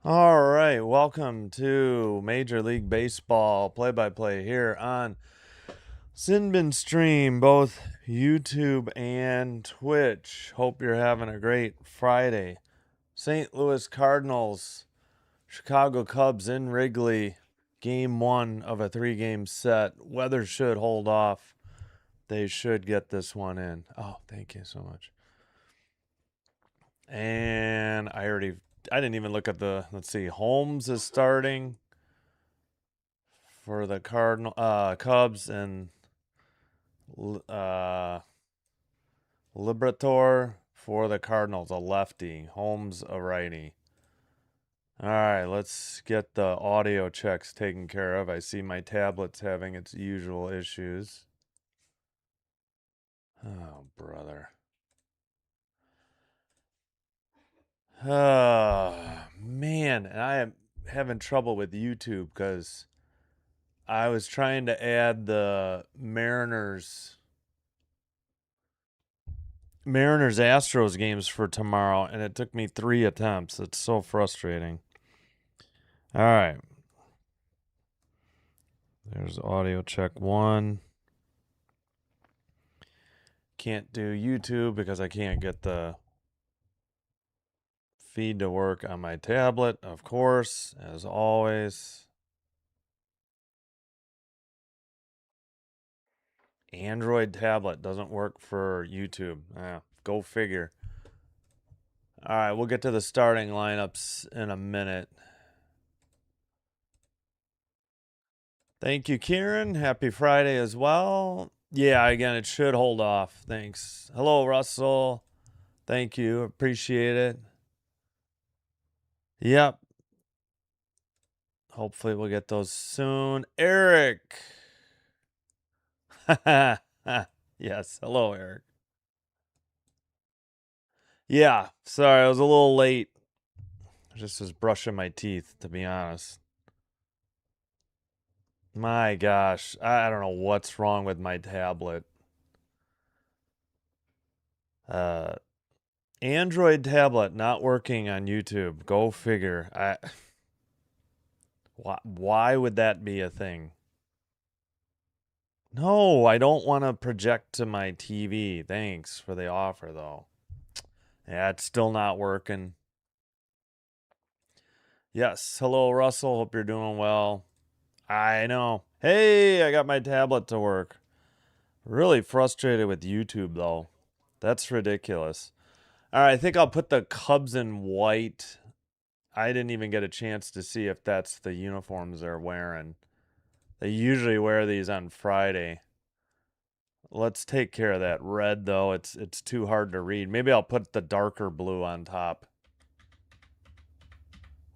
All right, welcome to Major League Baseball play-by-play here on Sinbin Stream, both YouTube and Twitch. Hope you're having a great Friday. St. Louis Cardinals, Chicago Cubs in Wrigley, game one of a three-game set. Weather should hold off. They should get this one in. Oh, thank you so much. And I didn't even look at let's see, Holmes is starting for the Cubs, and uh, Liberator for the Cardinals, a lefty. Holmes, a righty. All right, let's get the audio checks taken care of. I see my tablet's having its usual issues. Oh, brother. Oh, man. And I am having trouble with YouTube because I was trying to add the Mariners-Astros games for tomorrow, and it took me 3 attempts. It's so frustrating. All right. There's audio check 1. Can't do YouTube because I can't get the feed to work on my tablet, of course, as always. Android tablet doesn't work for YouTube. Go figure. All right, we'll get to the starting lineups in a minute. Thank you, Kieran. Happy Friday as well. Yeah, again, it should hold off. Thanks. Hello, Russell. Thank you. Appreciate it. Yep. Hopefully, we'll get those soon. Eric. Yes. Hello, Eric. Yeah. Sorry, I was a little late. I just was brushing my teeth, to be honest. My gosh. I don't know what's wrong with my tablet. Android tablet not working on YouTube. Go figure. Why would that be a thing? No, I don't want to project to my TV. Thanks for the offer, though. Yeah, it's still not working. Yes. Hello, Russell. Hope you're doing well. I know. Hey, I got my tablet to work. Really frustrated with YouTube, though. That's ridiculous. All right, I think I'll put the Cubs in white. I didn't even get a chance to see if that's the uniforms they're wearing. They usually wear these on Friday. Let's take care of that red, though. It's too hard to read. Maybe I'll put the darker blue on top.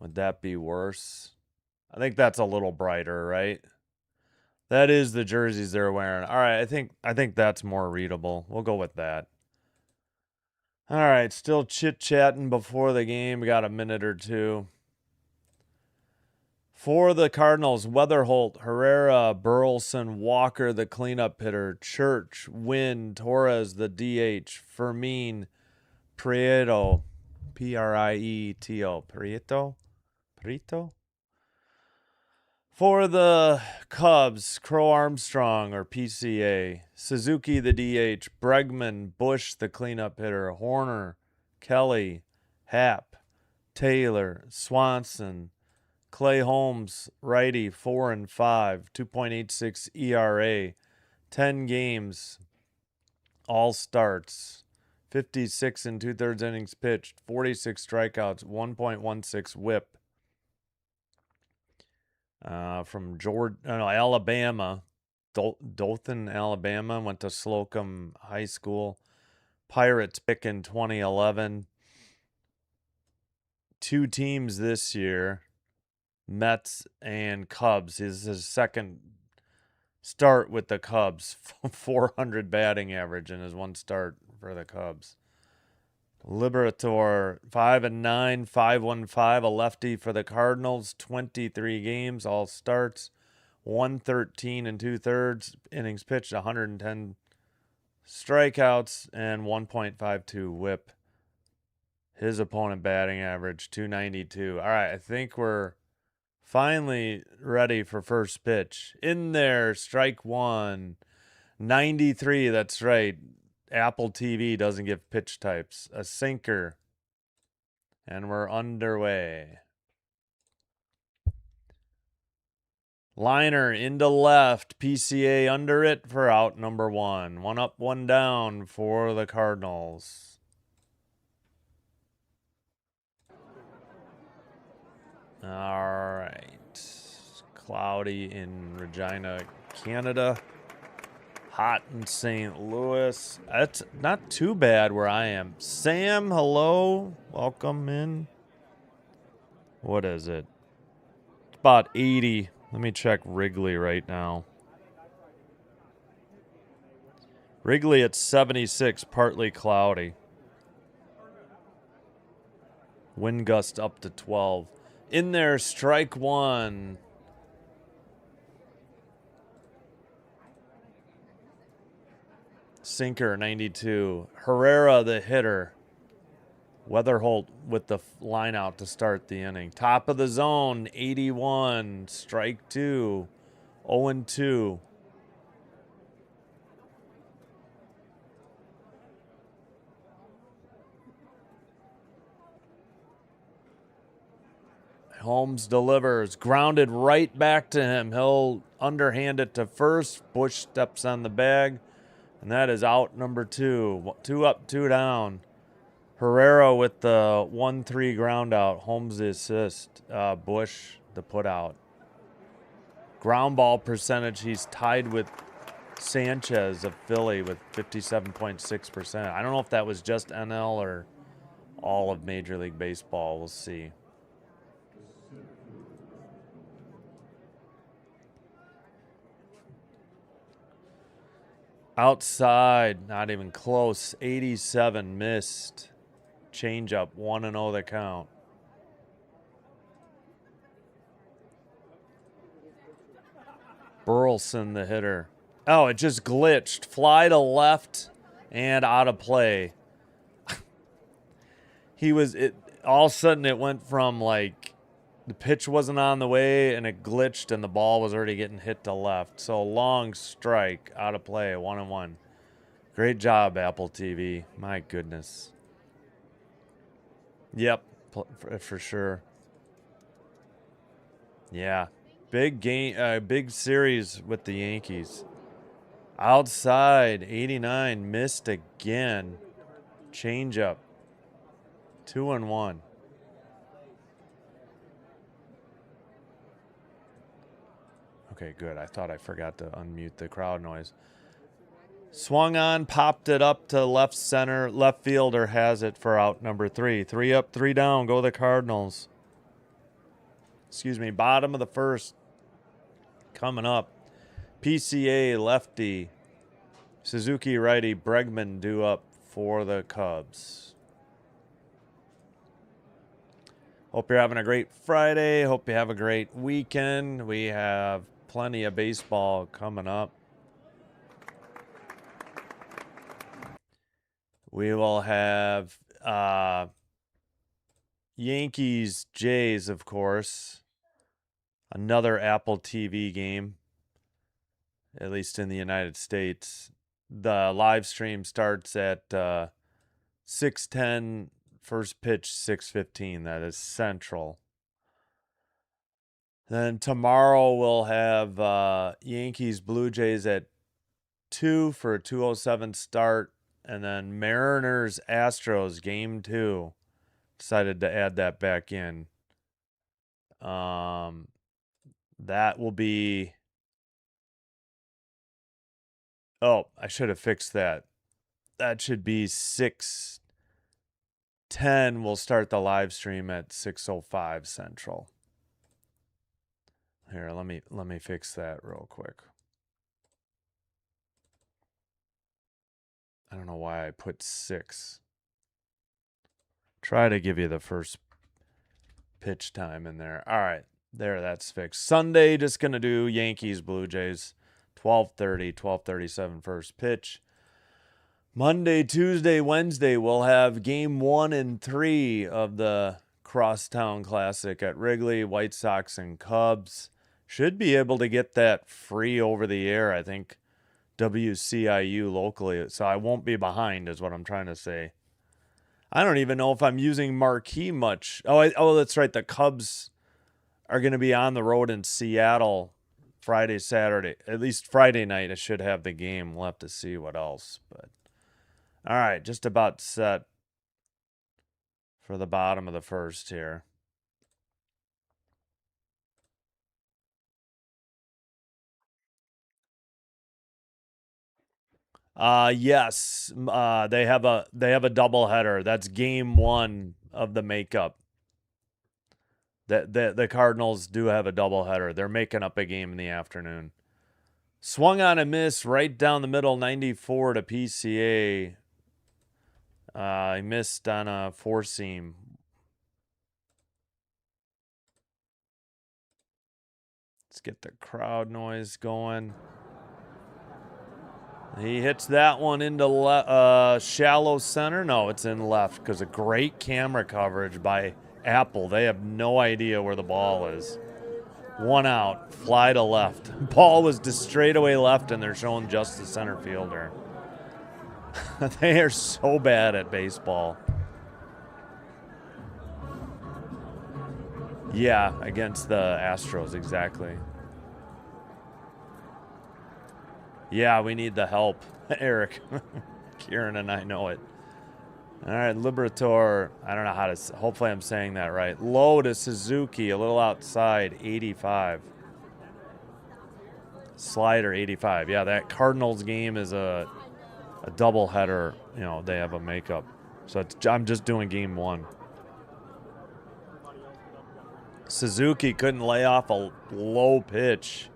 Would that be worse? I think that's a little brighter, right? That is the jerseys they're wearing. All right, I think that's more readable. We'll go with that. All right, still chit-chatting before the game. We got a minute or two. For the Cardinals, Weatherholt, Herrera, Burleson, Walker, the cleanup hitter, Church, Wynn, Torres, the DH, Fermin, Prieto, Prieto, Prieto? For the Cubs, Crow Armstrong, or PCA, Suzuki, the DH, Bregman, Bush, the cleanup hitter, Horner, Kelly, Happ, Taylor, Swanson, Clay Holmes, righty, 4 and 5, 2.86 ERA, 10 games, all starts, 56 and 2/3 innings pitched, 46 strikeouts, 1.16 WHIP. From Alabama, Dothan, Alabama, went to Slocum High School. Pirates pick in 2011. 2 teams this year. Mets and Cubs. His second start with the Cubs. 400 batting average in his one start for the Cubs. Liberator 5 and 9, 5-1-5, a lefty for the Cardinals. 23 games, all starts. 113 and 2/3 innings pitched, 110 strikeouts, and 1.52 WHIP. His opponent batting average 292. All right, I think we're finally ready for first pitch. In there, strike one. 93, that's right. Apple TV doesn't give pitch types. A sinker. And we're underway. Liner into left. PCA under it for out number one. One up, one down for the Cardinals. All right. Cloudy in Regina, Canada. Hot in St. Louis. That's not too bad where I am. Sam, hello. Welcome in. What is it? It's about 80. Let me check Wrigley right now. Wrigley at 76, partly cloudy. Wind gust up to 12. In there, strike one. Sinker, 92. Herrera, the hitter. Weatherholt with the line out to start the inning. Top of the zone, 81. Strike two. 0-2. Holmes delivers. Grounded right back to him. He'll underhand it to first. Bush steps on the bag. And that is out number two. 2 up, 2 down. Herrera with the 1-3 ground out. Holmes the assist. Bush the put out. Ground ball percentage, he's tied with Sanchez of Philly with 57.6%. I don't know if that was just NL or all of Major League Baseball. We'll see. Outside, not even close. 87 missed. Changeup, 1-0 the count. Burleson, the hitter. Oh, it just glitched. Fly to left and out of play. All of a sudden it went from like the pitch wasn't on the way and it glitched and the ball was already getting hit to left. So long strike, out of play, 1-1. Great job, Apple TV. My goodness. Yep, for sure. Yeah. Big game, big series with the Yankees. Outside, 89, missed again. Changeup. 2-1. Okay, good. I thought I forgot to unmute the crowd noise. Swung on, popped it up to left center. Left fielder has it for out number 3. 3 up, 3 down. Go the Cardinals. Excuse me, bottom of the first. Coming up. PCA lefty. Suzuki righty. Bregman due up for the Cubs. Hope you're having a great Friday. Hope you have a great weekend. We have plenty of baseball coming up. We will have Yankees, Jays, of course. Another Apple TV game, at least in the United States. The live stream starts at 6:10. First pitch, 6:15. That is Central. Then tomorrow we'll have Yankees, Blue Jays at 2 for a 2:07 start. And then Mariners, Astros, game 2. Decided to add that back in. That will be... Oh, I should have fixed that. That should be 6:10. We'll start the live stream at 6:05 Central. Here, let me fix that real quick. I don't know why I put 6. Try to give you the first pitch time in there. All right, there, that's fixed. Sunday, just going to do Yankees, Blue Jays, 12:30, 12:37 first pitch. Monday, Tuesday, Wednesday, we'll have game 1 and 3 of the Crosstown Classic at Wrigley, White Sox and Cubs. Should be able to get that free over the air, I think, WCIU locally, so I won't be behind is what I'm trying to say. I don't even know if I'm using Marquee much. Oh, that's right. The Cubs are going to be on the road in Seattle Friday, Saturday. At least Friday night, I should have the game. We'll have to see what else. But all right, just about set for the bottom of the first here. Yes. They have a doubleheader. That's game 1 of the makeup. The Cardinals do have a doubleheader. They're making up a game in the afternoon. Swung on a miss right down the middle, 94 to PCA. He missed on a four seam. Let's get the crowd noise going. He hits that one into shallow center. No, it's in left because of great camera coverage by Apple. They have no idea where the ball is. 1 out, fly to left. Ball was just straight away left, and they're showing just the center fielder. They are so bad at baseball. Yeah, against the Astros, exactly. Yeah, we need the help, Eric. Kieran and I know it. All right, Liberator. I don't know how to. Hopefully, I'm saying that right. Low to Suzuki, a little outside, 85. Slider, 85. Yeah, that Cardinals game is a doubleheader. You know, they have a makeup. So I'm just doing game 1. Suzuki couldn't lay off a low pitch.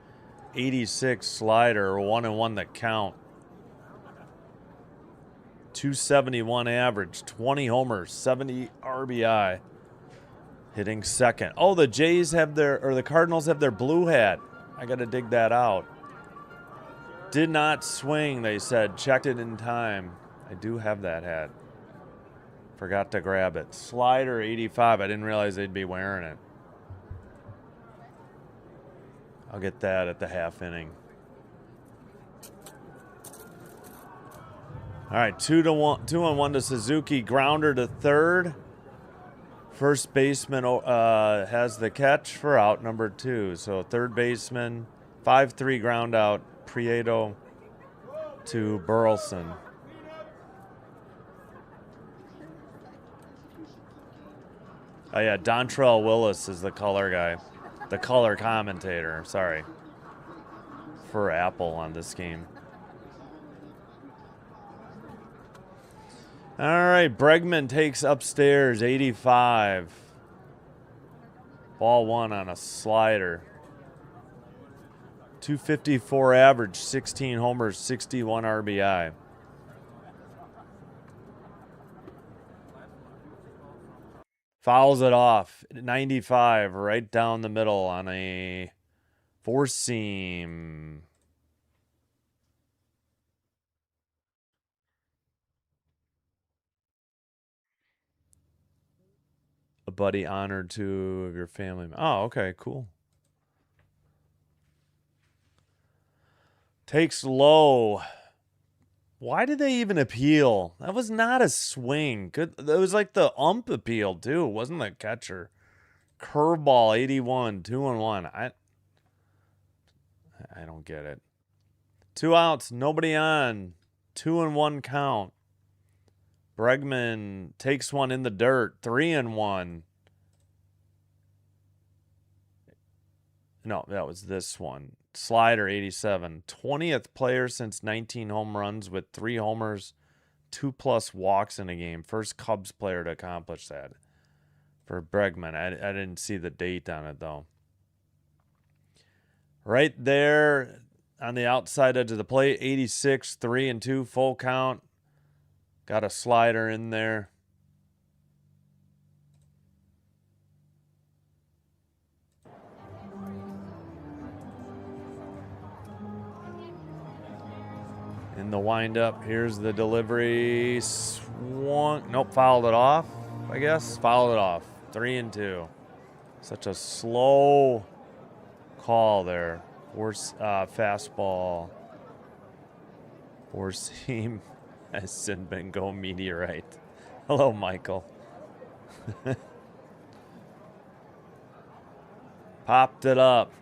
86 slider, 1-1 the count. 271 average, 20 homers, 70 RBI. Hitting second. Oh, the the Cardinals have their blue hat. I got to dig that out. Did not swing, they said. Checked it in time. I do have that hat. Forgot to grab it. Slider, 85. I didn't realize they'd be wearing it. I'll get that at the half inning. All right, 2-1 to Suzuki. Grounder to third. First baseman has the catch for out number 2. So third baseman, 5-3 ground out. Prieto to Burleson. Oh yeah, Dontrell Willis is the color guy, the color commentator. Sorry, for Apple on this game. All right, Bregman takes upstairs, 85. Ball 1 on a slider. 254 average, 16 homers, 61 RBI. Fouls it off, 95, right down the middle on a four seam. A buddy honored 2 of your family. Oh, okay, cool. Takes low. Why did they even appeal? That was not a swing. Good. That was like the ump appeal too. It wasn't the catcher. Curveball, 81, 2-1. I don't get it. 2 outs, nobody on. 2-1 count. Bregman takes one in the dirt. 3-1. No, that was this one. Slider, 87. 20th player since 19 home runs with 3 homers, 2+ walks in a game. First Cubs player to accomplish that for Bregman. I didn't see the date on it, though. Right there on the outside edge of the plate, 86, 3-2, full count. Got a slider in there. In the windup, here's the delivery. Swung. Nope, fouled it off, I guess. Fouled it off. 3-2. Such a slow call there. Fastball. Four seam has been go meteorite. Hello, Michael. Popped it up.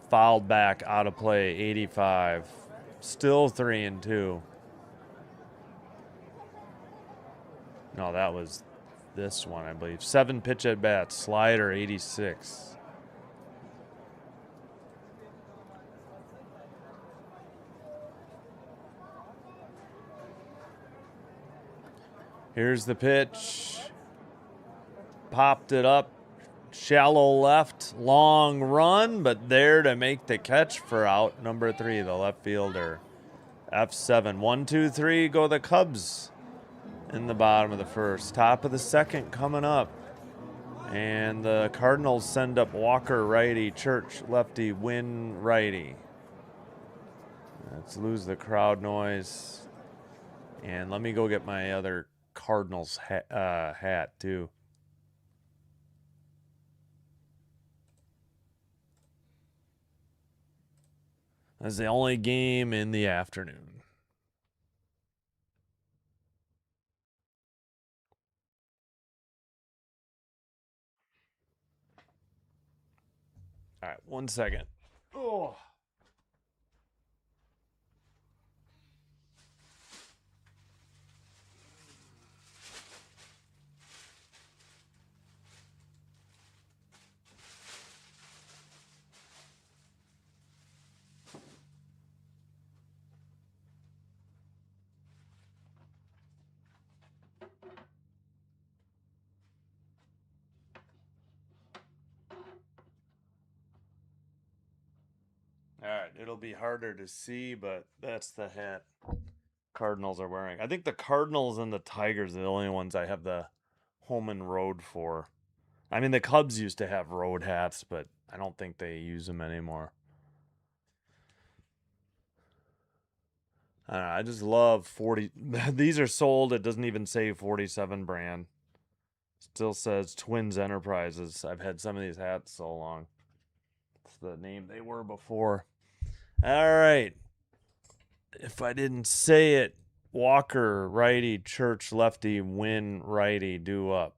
Fouled back, out of play, 85. Still 3-2. No, that was this one, I believe. 7 pitch at bats, slider, 86. Here's the pitch. Popped it up. Shallow left, long run, but there to make the catch for out number 3, the left fielder. F7, 1, 2, 3, go the Cubs in the bottom of the first. Top of the second coming up. And the Cardinals send up Walker, righty, Church, lefty, Wynn, righty. Let's lose the crowd noise. And let me go get my other Cardinals hat too. That's the only game in the afternoon. All right, 1 second. Oh. All right, it'll be harder to see, but that's the hat Cardinals are wearing. I think the Cardinals and the Tigers are the only ones I have the home and road for. I mean, the Cubs used to have road hats, but I don't think they use them anymore. I don't know, I just love 40. These are sold. It doesn't even say 47 brand. Still says Twins Enterprises. I've had some of these hats so long. It's the name they were before. All right. If I didn't say it, Walker, righty, Church, lefty, Wynn, righty, due up.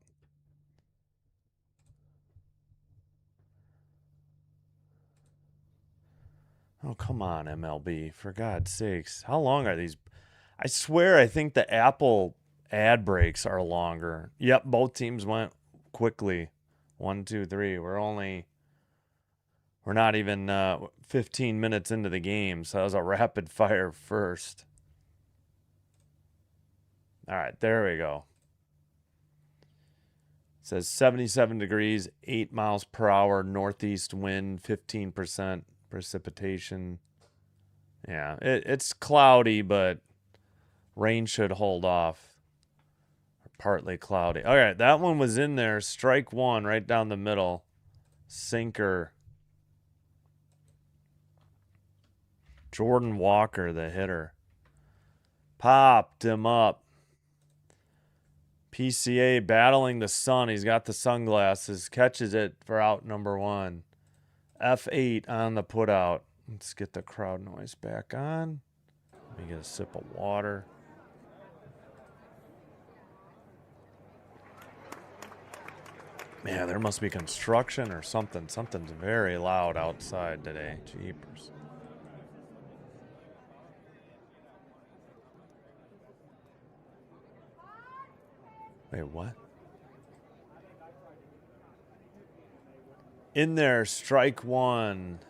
Oh, come on, MLB. For God's sakes. How long are these? I swear, I think the Apple ad breaks are longer. Yep, both teams went quickly. 1, 2, 3. We're not even 15 minutes into the game, so that was a rapid fire first. All right, there we go. It says 77 degrees, 8 miles per hour, northeast wind, 15% precipitation. Yeah, it's cloudy, but rain should hold off. Partly cloudy. All right, that one was in there. Strike 1 right down the middle. Sinker. Jordan Walker, the hitter. Popped him up. PCA battling the sun. He's got the sunglasses. Catches it for out number 1. F8 on the putout. Let's get the crowd noise back on. Let me get a sip of water. Man, there must be construction or something. Something's very loud outside today. Jeepers. Wait, what? In there, strike 1.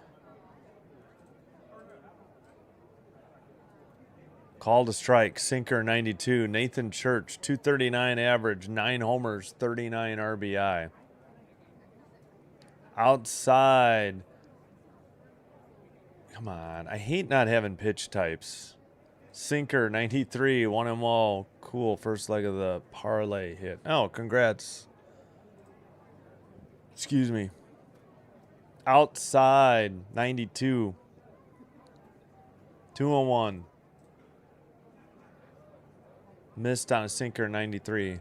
Call to strike, sinker 92. Nathan Church, 239 average, 9 homers, 39 RBI. Outside. Come on. I hate not having pitch types. Sinker 93, 1 and all. Cool. First leg of the parlay hit. Oh, congrats. Excuse me. Outside 92. 2 and 1. Missed on a sinker 93.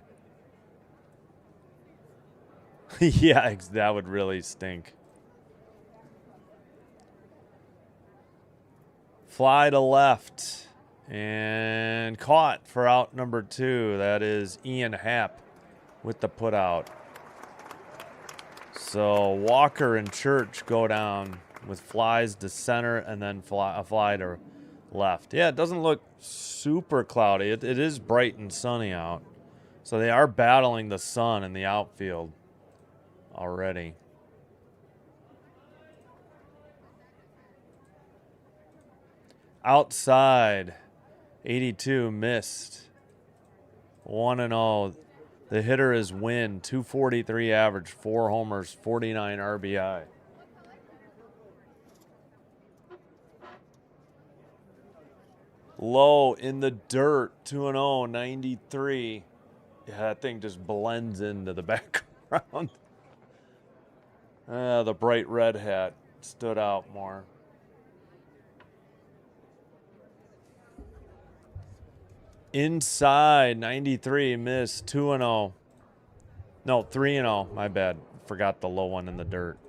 Yeah, that would really stink. Fly to left. And caught for out number 2. That is Ian Happ with the putout. So Walker and Church go down with flies to center and then a fly to left. Yeah, it doesn't look super cloudy. It is bright and sunny out. So they are battling the sun in the outfield already. Outside, 82 missed. 1-0. The hitter is Wynn, 243 average, 4 homers, 49 RBI. Low in the dirt, 2-0, 93. Yeah, that thing just blends into the background. The bright red hat stood out more. Inside, 93, missed, 2-0. No, 3-0, my bad. Forgot the low one in the dirt.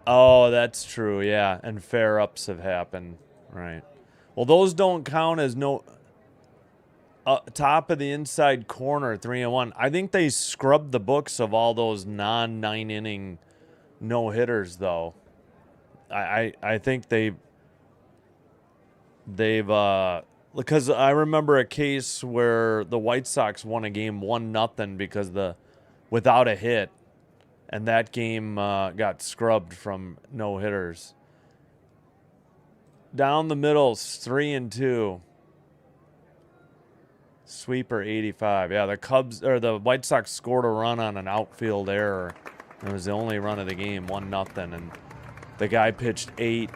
Oh, that's true, yeah. And fair ups have happened, right. Well, those don't count as no... top of the inside corner, 3-1. I think they scrubbed the books of all those non-9 inning no-hitters, though. I think they've because I remember a case where the White Sox won a game 1-0 because without a hit, and that game got scrubbed from no-hitters. Down the middle, 3-2. Sweeper 85. Yeah, the White Sox scored a run on an outfield error. It was the only run of the game, 1-0, and the guy pitched 8,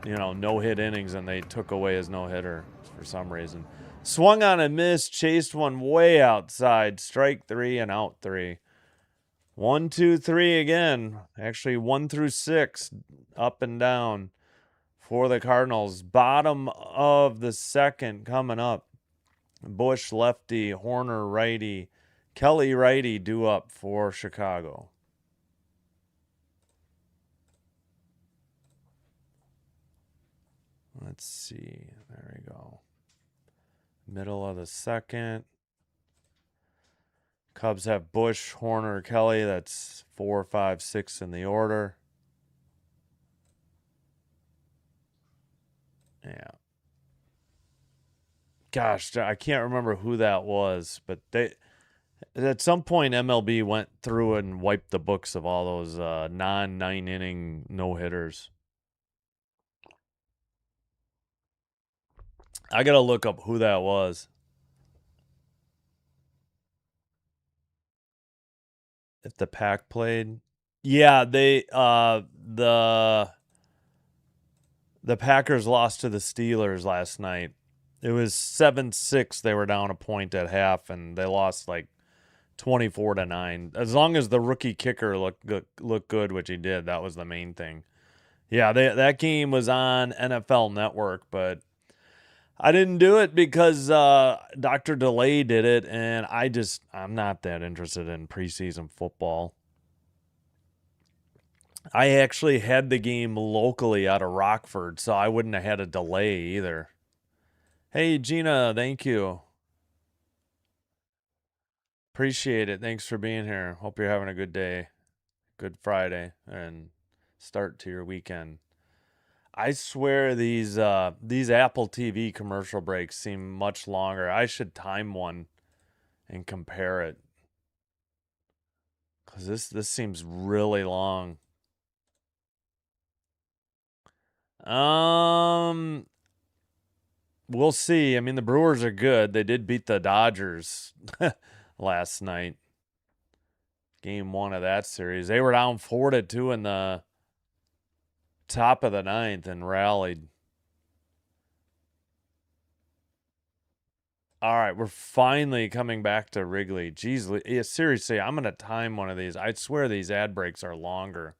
no-hit innings, and they took away his no-hitter for some reason. Swung on a miss, chased one way outside, strike 3 and out 3. 1, 2, 3 again. Actually, 1 through 6, up and down for the Cardinals. Bottom of the second coming up. Bush lefty, Horner righty, Kelly righty due up for Chicago. Let's see. There we go. Middle of the second. Cubs have Bush, Horner, Kelly. That's 4, 5, 6 in the order. Yeah. Gosh, I can't remember who that was, but at some point MLB went through and wiped the books of all those non-9 inning no-hitters. I gotta look up who that was. If the Pack played. Yeah, the Packers lost to the Steelers last night. It was 7-6. They were down a point at half, and they lost like 24-9. As long as the rookie kicker looked good, which he did, that was the main thing. Yeah, that game was on NFL Network, but I didn't do it because Dr. DeLay did it, and I'm not that interested in preseason football. I actually had the game locally out of Rockford, so I wouldn't have had a delay either. Hey, Gina, thank you. Appreciate it. Thanks for being here. Hope you're having a good day. Good Friday and start to your weekend. I swear these Apple TV commercial breaks seem much longer. I should time one and compare it. Cuz this seems really long. We'll see. I mean, the Brewers are good. They did beat the Dodgers last night. Game 1 of that series. They were down 4-2 in the top of the 9th and rallied. All right, we're finally coming back to Wrigley. Jeez, yeah, seriously, I'm going to time one of these. I swear these ad breaks are longer.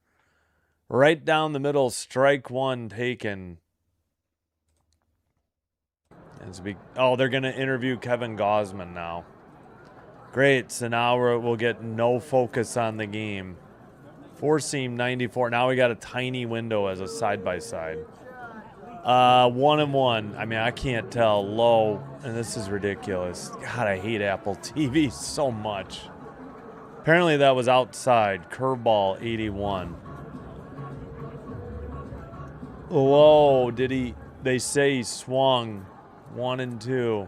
Right down the middle, strike 1 taken. Oh, they're going to interview Kevin Gosman now. Great. So now we'll get no focus on the game. Four seam 94. Now we got a tiny window as a side-by-side. 1-1. I mean, I can't tell. Low. And this is ridiculous. God, I hate Apple TV so much. Apparently that was outside. Curveball 81. Whoa, did he? They say he swung 1-2.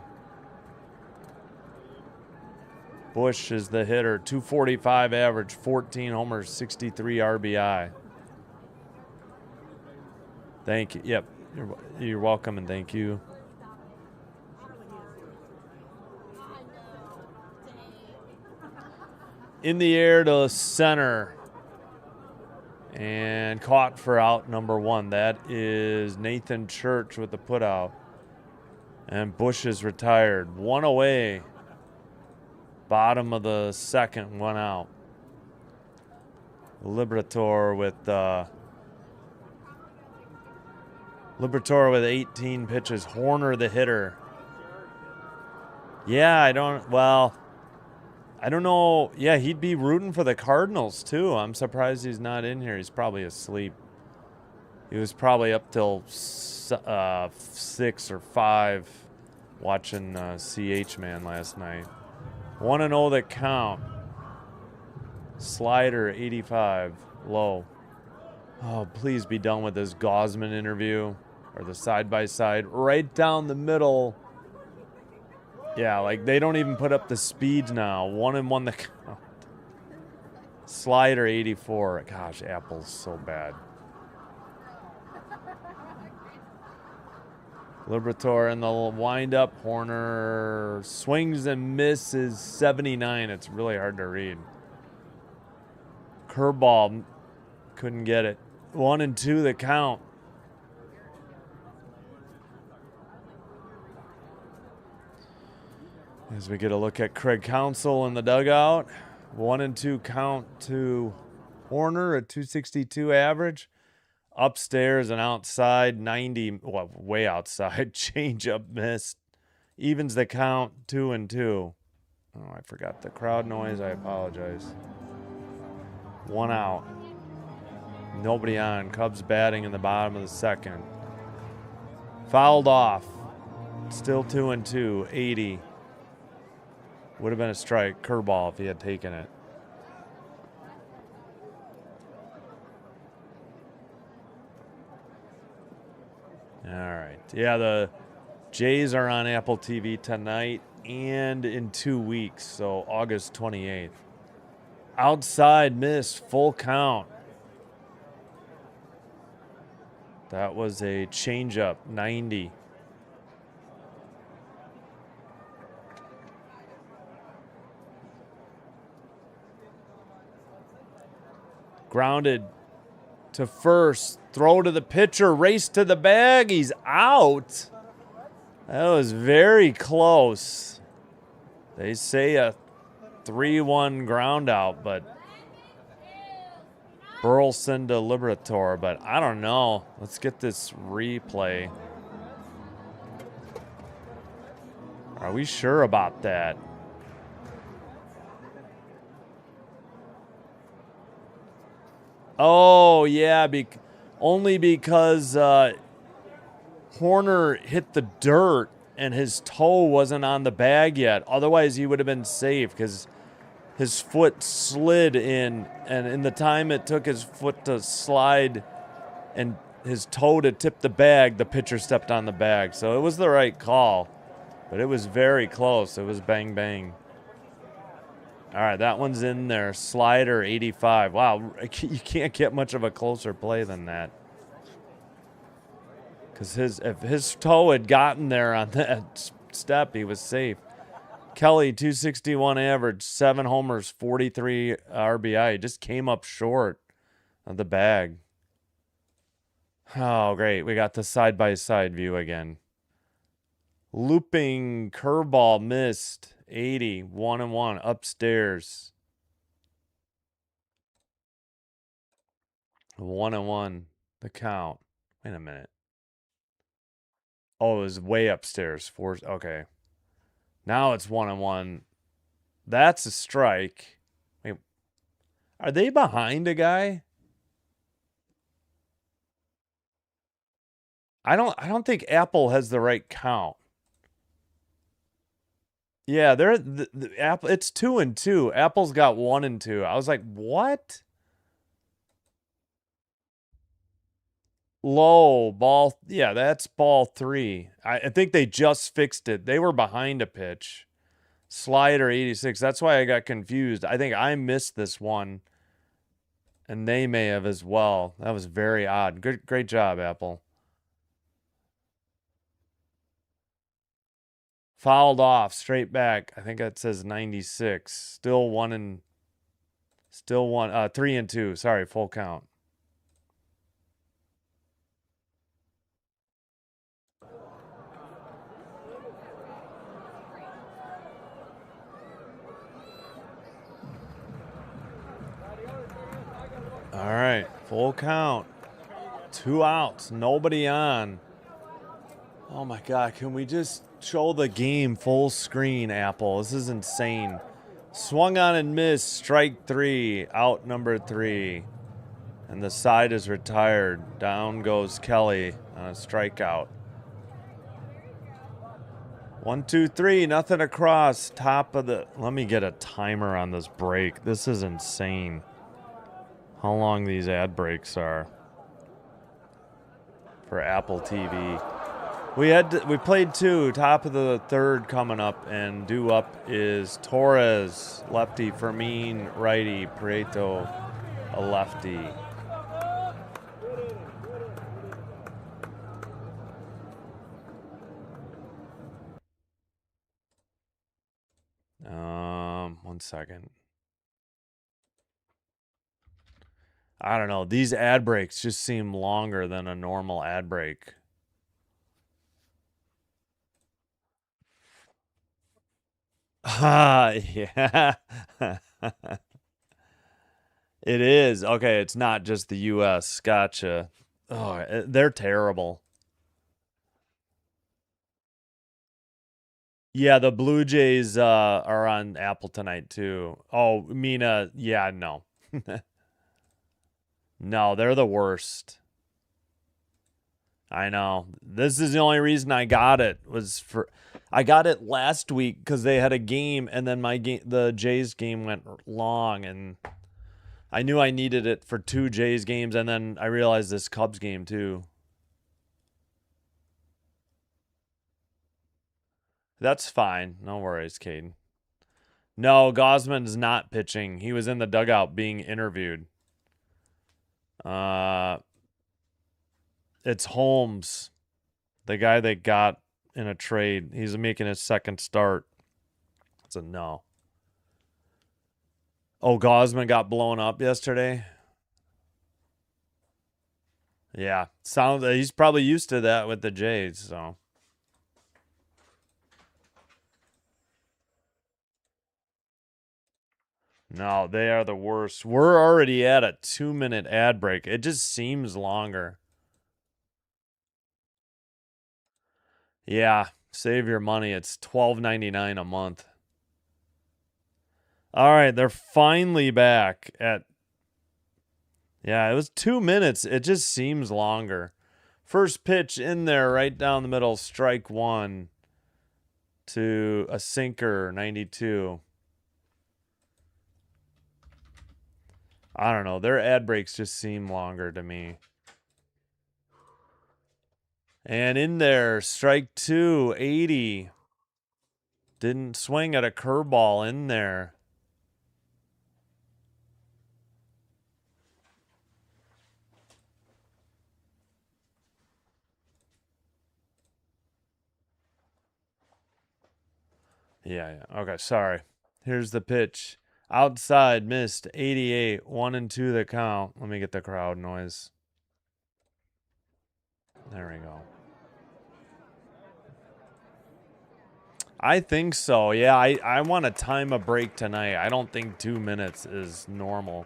Bush is the hitter. 245 average, 14 homers, 63 RBI. Thank you. Yep. You're welcome and thank you. In the air to center. And caught for out number 1. That is Nathan Church with the putout. And Bush is retired. 1 away. Bottom of the second, 1 out. Liberator with 18 pitches. Horner the hitter. Yeah, I don't know. Yeah, he'd be rooting for the Cardinals too. I'm surprised he's not in here. He's probably asleep. He was probably up till 6 or 5 watching CH Man last night. 1-0 the count. Slider 85 low. Oh, please be done with this Gosman interview or the side-by-side right down the middle. Yeah, like they don't even put up the speeds now. 1-1 the count. Slider 84. Gosh, Apple's so bad. Liberator in the wind-up. Horner swings and misses 79. It's really hard to read. Curveball. Couldn't get it. 1-2 the count. As we get a look at Craig Counsell in the dugout. 1-2 count to Horner, a 262 average. Upstairs and outside, 90, well, way outside. Changeup missed. Evens the count, 2-2. Oh, I forgot the crowd noise. I apologize. 1 out. Nobody on. Cubs batting in the bottom of the second. Fouled off. Still 2-2. 80. Would have been a strike. Curveball if he had taken it. All right. Yeah, the Jays are on Apple TV tonight and in 2 weeks, so August 28th. Outside miss, full count. That was a changeup, 90. Grounded to first, throw to the pitcher, race to the bag, he's out. That was very close. They say a 3-1 ground out, but Burleson to Liberator, but I don't know. Let's get this replay. Are we sure about that? Oh, yeah, only because Horner hit the dirt and his toe wasn't on the bag yet. Otherwise, he would have been safe because his foot slid in, and in the time it took his foot to slide and his toe to tip the bag, the pitcher stepped on the bag. So it was the right call, but it was very close. It was bang, bang. All right, that one's in there. Slider, 85. Wow, you can't get much of a closer play than that. Because if his toe had gotten there on that step, he was safe. Kelly, 261 average, 7 homers, 43 RBI. He just came up short of the bag. Oh, great. We got the side-by-side view again. Looping curveball missed. 80, 1-1 upstairs. 1-1 the count. Wait a minute. Oh, it was way upstairs. Four. Okay. Now it's 1-1. That's a strike. Wait, are they behind a guy? I don't think Apple has the right count. Yeah, they're the Apple. It's 2-2. Apple's got 1-2. I was like, what? Low ball. Yeah, that's ball 3. I think they just fixed it. They were behind a pitch. Slider 86. That's why I got confused. I think I missed this one, and they may have as well. That was very odd. Great job, Apple. Fouled off, straight back. I think that says 96. Still 3-2. Sorry, full count. All right, full count. 2 outs, nobody on. Oh my God, can we just show the game full screen, Apple? This is insane. Swung on and missed, strike 3, out number 3. And the side is retired. Down goes Kelly on a strikeout. 1, 2, 3, nothing across. Top of the. Let me get a timer on this break. This is insane. How long these ad breaks are for Apple TV. We played 2. Top of the 3rd coming up, and due up is Torres, lefty, Fermin, righty, Prieto, a lefty. One second. I don't know. These ad breaks just seem longer than a normal ad break. Ah, yeah. It is. Okay, it's not just the US. Gotcha. Oh, they're terrible. Yeah, the Blue Jays are on Apple tonight too. Oh, Mina, yeah, no. No, they're the worst. I know. This is the only reason I got it I got it last week because they had a game, and then the Jays game went long, and I knew I needed it for 2 Jays games, and then I realized this Cubs game too. That's fine. No worries, Caden. No, Gosman's not pitching. He was in the dugout being interviewed. It's Holmes, the guy they got in a trade. He's making his 2nd start. It's a no. Oh, Gosman got blown up yesterday. Yeah, he's probably used to that with the Jays. So. No, they are the worst. We're already at a 2-minute ad break. It just seems longer. Yeah, save your money. It's $12.99 a month. All right, they're finally back at. Yeah, it was 2 minutes. It just seems longer. First pitch in there, right down the middle, strike 1 to a sinker, 92. I don't know. Their ad breaks just seem longer to me. And in there, strike 2, 80. Didn't swing at a curveball in there. Yeah. Okay, sorry. Here's the pitch. Outside, missed, 88, 1-2 the count. Let me get the crowd noise. There we go. I think so. Yeah, I want to time a break tonight. I don't think 2 minutes is normal.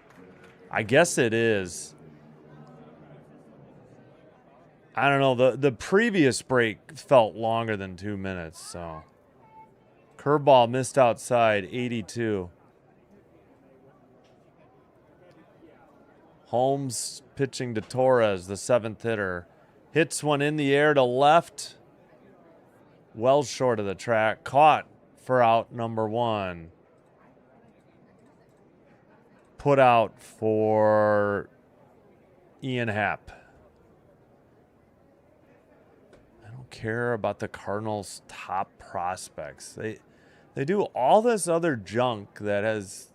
I guess it is. I don't know. The previous break felt longer than 2 minutes, so. Curveball missed outside, 82. Holmes pitching to Torres, the 7th hitter. Hits one in the air to left. Well short of the track. Caught for out number 1. Put out for Ian Happ. I don't care about the Cardinals' top prospects. They do all this other junk that has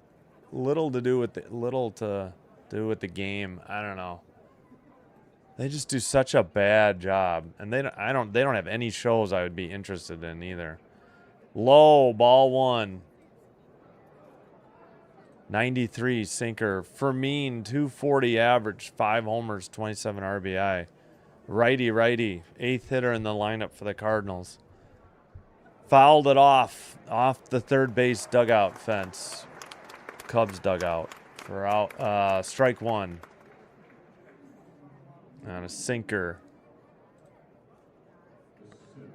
little to do with the game. I don't know. They just do such a bad job, and they don't have any shows I would be interested in either. Low, ball 1. 93 sinker. Fermin, 240 average, 5 homers, 27 RBI. Righty, 8th hitter in the lineup for the Cardinals. Fouled it off the third base dugout fence. Cubs dugout for out. Strike 1. On a sinker.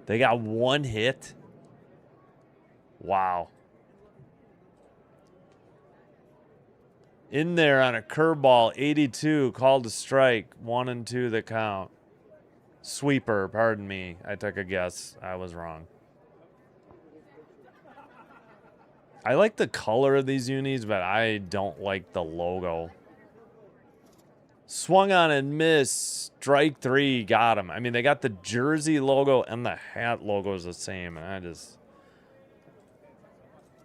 They got 1 hit. Wow. In there on a curveball, 82, called a strike, 1 and 2 the count. Sweeper, pardon me. I took a guess. I was wrong. I like the color of these unis, but I don't like the logo. Swung on and missed. Strike 3, got him. I mean, they got the jersey logo and the hat logo is the same. And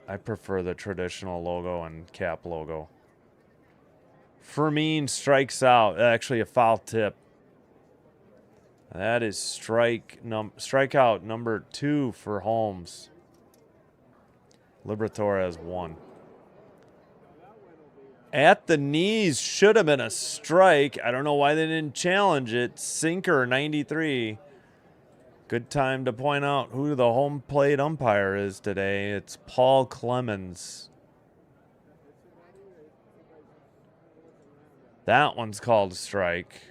I prefer the traditional logo and cap logo. Fermin strikes out. Actually, a foul tip. That is strikeout number 2 for Holmes. Liberatore has 1. At the knees, should have been a strike. I don't know why they didn't challenge it. Sinker, 93. Good time to point out who the home plate umpire is today. It's Paul Clemens. That one's called a strike.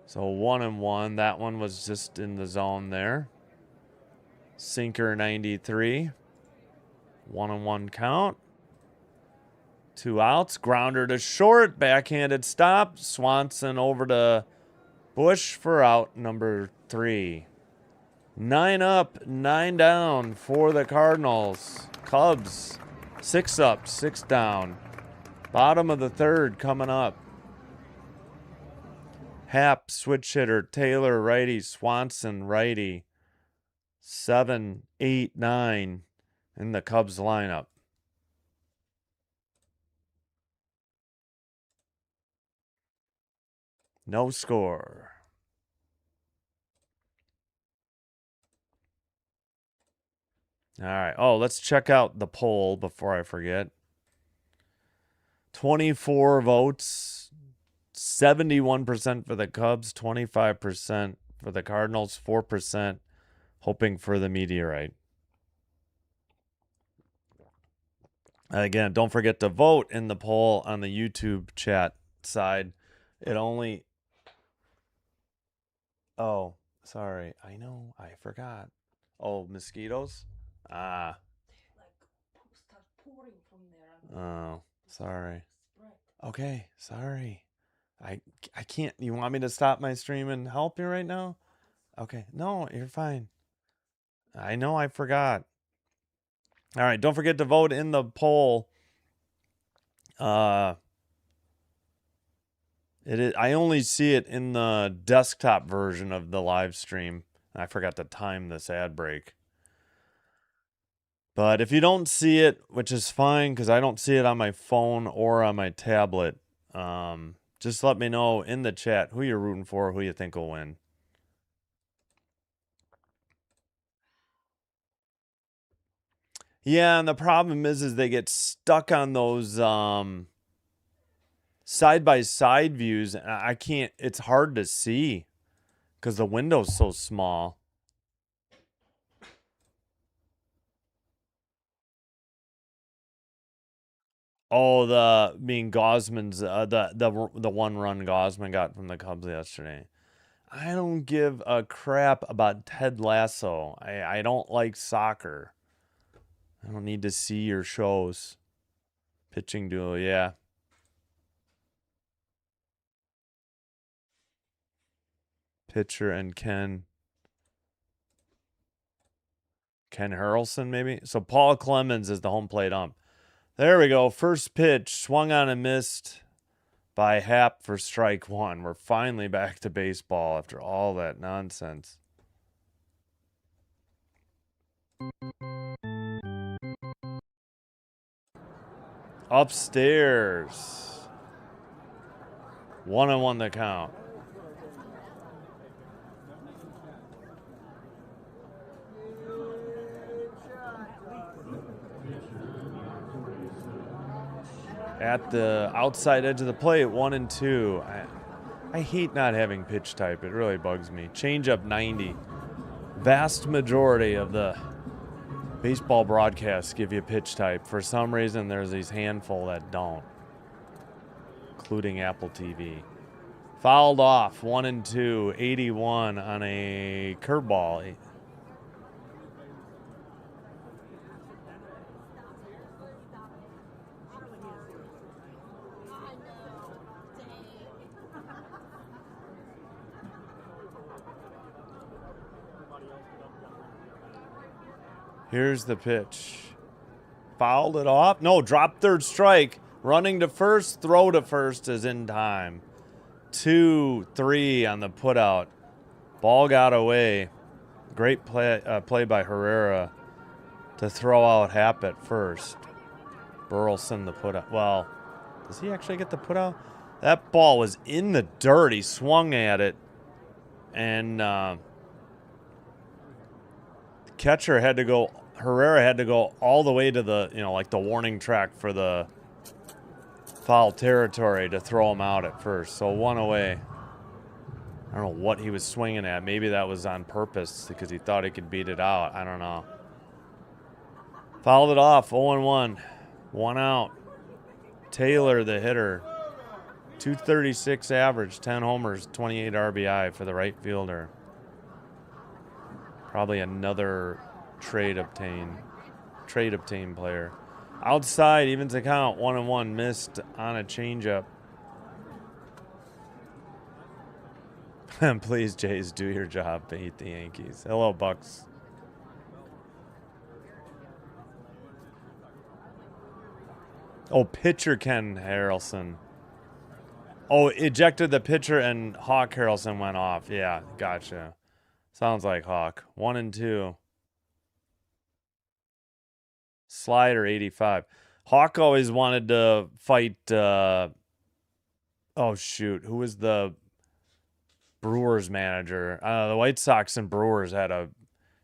So 1 and 1. That one was just in the zone there. Sinker 93. 1 and 1 count. 2 outs. Grounder to short. Backhanded stop. Swanson over to Bush for out number 3. 9 up, 9 down for the Cardinals. Cubs 6 up, 6 down. Bottom of the 3rd coming up. Happ, switch hitter. Taylor, righty. Swanson, righty. 7, 8, 9 in the Cubs lineup. No score. All right. Oh, let's check out the poll before I forget. 24 votes. 71% for the Cubs, 25% for the Cardinals, 4% hoping for the meteorite. Again, don't forget to vote in the poll on the YouTube chat side. It only... Oh, sorry. I know. I forgot. Oh, mosquitoes? Ah. Oh, sorry. Okay, sorry. I can't. You want me to stop my stream and help you right now? Okay. No, you're fine. I know I forgot. All right, don't forget to vote in the poll. I only see it in the desktop version of the live stream. I forgot to time this ad break. But if you don't see it, which is fine because I don't see it on my phone or on my tablet, just let me know in the chat who you're rooting for, who you think will win. Yeah, and the problem is they get stuck on those side-by-side views. I can't, it's hard to see because the window's so small. Oh, Gosman's the one run Gosman got from the Cubs yesterday. I don't give a crap about Ted Lasso. I don't like soccer. I don't need to see your shows. Pitching duel, yeah. Pitcher and Ken Harrelson, maybe. So Paul Clemens is the home plate ump. There we go. First pitch, swung on and missed by Happ for strike one. We're finally back to baseball after all that nonsense. Upstairs. 1-1 the count. At the outside edge of the plate, 1-2. I hate not having pitch type. It really bugs me. Changeup 90. Vast majority of the baseball broadcasts give you pitch type. For some reason, there's these handful that don't, including Apple TV. Fouled off, 1-2, 81 on a curveball. Here's the pitch. Fouled it off. No, drop third strike. Running to first, throw to first is in time. 2-3 on the putout. Ball got away. Great play by Herrera to throw out Happ at first. Burleson the putout. Well, does he actually get the putout? That ball was in the dirt. He swung at it, and catcher had to go. Herrera had to go all the way to the, like the warning track for the foul territory to throw him out at first. So one away. I don't know what he was swinging at. Maybe that was on purpose because he thought he could beat it out. I don't know. Fouled it off. 0-1. One out. Taylor, the hitter. 236 average, 10 homers, 28 RBI for the right fielder. Probably another trade obtained player. Outside, evens the count, 1-1, missed on a changeup. Please, Jays, do your job. Beat the Yankees. Hello, Bucks. Oh, pitcher Ken Harrelson. Oh, ejected the pitcher and Hawk Harrelson went off. Yeah, gotcha. Sounds like Hawk. 1-2. Slider 85. Hawk always wanted to fight. Oh, shoot. Who was the Brewers manager? The White Sox and Brewers had a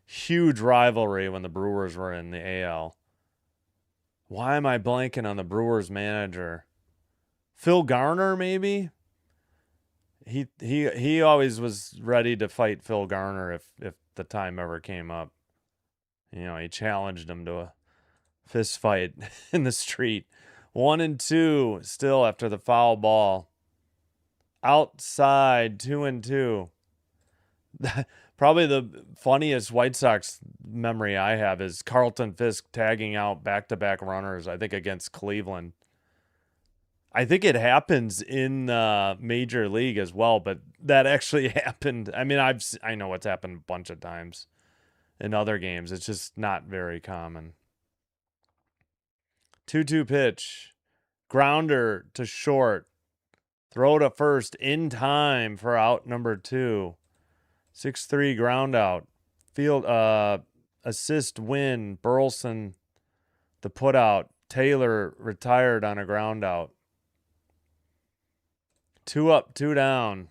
huge rivalry when the Brewers were in the AL. Why am I blanking on the Brewers manager? Phil Garner, maybe? He always was ready to fight Phil Garner if the time ever came up. He challenged him to a fist fight in the street. 1-2 still after the foul ball. Outside, 2-2. Probably the funniest White Sox memory I have is Carlton Fisk tagging out back-to-back runners, I think against Cleveland. I think it happens in Major League as well, but that actually happened. I mean, I know it's happened a bunch of times in other games. It's just not very common. 2-2 pitch. Grounder to short. Throw to first in time for out number 2. 6-3 ground out. Field assist win. Burleson the putout. Taylor retired on a ground out. 2 up, 2 down.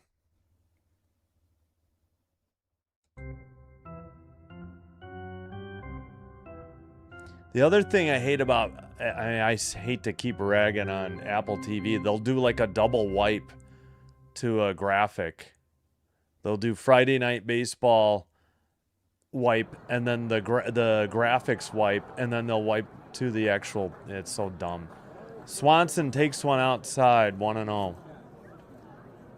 The other thing I hate about, I hate to keep ragging on Apple TV. They'll do like a double wipe to a graphic. They'll do Friday Night Baseball wipe and then the graphics wipe, and then they'll wipe to the actual. It's so dumb. Swanson takes one outside, 1-0.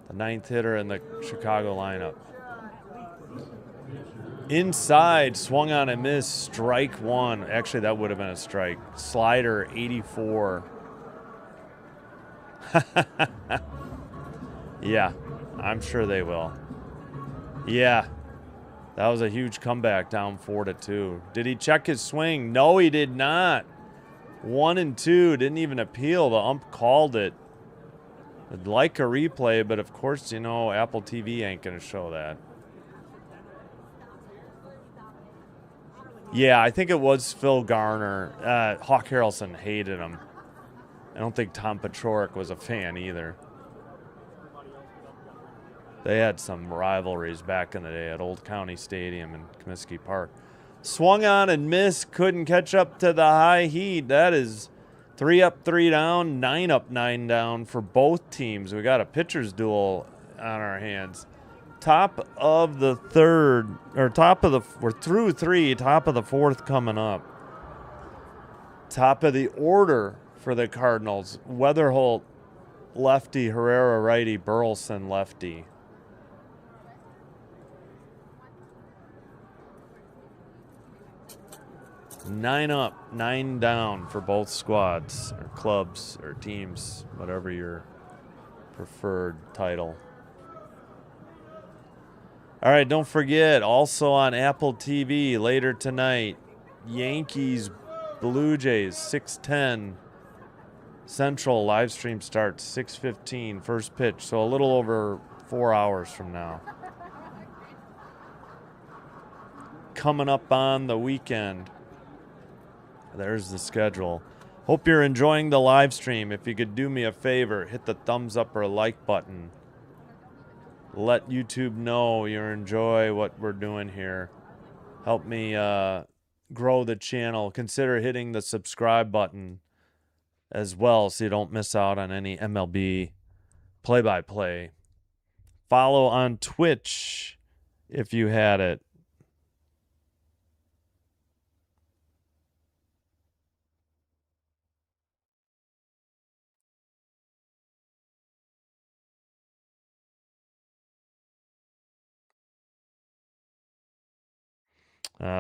The 9th hitter in the Chicago lineup. Inside, swung on and missed, strike one. Actually, that would have been a strike. Slider, 84. Yeah, I'm sure they will. Yeah, that was a huge comeback, down 4-2. Did he check his swing? No, he did not. 1-2, didn't even appeal. The ump called it. I'd like a replay, but of course, you know, Apple TV ain't going to show that. Yeah, I think it was Phil Garner. Hawk Harrelson hated him. I don't think Tom Paciorek was a fan either. They had some rivalries back in the day at Old County Stadium in Comiskey Park. Swung on and missed. Couldn't catch up to the high heat. That is 3 up, 3 down, 9 up, 9 down for both teams. We got a pitcher's duel on our hands. Top of the third, or we're through 3, top of the 4th coming up. Top of the order for the Cardinals. Weatherholt, lefty. Herrera, righty. Burleson, lefty. Nine up, 9 down for both squads, or clubs, or teams, whatever your preferred title. All right, don't forget, also on Apple TV later tonight, Yankees, Blue Jays, 6:10 Central. Live stream starts 6:15, first pitch, so a little over 4 hours from now. Coming up on the weekend. There's the schedule. Hope you're enjoying the live stream. If you could do me a favor, hit the thumbs up or like button. Let YouTube know you enjoy what we're doing here. Help me grow the channel. Consider hitting the subscribe button as well so you don't miss out on any MLB play-by-play. Follow on Twitch if you had it.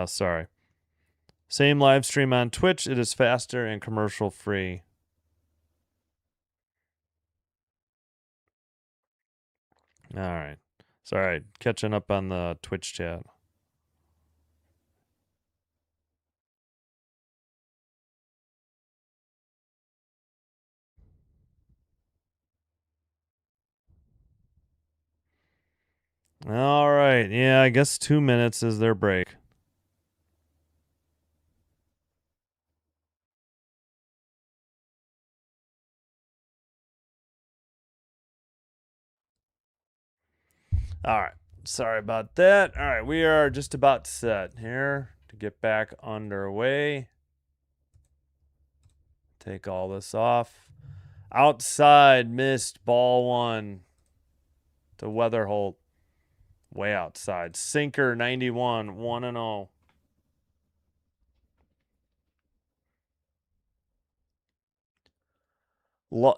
Sorry. Same live stream on Twitch. It is faster and commercial free. All right. Sorry, catching up on the Twitch chat. All right. Yeah, I guess 2 minutes is their break. All right. Sorry about that. All right. We are just about set here to get back underway. Take all this off. Outside, missed, ball 1 to Weatherholt. Way outside. Sinker, 91, 1-0.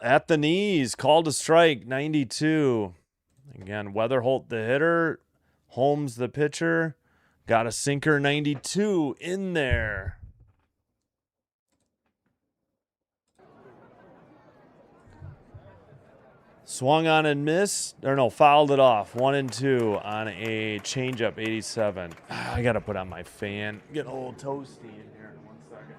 At the knees, called a strike, 92. Again, Weatherholt the hitter, Holmes the pitcher. Got a sinker, 92 in there. Swung on and missed, or no, fouled it off. 1-2 on a changeup, 87. I got to put on my fan. Get a little toasty in here. 1 second.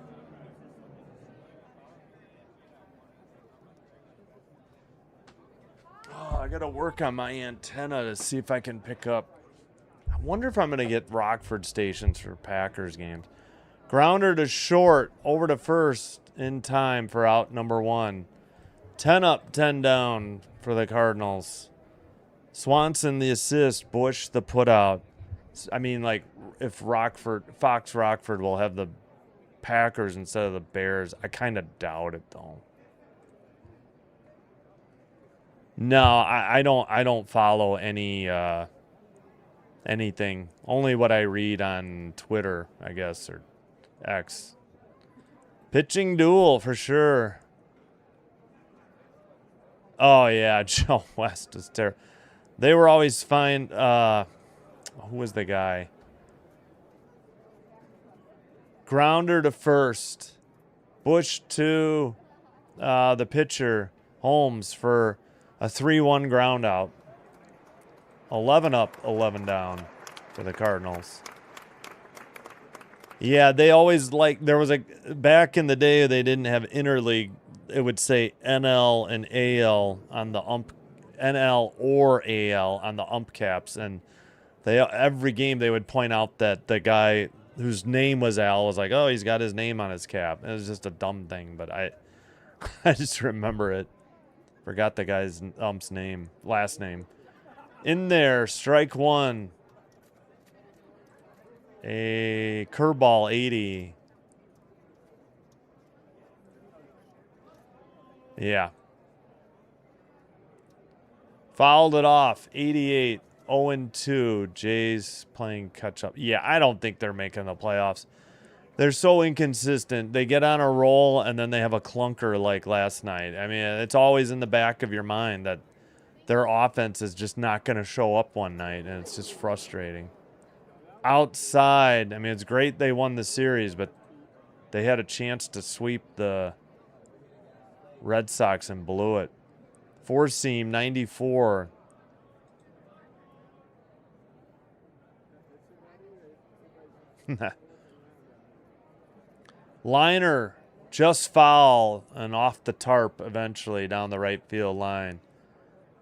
Oh, I got to work on my antenna to see if I can pick up. I wonder if I'm going to get Rockford stations for Packers games. Grounder to short, over to first in time for out number 1. 10 up, 10 down for the Cardinals. Swanson the assist, Bush the putout. I mean, like, if Fox Rockford will have the Packers instead of the Bears, I kind of doubt it though. No, I don't follow anything. Only what I read on Twitter, I guess, or X. Pitching duel for sure. Oh yeah, Joe West is terrible. They were always fine. Who was the guy? Grounder to first. Bush to the pitcher, Holmes, for a 3-1 ground out. 11 up, 11 down for the Cardinals. Yeah, they always there was back in the day they didn't have interleague. It would say NL and AL on the NL or AL on the ump caps, and every game they would point out that the guy whose name was Al was like, oh, he's got his name on his cap. It was just a dumb thing, but I just remember it. Forgot the guy's ump's name, last name. In there, strike one. A curveball, 80. Yeah. Fouled it off, 88. 0-2. Jays playing catch up. Yeah, I don't think they're making the playoffs. They're so inconsistent. They get on a roll and then they have a clunker like last night. I mean, it's always in the back of your mind that their offense is just not going to show up one night, and it's just frustrating. Outside, I mean, it's great they won the series, but they had a chance to sweep the Red Sox and blew it. Four seam, 94. Liner, just foul and off the tarp eventually down the right field line.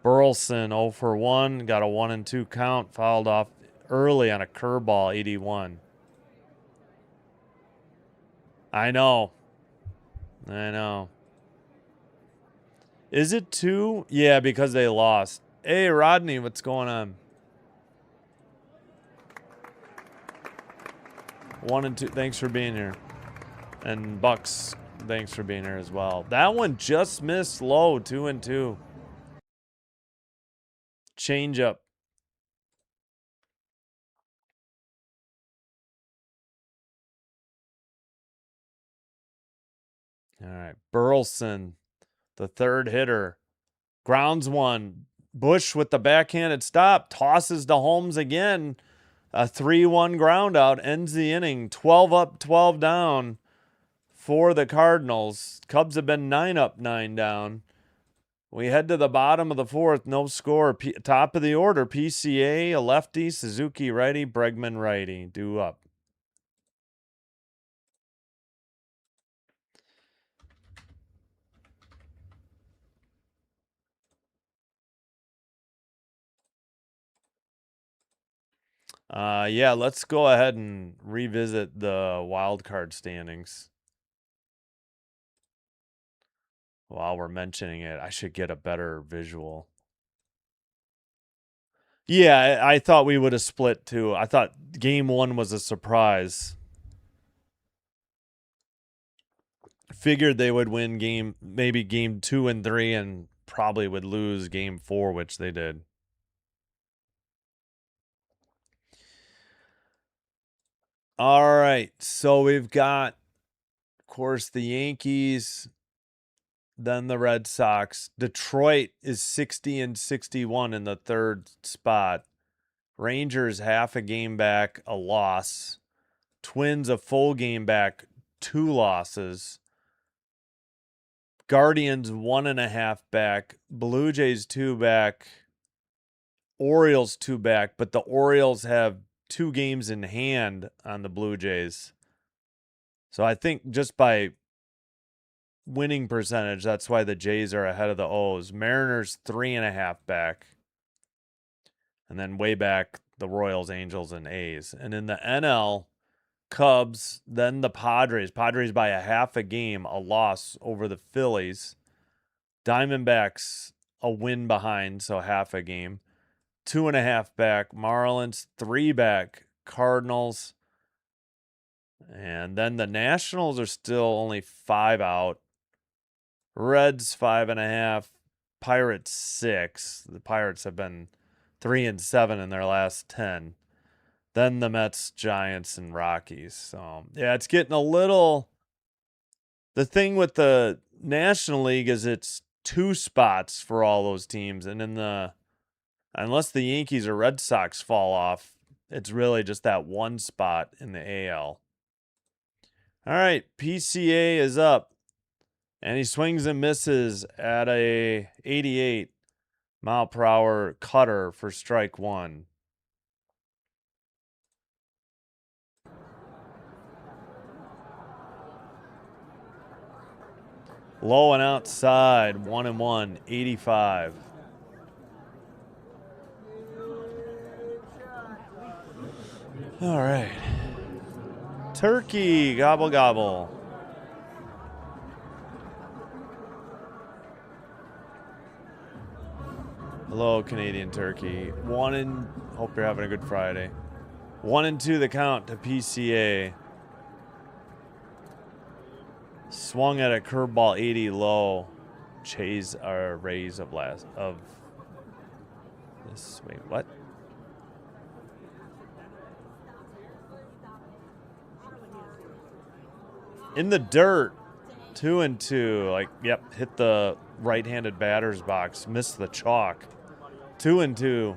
Burleson 0 for 1, got a 1-2 count, fouled off early on a curveball, 81. I know. Is it 2? Yeah, because they lost. Hey, Rodney, what's going on? 1-2. Thanks for being here. And Bucks, thanks for being here as well. That one just missed low, 2-2. Change up. All right. Burleson, the third hitter. Grounds one. Bush with the backhanded stop. Tosses to Holmes again. A 3-1 ground out. Ends the inning. 12 up, 12 down for the Cardinals. Cubs have been 9 up, 9 down. We head to the bottom of the fourth. No score. Top of the order. PCA, a lefty. Suzuki righty. Bregman righty. Due up. Yeah, let's go ahead and revisit the wild card standings. While we're mentioning it, I should get a better visual. Yeah, I thought we would have split too. I thought game 1 was a surprise. Figured they would win maybe game 2 and 3 and probably would lose game 4, which they did. All right, so we've got, of course, the Yankees, then the Red Sox. Detroit is 60-61 in the third spot. Rangers half a game back, a loss. Twins a full game back, 2 losses. Guardians 1.5 back. Blue Jays 2 back. Orioles 2 back, but the Orioles have 2 games in hand on the Blue Jays. So I think just by winning percentage, that's why the Jays are ahead of the O's. Mariners 3.5 back. And then way back, the Royals, Angels, and A's. And in the NL, Cubs, then the Padres. Padres by a half a game, a loss over the Phillies. Diamondbacks, a win behind, so half a game. 2.5 back. Marlins, 3 back. Cardinals. And then the Nationals are still only 5 out. Reds, 5.5. Pirates, 6. The Pirates have been 3-7 in their last 10. Then the Mets, Giants, and Rockies. So, yeah, it's getting a little... The thing with the National League is it's 2 spots for all those teams. And in the unless the Yankees or Red Sox fall off, it's really just that 1 spot in the AL. All right, PCA is up. And he swings and misses at a 88 mile per hour cutter for strike 1. Low and outside, 1-1, 85. All right. Turkey, gobble gobble. Hello, Canadian turkey. Hope you're having a good Friday. 1-2 the count to PCA. Swung at a curveball 80 low. Chase our Rays of this. Wait, what? In the dirt. 2-2. Like, yep, hit the right-handed batter's box. Missed the chalk. 2-2.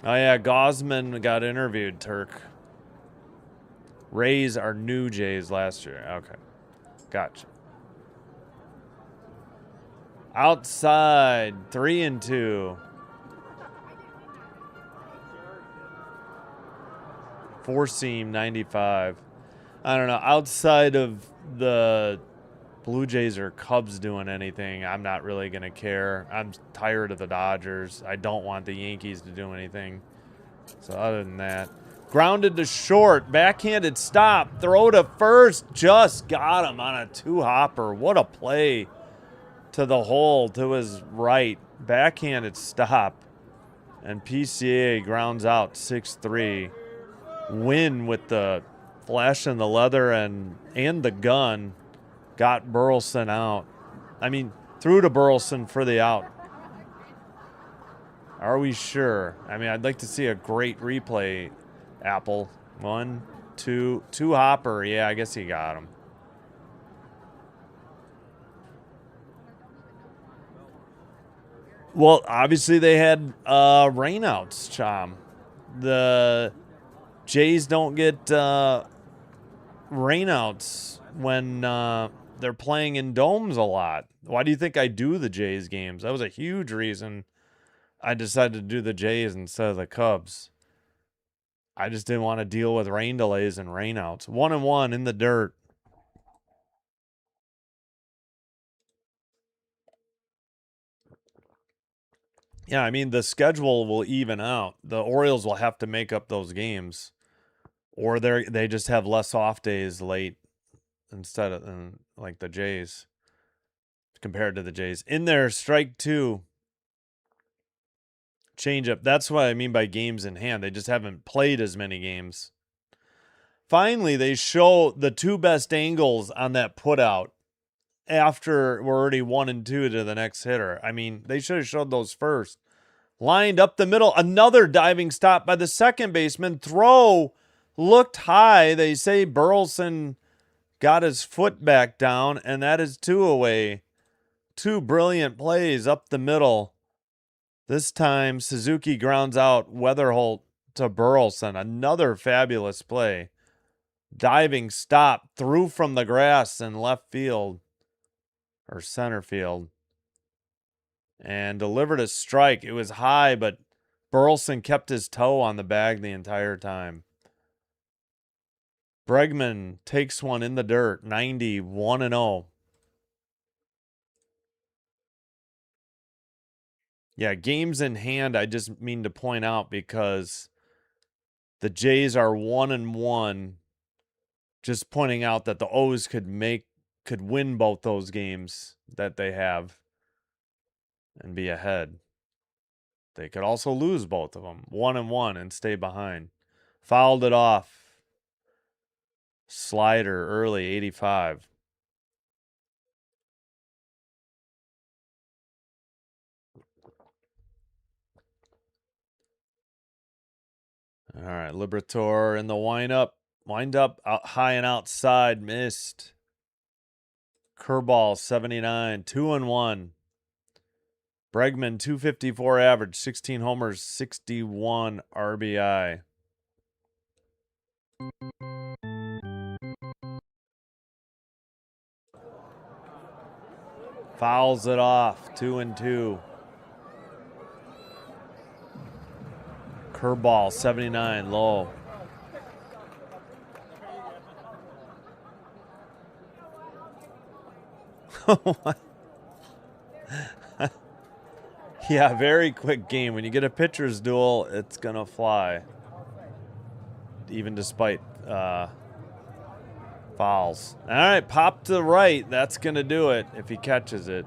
Oh, yeah, Gosman got interviewed, Turk. Rays are new Jays last year. Okay. Gotcha. Outside, 3-2. 4-seam, 95. I don't know. Outside of the Blue Jays or Cubs doing anything, I'm not really going to care. I'm tired of the Dodgers. I don't want the Yankees to do anything. So other than that, grounded to short, backhanded stop, throw to first, just got him on a 2-hopper. What a play to the hole to his right, backhanded stop, and PCA grounds out 6-3. Win with the flash in the leather and the gun. Got Burleson out. I mean, threw to Burleson for the out. Are we sure? I mean, I'd like to see a great replay, Apple. 1, 2, 2-hopper. Yeah, I guess he got him. Well, obviously they had rainouts, Chom. The Jays don't get rainouts when they're playing in domes a lot. Why do you think I do the Jays games? That was a huge reason I decided to do the Jays instead of the Cubs. I just didn't want to deal with rain delays and rainouts. 1-1 in the dirt. Yeah, I mean, the schedule will even out. The Orioles will have to make up those games, or they just have less off days late instead of like the Jays compared to the Jays. In there, strike 2. Change up. That's what I mean by games in hand. They just haven't played as many games. Finally, they show the 2 best angles on that putout after we're already 1-2 to the next hitter. I mean, they should have showed those first. Lined up the middle. Another diving stop by the second baseman. Throw looked high. They say Burleson got his foot back down, and that is 2 away. 2 brilliant plays up the middle. This time, Suzuki grounds out Weatherholt to Burleson. Another fabulous play. Diving stop. Threw from the grass in left field. Or center field. And delivered a strike. It was high, but Burleson kept his toe on the bag the entire time. Bregman takes one in the dirt. 90, 1-0. Yeah, games in hand, I just mean to point out because the Jays are 1-1. Just pointing out that the O's could win both those games that they have and be ahead. They could also lose both of them. 1-1 and stay behind. Fouled it off. Slider early, 85. All right, Liberatore in the wind up out high and outside, missed. Curveball 79, 2-1. Bregman 254 average, 16 homers, 61 RBI. Fouls it off, 2-2. Curveball 79, low. Yeah, very quick game. When you get a pitcher's duel, it's going to fly. Even despite fouls. All right, pop to the right. That's going to do it if he catches it.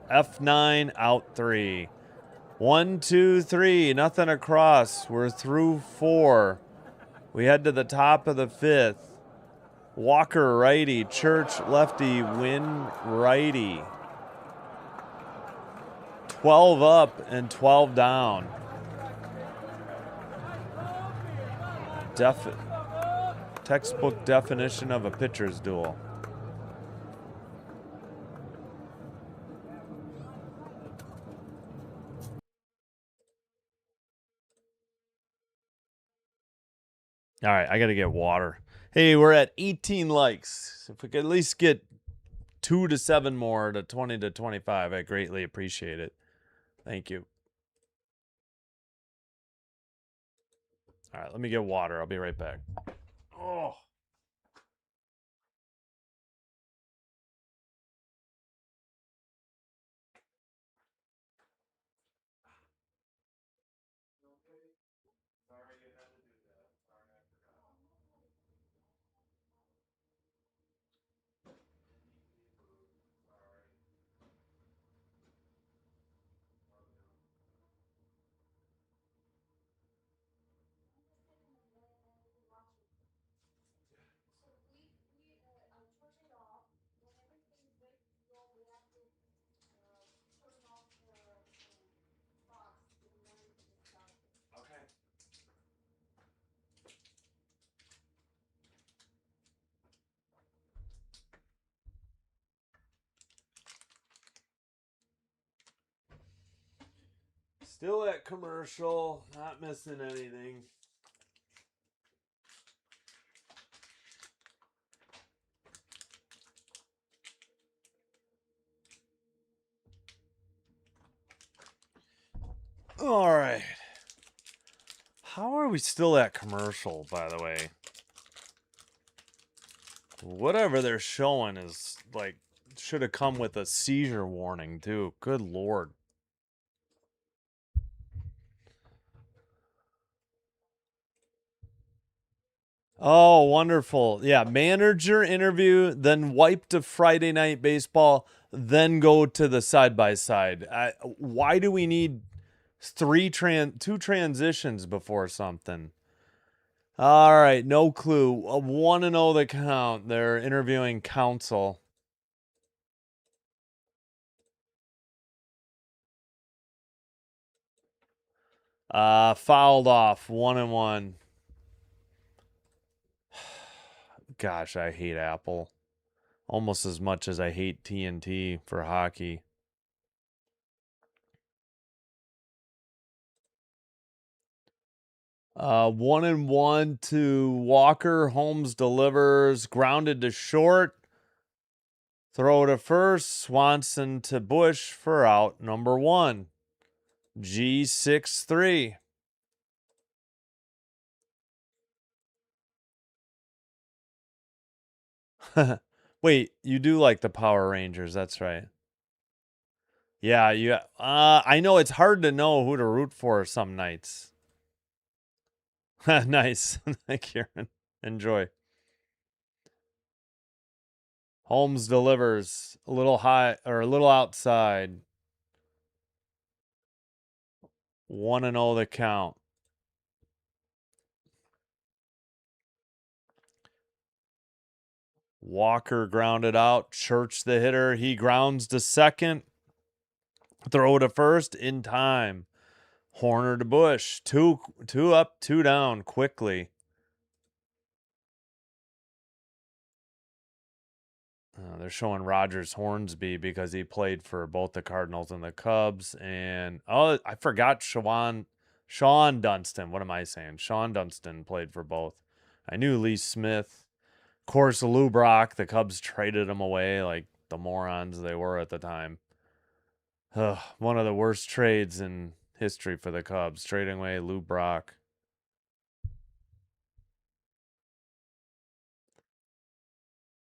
F9, out 3. 1, 2, 3. Nothing across. We're through 4. We head to the top of the 5th. Walker, righty. Church, lefty. Wynn, righty. 12 up and 12 down. Textbook definition of a pitcher's duel. All right, I got to get water. Hey, we're at 18 likes. If we could at least get 2 to 7 more to 20 to 25, I greatly appreciate it. Thank you. All right, let me get water. I'll be right back. Oh. Still at commercial, not missing anything. All right. How are we still at commercial, by the way? Whatever they're showing is like, should have come with a seizure warning, too. Good Lord. Oh, wonderful. Yeah, manager interview, then wipe to Friday Night Baseball, then go to the side-by-side. Why do we need two transitions before something? All right, no clue. 1-0 the count. They're interviewing counsel. Fouled off, 1-1. Gosh, I hate Apple. Almost as much as I hate TNT for hockey. 1-1 to Walker. Holmes delivers. Grounded to short. Throw to first. Swanson to Bush for out number 1. G6-3. Wait, you do like the Power Rangers, that's right. Yeah, I know it's hard to know who to root for some nights. Nice. Thank you. Enjoy. Holmes delivers a little high or a little outside. 1-0 the count. Walker grounded out. Church the hitter. He grounds to second. Throw to first in time. Horner to Bush. Two up, 2 down quickly. They're showing Rogers Hornsby because he played for both the Cardinals and the Cubs. And, oh, I forgot Sean Dunston. What am I saying? Sean Dunston played for both. I knew Lee Smith. Of course, Lou Brock, the Cubs traded him away like the morons they were at the time. One of the worst trades in history for the Cubs, trading away Lou Brock.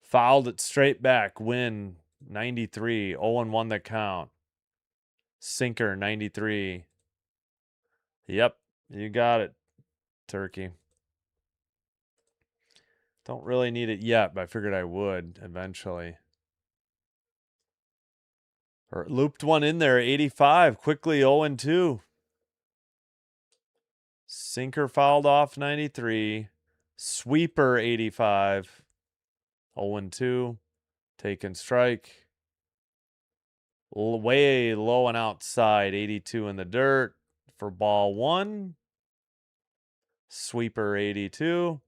Fouled it straight back. Win 93. 0-1 the count. Sinker 93. Yep, you got it, Turkey. Don't really need it yet, but I figured I would eventually. Or looped one in there, 85. Quickly 0-2. Sinker fouled off 93. Sweeper 85. 0-2. Taken strike. Way low and outside. 82 in the dirt for ball 1. Sweeper 82.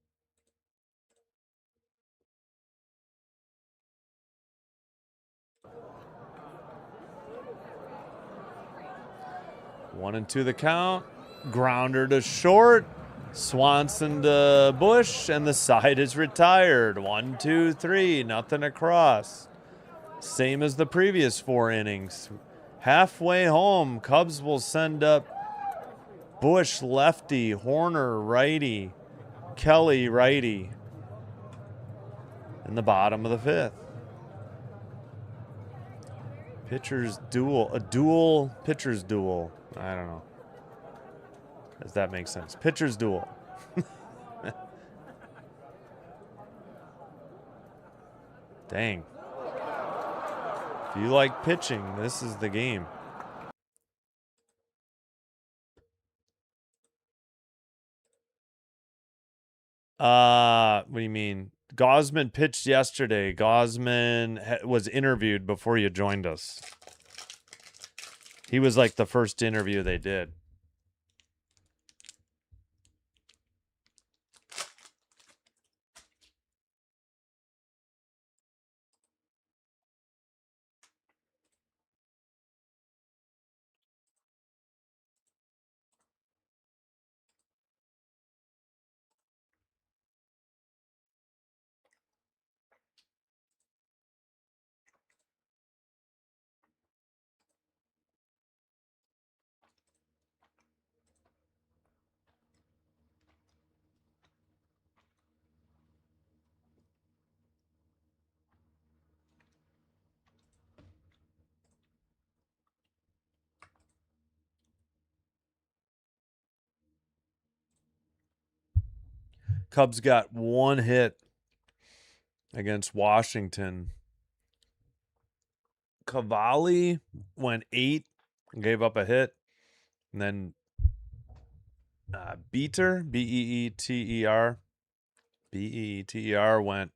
One and two the count. Grounder to short. Swanson to Bush, and the side is retired. 1, 2, 3. Nothing across. Same as the previous 4 innings. Halfway home, Cubs will send up Bush lefty, Horner righty, Kelly righty in the bottom of the 5th. Pitchers duel. A duel. Pitchers duel. I don't know. Does that make sense? Pitchers duel. Dang. If you like pitching, this is the game. What do you mean? Gausman pitched yesterday. Gausman was interviewed before you joined us. He was like the first interview they did. Cubs got 1 hit against Washington. Cavalli went 8 and gave up a hit. And then Beeter, Beeter, Beeter went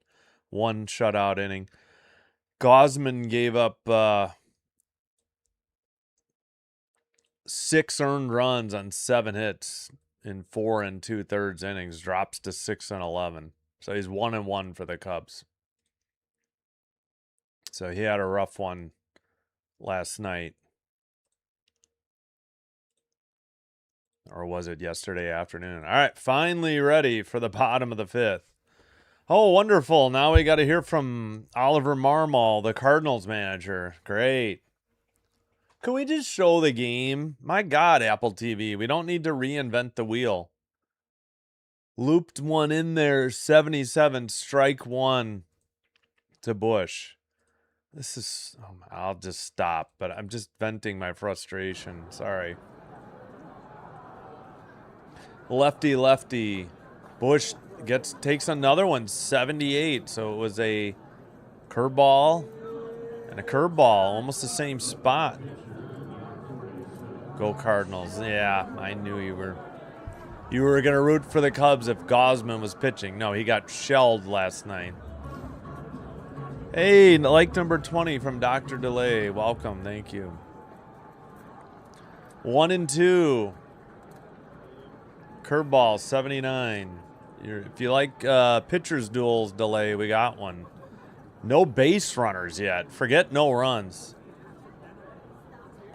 1 shutout inning. Gausman gave up 6 earned runs on 7 hits in 4 2/3 innings, drops to 6-11. So he's 1-1 for the Cubs. So he had a rough one last night. Or was it yesterday afternoon? All right, finally ready for the bottom of the 5th. Oh, wonderful. Now we got to hear from Oliver Marmol, the Cardinals manager. Great. Can we just show the game? My God, Apple TV. We don't need to reinvent the wheel. Looped one in there, 77, strike 1 to Bush. This is, I'll just stop, but I'm just venting my frustration. Sorry. Lefty, lefty. Bush takes another one, 78. So it was a curveball and a curveball, almost the same spot. Go Cardinals. Yeah, I knew you were going to root for the Cubs if Gausman was pitching. No, he got shelled last night. Hey, like number 20 from Dr. Delay. Welcome. Thank you. 1 and 2. Curveball, 79. If you like pitchers duels, Delay, we got one. No base runners yet. Forget no runs.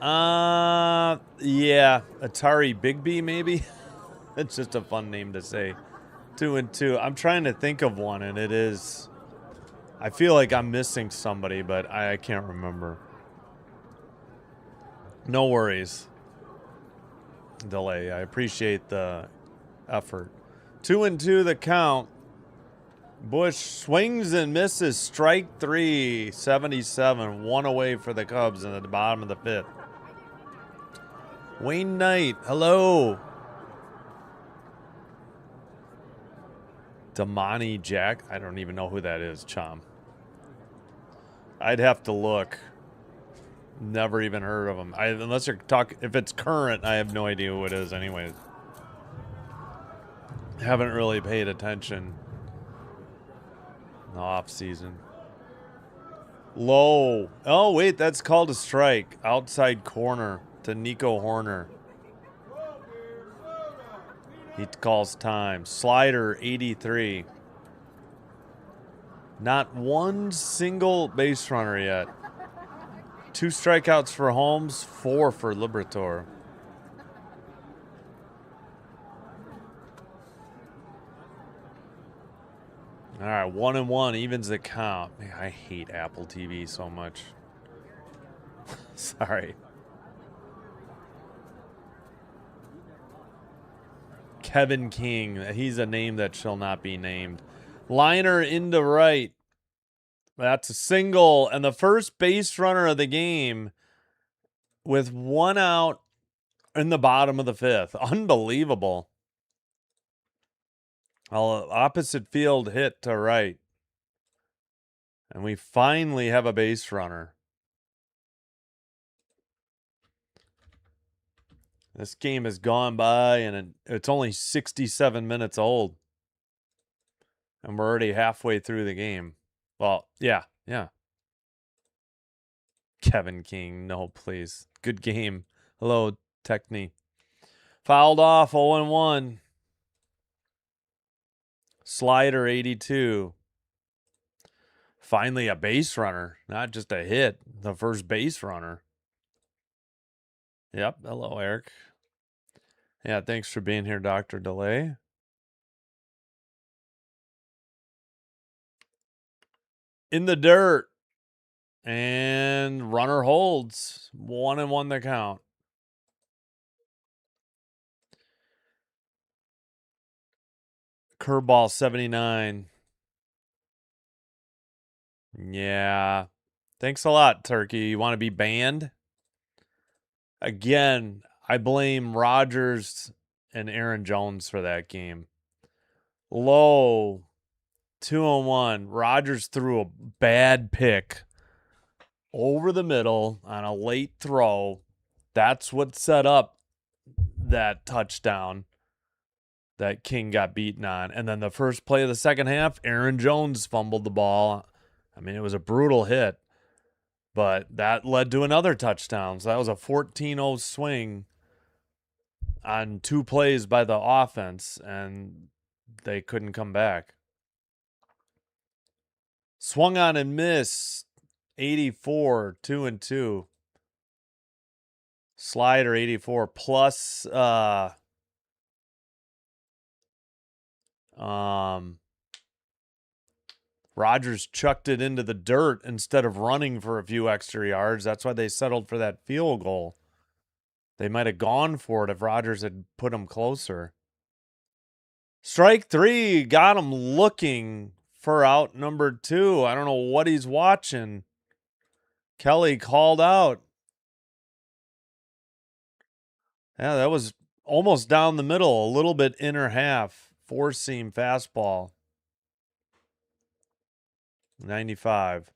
Yeah. Atari Bigby, maybe? It's just a fun name to say. 2-2. I'm trying to think of one, and it is... I feel like I'm missing somebody, but I can't remember. No worries. Delay. I appreciate the effort. 2-2 the count. Bush swings and misses. Strike 3. 77. One away for the Cubs in the bottom of the fifth. Wayne Knight. Hello. Damani Jack. I don't even know who that is, Chom. I'd have to look. Never even heard of him. Unless you're talking, if it's current, I have no idea who it is anyways. Haven't really paid attention in the off season. Low. Oh, wait, that's called a strike. Outside corner to Nico Horner. He calls time. Slider, 83. Not one single base runner yet. 2 strikeouts for Holmes, 4 for Liberatore. All right, 1-1 evens the count. Man, I hate Apple TV so much. Sorry. Kevin King. He's a name that shall not be named. Liner into right. That's a single. And the first base runner of the game with 1 out in the bottom of the fifth. Unbelievable. Opposite field hit to right. And we finally have a base runner. This game has gone by, and it's only 67 minutes old. And we're already halfway through the game. Well, yeah. Kevin King, no, please. Good game. Hello, Techni. Fouled off, 0-1. Slider, 82. Finally a base runner, not just a hit. The first base runner. Yep, hello, Eric. Yeah, thanks for being here, Dr. Delay. In the dirt. And runner holds. 1-1 the count. Curveball, 79. Yeah. Thanks a lot, Turkey. You want to be banned? Again, I blame Rodgers and Aaron Jones for that game. Low. 2-1. Rodgers threw a bad pick over the middle on a late throw. That's what set up that touchdown that King got beaten on. And then the first play of the second half, Aaron Jones fumbled the ball. I mean, it was a brutal hit, but that led to another touchdown. So that was a 14-0 swing on 2 plays by the offense, and they couldn't come back. Swung on and missed. 84, 2-2. Slider, 84 plus Rodgers chucked it into the dirt instead of running for a few extra yards. That's why they settled for that field goal. They might have gone for it if Rodgers had put him closer. Strike 3 got him looking for out number 2. I don't know what he's watching. Kelly called out. Yeah, that was almost down the middle, a little bit inner half. 4-seam fastball. 95.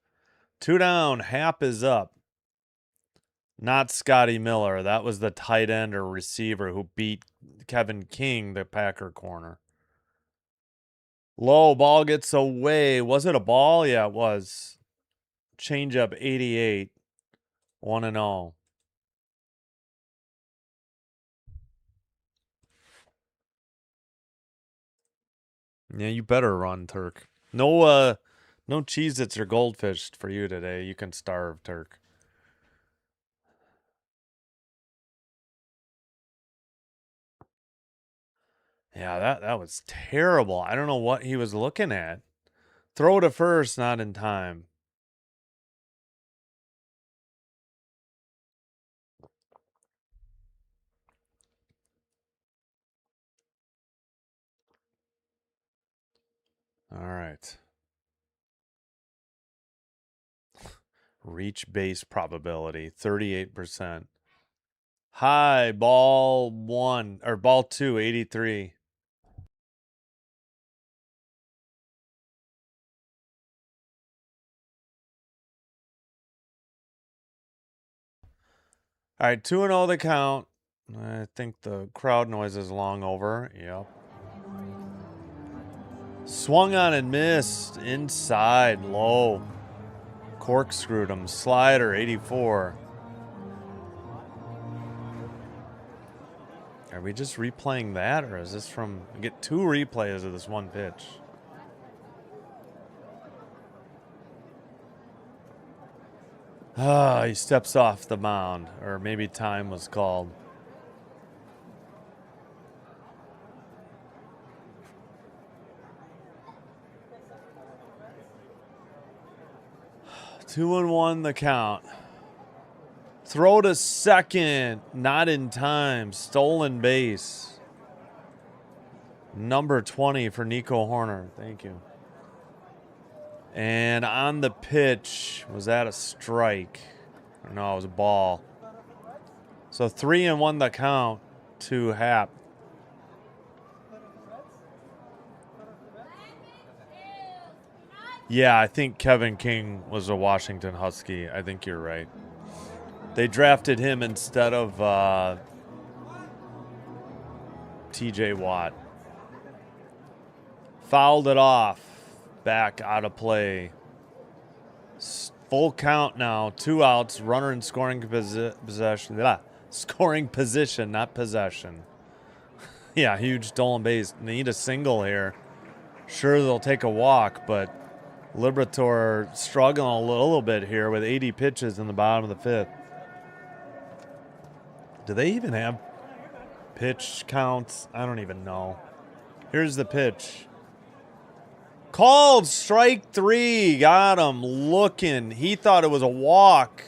2 down, Hap is up. Not Scotty Miller. That was the tight end or receiver who beat Kevin King, the Packer corner. Low ball gets away. Was it a ball? Yeah, it was. Changeup 88. 1-0. Yeah, you better run, Turk. No No Cheez-Its or goldfish for you today. You can starve, Turk. Yeah, that was terrible. I don't know what he was looking at. Throw to first, not in time. All right. Reach base probability, 38%. High, ball one, or ball two, 83. All right, 2-0 the count. I think the crowd noise is long over. Yep. Swung on and missed. Inside, low. Corkscrewed him. Slider, 84. Are we just replaying that, or is this from... We get 2 replays of this one pitch. Ah, he steps off the mound. Or maybe time was called. Two and one the count. Throw to second. Not in time. Stolen base. Number 20 for Nico Horner. Thank you. And on the pitch, was that a strike? Or no, it was a ball. So 3-1 the count to Hap. Yeah, I think Kevin King was a Washington Husky. I think you're right. They drafted him instead of TJ Watt. Fouled it off. Back out of play. Full count now. 2 outs. Runner in scoring possession. Scoring position, not possession. Yeah, huge stolen base. Need a single here. Sure, they'll take a walk, but Liberatore struggling a little bit here with 80 pitches in the bottom of the 5th. Do they even have pitch counts? I don't even know. Here's the pitch. Called strike 3. Got him looking. He thought it was a walk.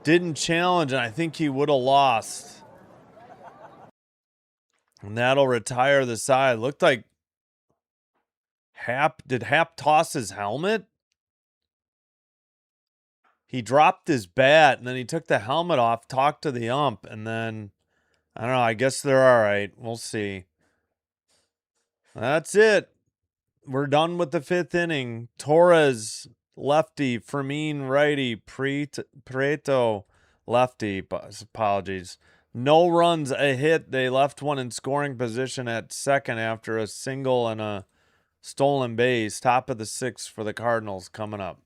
Didn't challenge, and I think he would have lost. And that'll retire the side. Looked like did Hap toss his helmet? He dropped his bat, and then he took the helmet off, talked to the ump, and then, I don't know, I guess they're all right. We'll see. That's it. We're done with the 5th inning. Torres, lefty. Fermin, righty. Prieto, lefty. Apologies. No runs, a hit. They left one in scoring position at second after a single and a stolen base. Top of the 6th for the Cardinals coming up.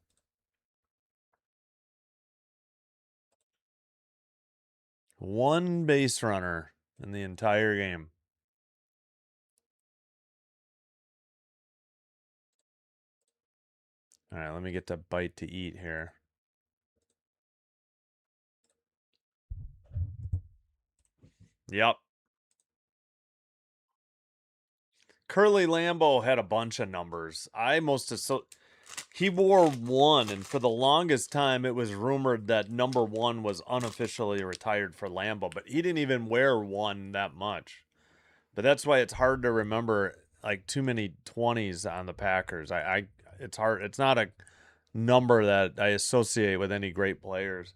One base runner in the entire game. All right, let me get the bite to eat here. Yep. Curly Lambeau had a bunch of numbers. He wore 1, and for the longest time, it was rumored that number 1 was unofficially retired for Lambeau, but he didn't even wear 1 that much. But that's why it's hard to remember like too many 20s on the Packers. It's hard. It's not a number that I associate with any great players.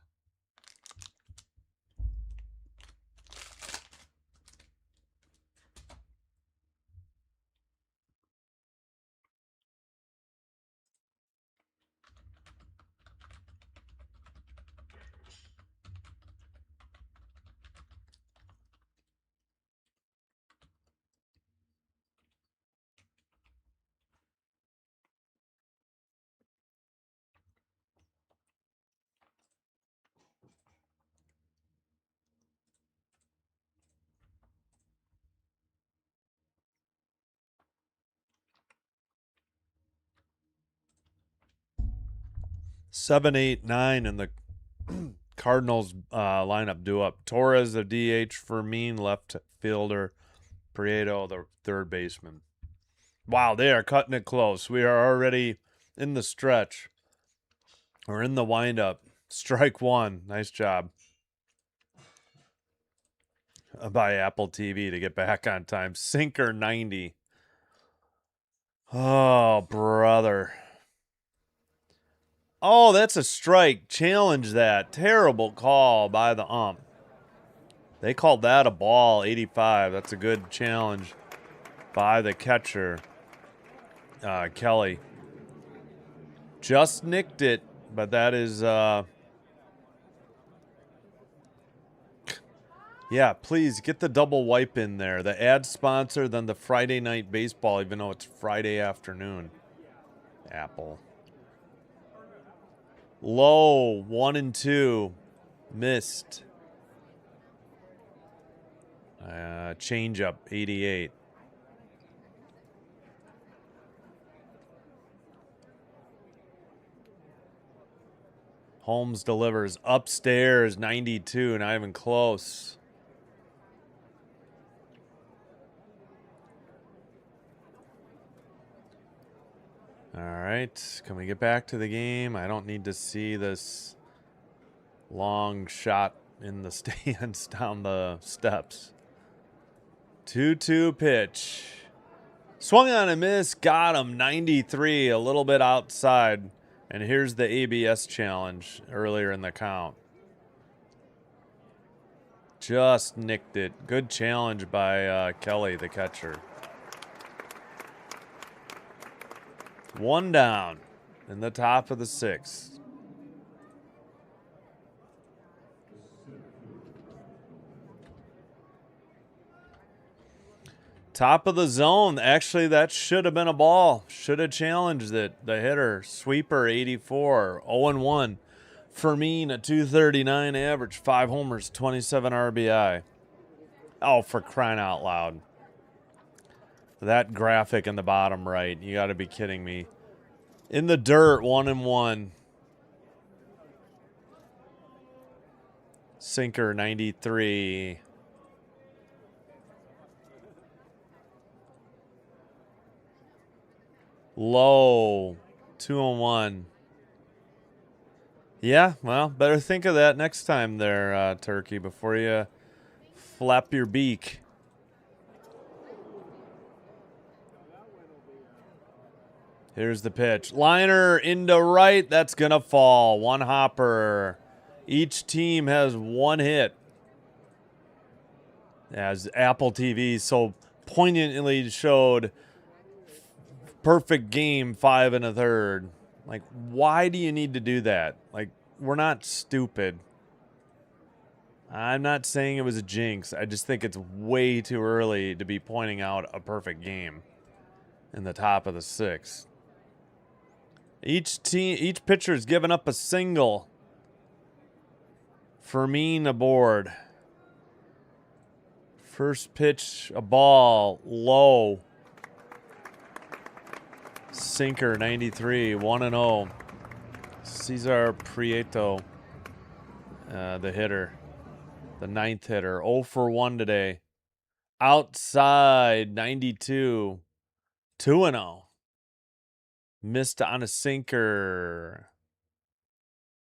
7, 8, 9 in the Cardinals lineup do up. Torres, the DH, Fermin, left fielder, Prieto, the third baseman. Wow, they are cutting it close. We are already in the stretch. We're in the windup. Strike one. Nice job by Apple TV to get back on time. Sinker 90. Oh, brother. Oh, that's a strike. Challenge that. Terrible call by the ump. They called that a ball, 85. That's a good challenge by the catcher, Kelly. Just nicked it, but that is... yeah, please get the double wipe in there. The ad sponsor, then the Friday night baseball, even though it's Friday afternoon. Apple. Low, 1 and 2. Missed. Change up, 88. Holmes delivers upstairs, 92, not even close. All right, can we get back to the game? I don't need to see this long shot in the stands down the steps. 2-2 pitch. Swung on a miss, got him, 93, a little bit outside. And here's the ABS challenge earlier in the count. Just nicked it. Good challenge by Kelly, the catcher. 1 down in the top of the 6th. Top of the zone. Actually, that should have been a ball. Should have challenged it. The hitter, sweeper, 84, 0-1. Fermin, a 239 average, 5 homers, 27 RBI. Oh, for crying out loud. That graphic in the bottom right. You got to be kidding me. In the dirt, 1-1. Sinker, 93. Low, 2-1. Yeah, well, better think of that next time there, Turkey, before you flap your beak. Here's the pitch. Liner into right. That's going to fall. 1 hopper. Each team has 1 hit. As Apple TV so poignantly showed, perfect game, 5 1/3. Like, why do you need to do that? Like, we're not stupid. I'm not saying it was a jinx. I just think it's way too early to be pointing out a perfect game in the top of the 6th. Each pitcher's given up a single. Fermin aboard. First pitch, a ball, low. Sinker, 93, 1-0. Cesar Prieto, the hitter. The 9th hitter, 0 for 1 today. Outside, 92, 2-0. Missed on a sinker.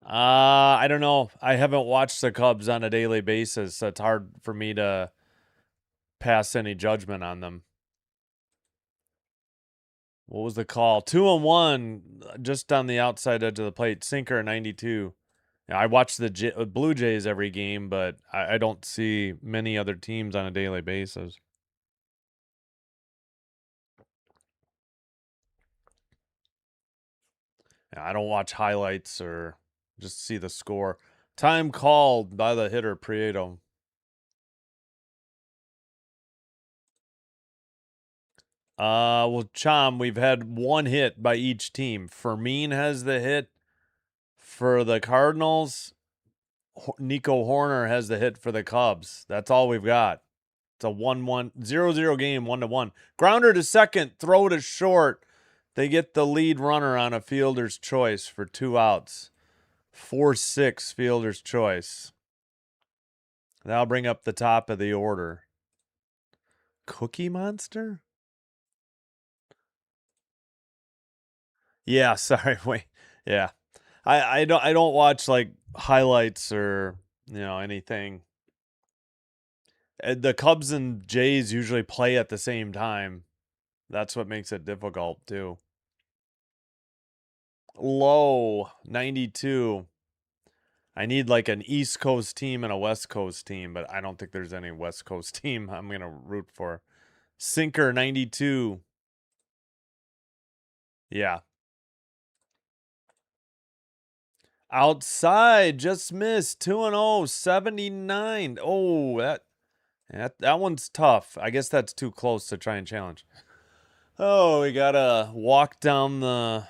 I don't know. I haven't watched the Cubs on a daily basis, so it's hard for me to pass any judgment on them. What was the call? 2-1, just on the outside edge of the plate. Sinker, 92. I watch the Blue Jays every game, but I don't see many other teams on a daily basis. I don't watch highlights or just see the score. Time called by the hitter, Prieto. Well, Chom, we've had 1 hit by each team. Fermin has the hit for the Cardinals. Nico Horner has the hit for the Cubs. That's all we've got. It's a 1-1, 0-0 game, 1-1. Grounder to second, throw to short. They get the lead runner on a fielder's choice for 2 outs. 4-6 fielder's choice. That'll bring up the top of the order. Cookie Monster? Yeah, sorry, wait. Yeah. I don't watch like highlights or, anything. The Cubs and Jays usually play at the same time. That's what makes it difficult, too. Low, 92. I need like an East Coast team and a West Coast team, but I don't think there's any West Coast team I'm going to root for. Sinker, 92. Yeah. Outside, just missed. 2-0, 79. Oh, that one's tough. I guess that's too close to try and challenge. Oh, we got to walk down the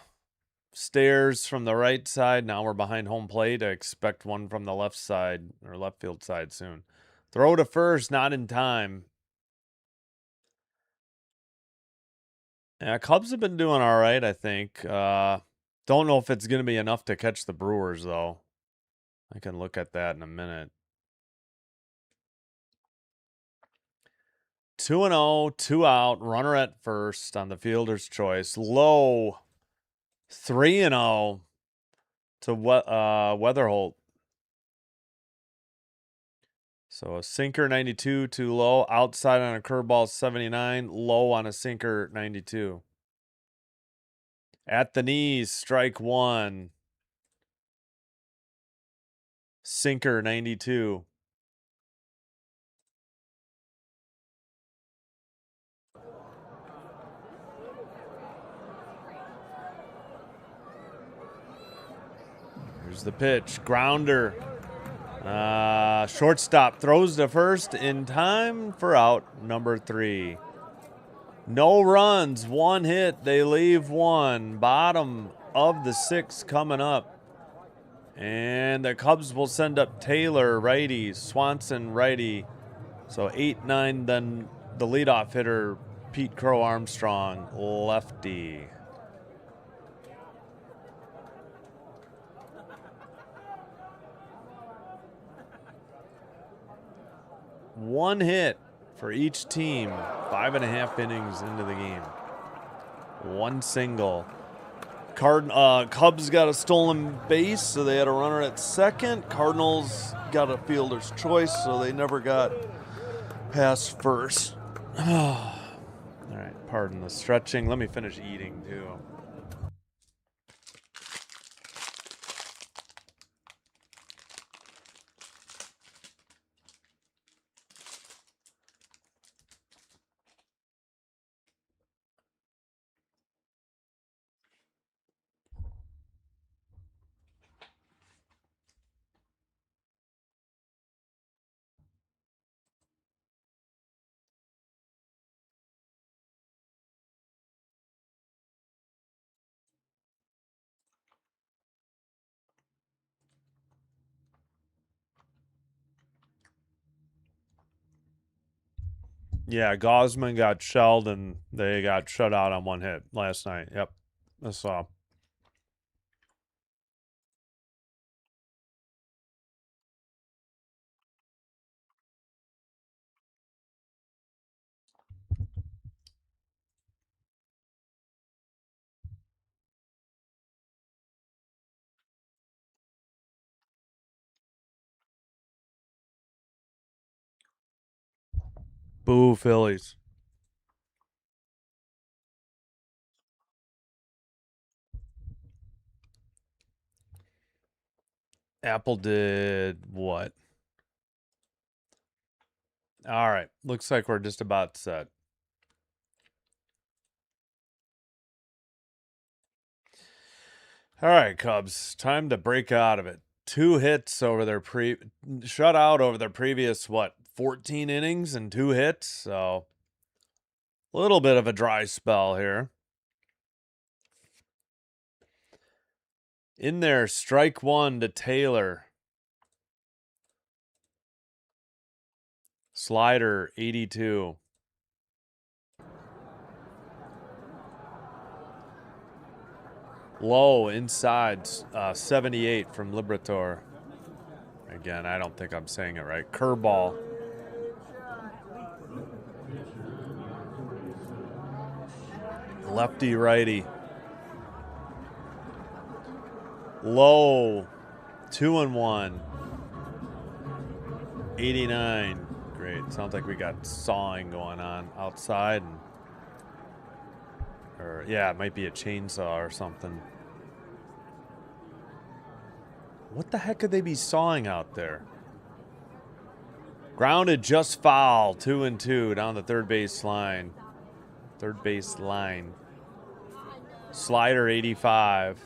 stairs from the right side. Now we're behind home plate. I expect one from the left side or left field side soon. Throw to first, not in time. Yeah, Cubs have been doing all right, I think. Don't know if it's going to be enough to catch the Brewers, though. I can look at that in a minute. 2-0, 2 out, runner at first on the fielder's choice. Low, 3-0 to Weatherholt. So a sinker 92, too low. Outside on a curveball 79, low on a sinker 92. At the knees, strike one. Sinker 92. Here's the pitch. Grounder. Shortstop throws to first in time for out number 3. No runs, 1 hit. They leave 1. Bottom of the 6th coming up. And the Cubs will send up Taylor, righty, Swanson, righty. So 8-9, then the leadoff hitter, Pete Crow Armstrong, lefty. One hit for each team, 5.5 innings into the game. 1 single. Cubs got a stolen base, so they had a runner at second. Cardinals got a fielder's choice, so they never got past first. All right, pardon the stretching. Let me finish eating, too. Yeah, Gosman got shelled and they got shut out on 1 hit last night. Yep, I saw. Boo, Phillies. Apple did what? All right, looks like we're just about set. All right, Cubs, time to break out of it. 2 hits over their shutout over their previous 14 innings and 2 hits. So a little bit of a dry spell here. In there, strike 1 to Taylor. Slider 82. Low inside, 78 from Liberator. Again, I don't think I'm saying it right. Curveball. Lefty, righty. Low, 2-1. 89. Great. Sounds like we got sawing going on outside. Or yeah, it might be a chainsaw or something. What the heck could they be sawing out there? Grounded, just foul. 2-2 down the third base line. Third base line. Slider, 85.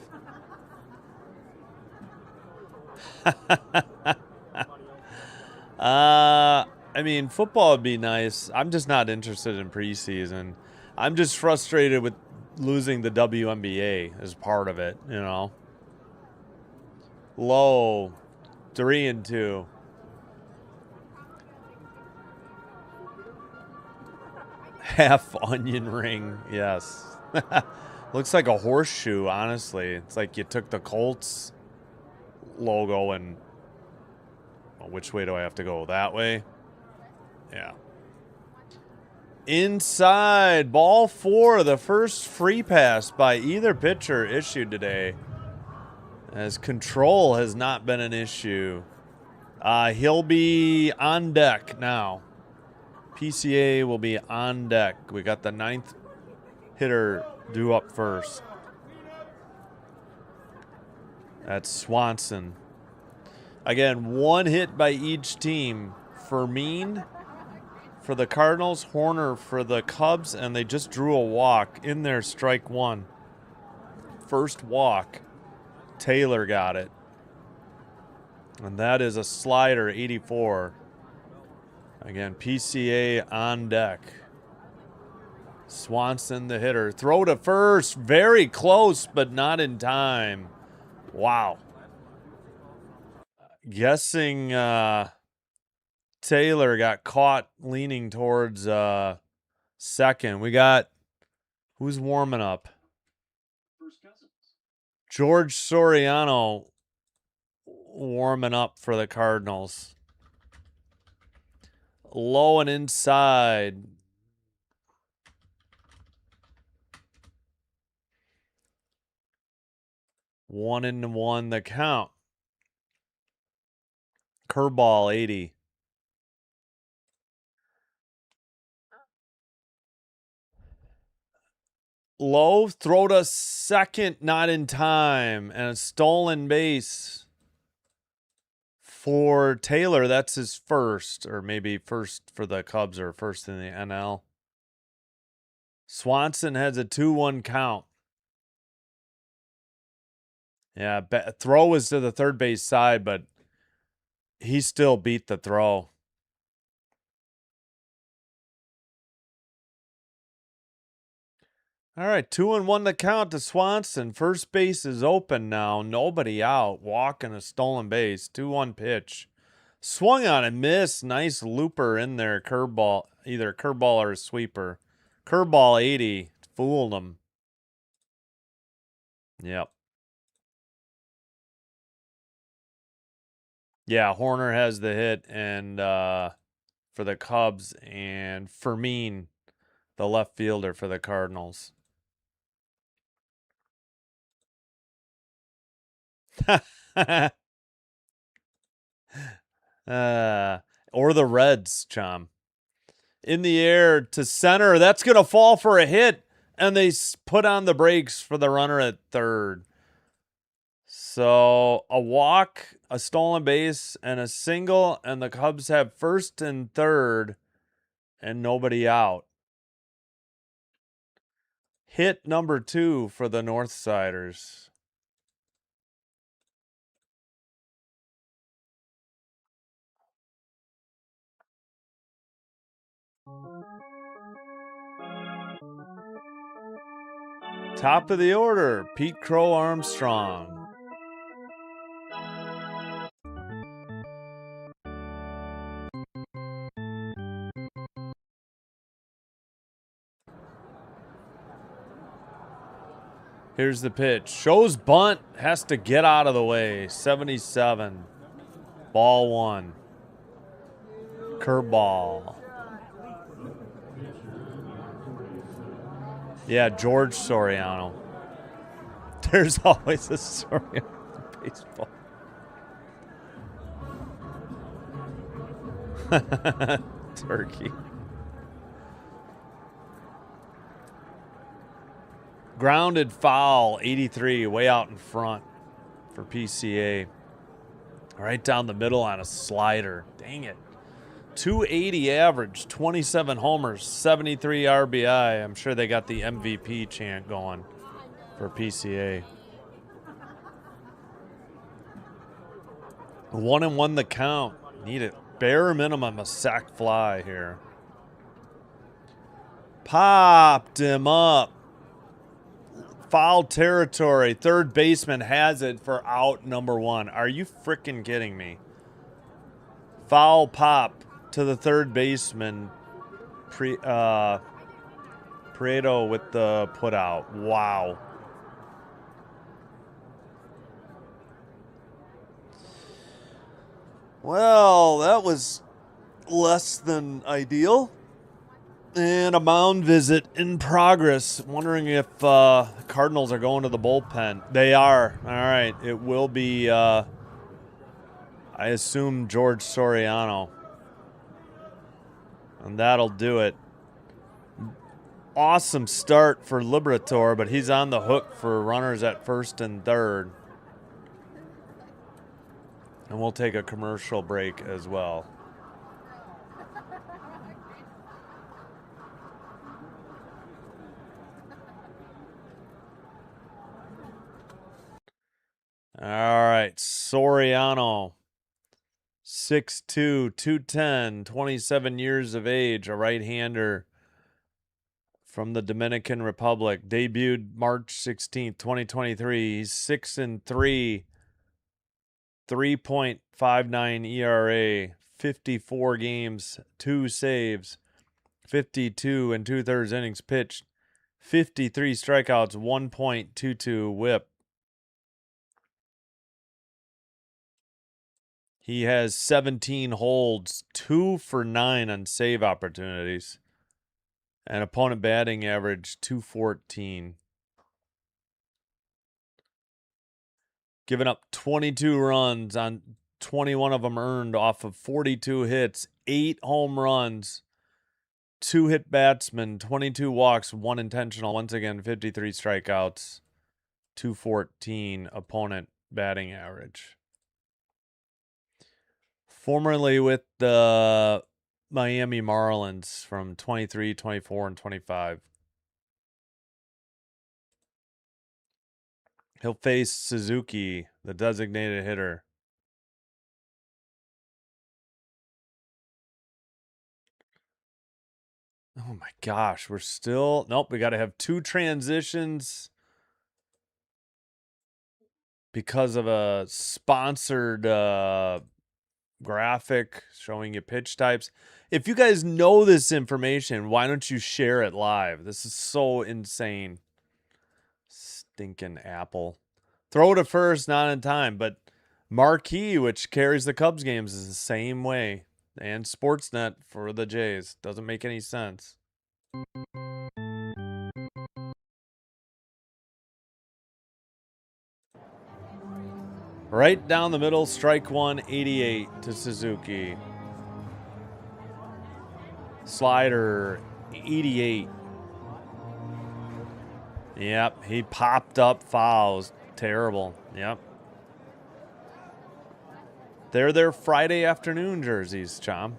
I mean, football would be nice. I'm just not interested in preseason. I'm just frustrated with losing the WNBA as part of it, you know. Low, 3-2. Half onion ring, yes. Looks like a horseshoe, honestly. It's like you took the Colts logo and... Well, which way do I have to go? That way? Yeah. Inside, ball 4, the first free pass by either pitcher issued today. As control has not been an issue. He'll be on deck now. PCA will be on deck. We got the 9th hitter due up first. That's Swanson. Again, 1 hit by each team. Fermin for the Cardinals, Horner for the Cubs, and they just drew a walk in there, strike 1. First walk. Taylor got it. And that is a slider, 84. Again, PCA on deck. Swanson, the hitter. Throw to first. Very close, but not in time. Wow. Guessing Taylor got caught leaning towards second. We got... Who's warming up? George Soriano warming up for the Cardinals. Low and inside. One and one the count. Curveball, 80. Low, throw to second, not in time. And a stolen base for Taylor. That's his first, or maybe first for the Cubs or first in the NL. Swanson has a 2-1 count. Yeah, throw was to the third base side, but he still beat the throw. All right, 2-1 the count to Swanson. First base is open now. Nobody out. Walk and a stolen base. 2-1 pitch. Swung on and missed. Nice looper in there. Curveball. Either curveball or a sweeper. Curveball, 80. Fooled him. Yep. Yeah, Horner has the hit and for the Cubs, and Fermin, the left fielder for the Cardinals. Or the Reds, Chom. In the air to center. That's going to fall for a hit. And they put on the brakes for the runner at third. So a walk, a stolen base, and a single. And the Cubs have first and third and nobody out. Hit number 2 for the Northsiders. Top of the order, Pete Crow Armstrong. Here's the pitch. Shows bunt. Has to get out of the way. 77. Ball one. Curveball. Yeah, George Soriano. There's always a Soriano in baseball. Turkey. Grounded foul, 83, way out in front for PCA. Right down the middle on a slider. Dang it. 280 average, 27 homers, 73 RBI. I'm sure they got the MVP chant going for PCA. 1-1 the count. Need it. Bare minimum a sac fly here. Popped him up. Foul territory. Third baseman has it for out number one. Are you freaking kidding me? Foul pop to the third baseman. Prieto with the putout. Wow. Well, that was less than ideal. And a mound visit in progress. Wondering if Cardinals are going to the bullpen. They are. All right. It will be, I assume, George Soriano. And that'll do it. Awesome start for Liberator, but he's on the hook for runners at first and third. And we'll take a commercial break as well. All right, Soriano, 6'2", 210, 27 years of age, a right-hander from the Dominican Republic. Debuted March 16th, 2023. He's 6-3, 3.59 ERA, 54 games, 2 saves, 52 and 2/3 innings pitched, 53 strikeouts, 1.22 whip. He has 17 holds, 2 for 9 on save opportunities, and opponent batting average 214. Giving up 22 runs on 21 of them earned off of 42 hits, 8 home runs, 2 hit batsmen, 22 walks, 1 intentional. Once again, 53 strikeouts, 214 opponent batting average. Formerly with the Miami Marlins from 23, 24, and 25. He'll face Suzuki, the designated hitter. Oh my gosh, we're still... Nope, we got to have 2 transitions because of a sponsored graphic showing you pitch types. If you guys know this information, why don't you share it live? This is so insane. Stinking Apple. Throw to first, not in time. But Marquee, which carries the Cubs games, is the same way. And Sportsnet for the Jays. Doesn't make any sense. Right down the middle, strike one, 88 to Suzuki. Slider, 88. Yep, he popped up fouls. Terrible. Yep. They're their Friday afternoon jerseys, Chom.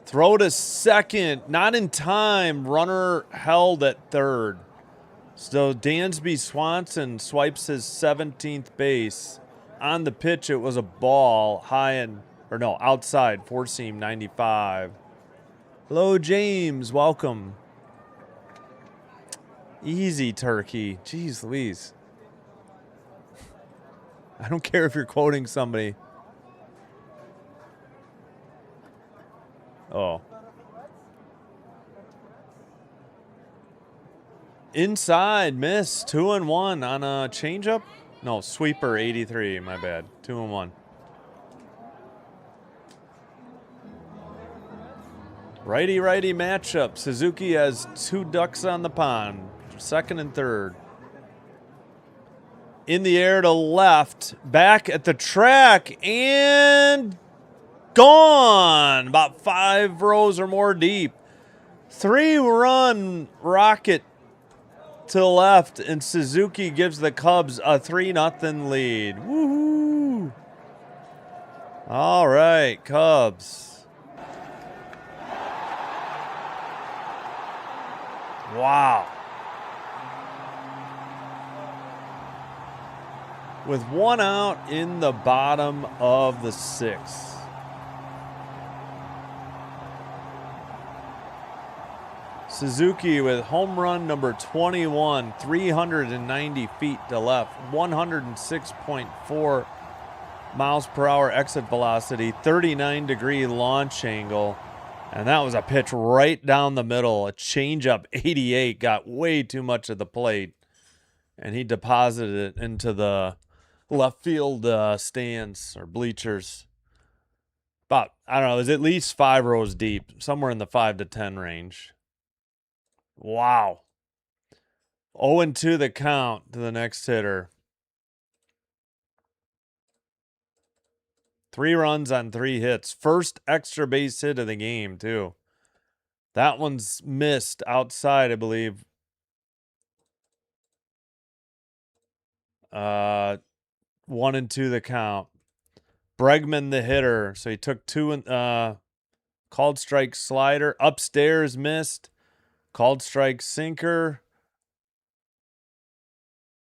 Throw to second. Not in time. Runner held at third. So Dansby Swanson swipes his 17th base. On the pitch, it was a ball high and, or no, outside, 4-seam 95. Hello, James. Welcome. Easy, Turkey. Jeez Louise. I don't care if you're quoting somebody. Oh. Inside, miss. 2-1 on a changeup. No, sweeper 83. My bad. 2-1. Righty-righty matchup. Suzuki has 2 ducks on the pond. Second and third. In the air to left. Back at the track. And gone. About 5 rows or more deep. 3-run rocket to left. And Suzuki gives the Cubs a 3-0 lead. Woohoo! All right, Cubs. Wow. With 1 out in the bottom of the 6th. Suzuki with home run number 21, 390 feet to left, 106.4 miles per hour exit velocity, 39-degree launch angle. And that was a pitch right down the middle. A changeup, 88, got way too much of the plate. And he deposited it into the left field stands or bleachers. About, I don't know, it was at least 5 rows deep, somewhere in the 5 to 10 range. Wow. 0-2 the count to the next hitter. 3 runs on 3 hits. First extra base hit of the game, too. That one's missed outside, I believe. 1-2 the count. Bregman the hitter. So he took 2 called strike slider. Upstairs missed. Called strike sinker.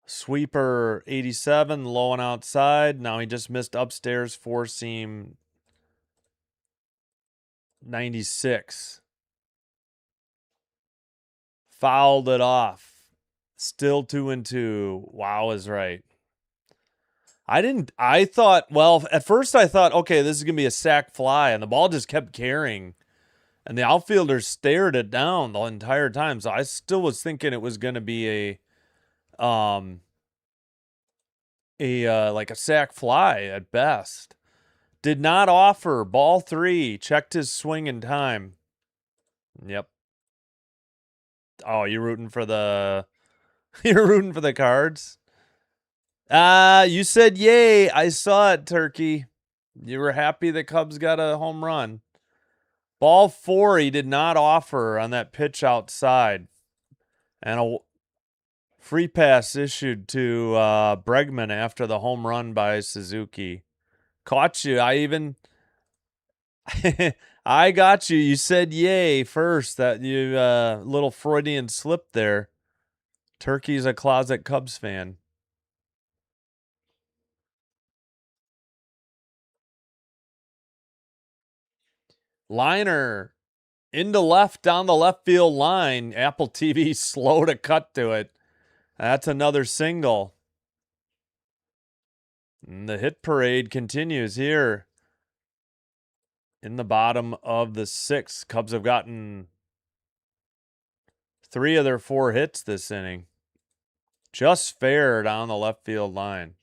Sweeper 87, low and outside. Now he just missed upstairs, 4-seam 96. Fouled it off. Still 2-2. Wow is right. I thought, well, at first I thought, okay, this is going to be a sac fly, and the ball just kept carrying. And the outfielders stared it down the entire time. So I still was thinking it was going to be like a sac fly at best. Did not offer. Ball 3. Checked his swing in time. Yep. Oh, you're rooting for the Cards? You said yay. I saw it, Turkey. You were happy the Cubs got a home run. Ball 4, he did not offer on that pitch outside. And a free pass issued to Bregman after the home run by Suzuki. Caught you. I got you. You said yay first. That you little Freudian slip there. Turkey's a closet Cubs fan. Liner into left down the left field line. Apple TV slow to cut to it. That's another single. And the hit parade continues here in the bottom of the 6th. Cubs have gotten 3 of their 4 hits this inning. Just fair down the left field line.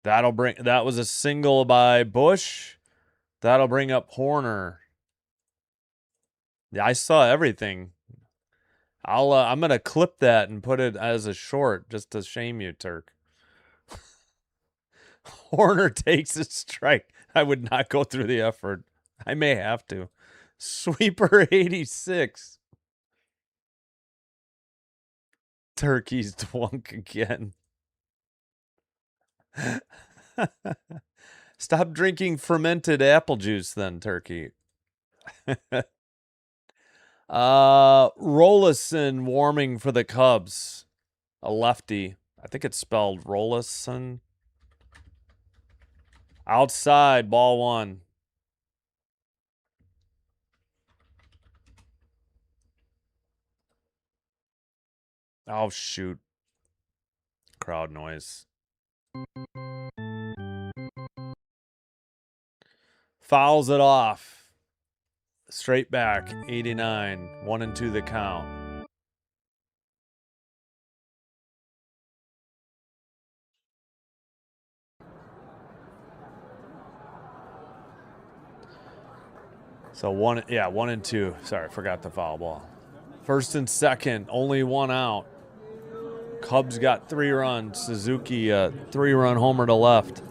That was a single by Bush. That'll bring up Horner. Yeah, I saw everything. I'm gonna clip that and put it as a short just to shame you, Turk. Horner takes a strike. I would not go through the effort. I may have to. Sweeper 86. Turkey's dwunk again. Stop drinking fermented apple juice then, Turkey. Rollison warming for the Cubs. A lefty. I think it's spelled Rollison. Outside, ball 1. Oh, shoot. Crowd noise. Fouls it off. Straight back, 89, 1-2 the count. So 1-2. Sorry, forgot the foul ball. First and second, only one out. Cubs got 3 runs. Suzuki, 3-run homer to left.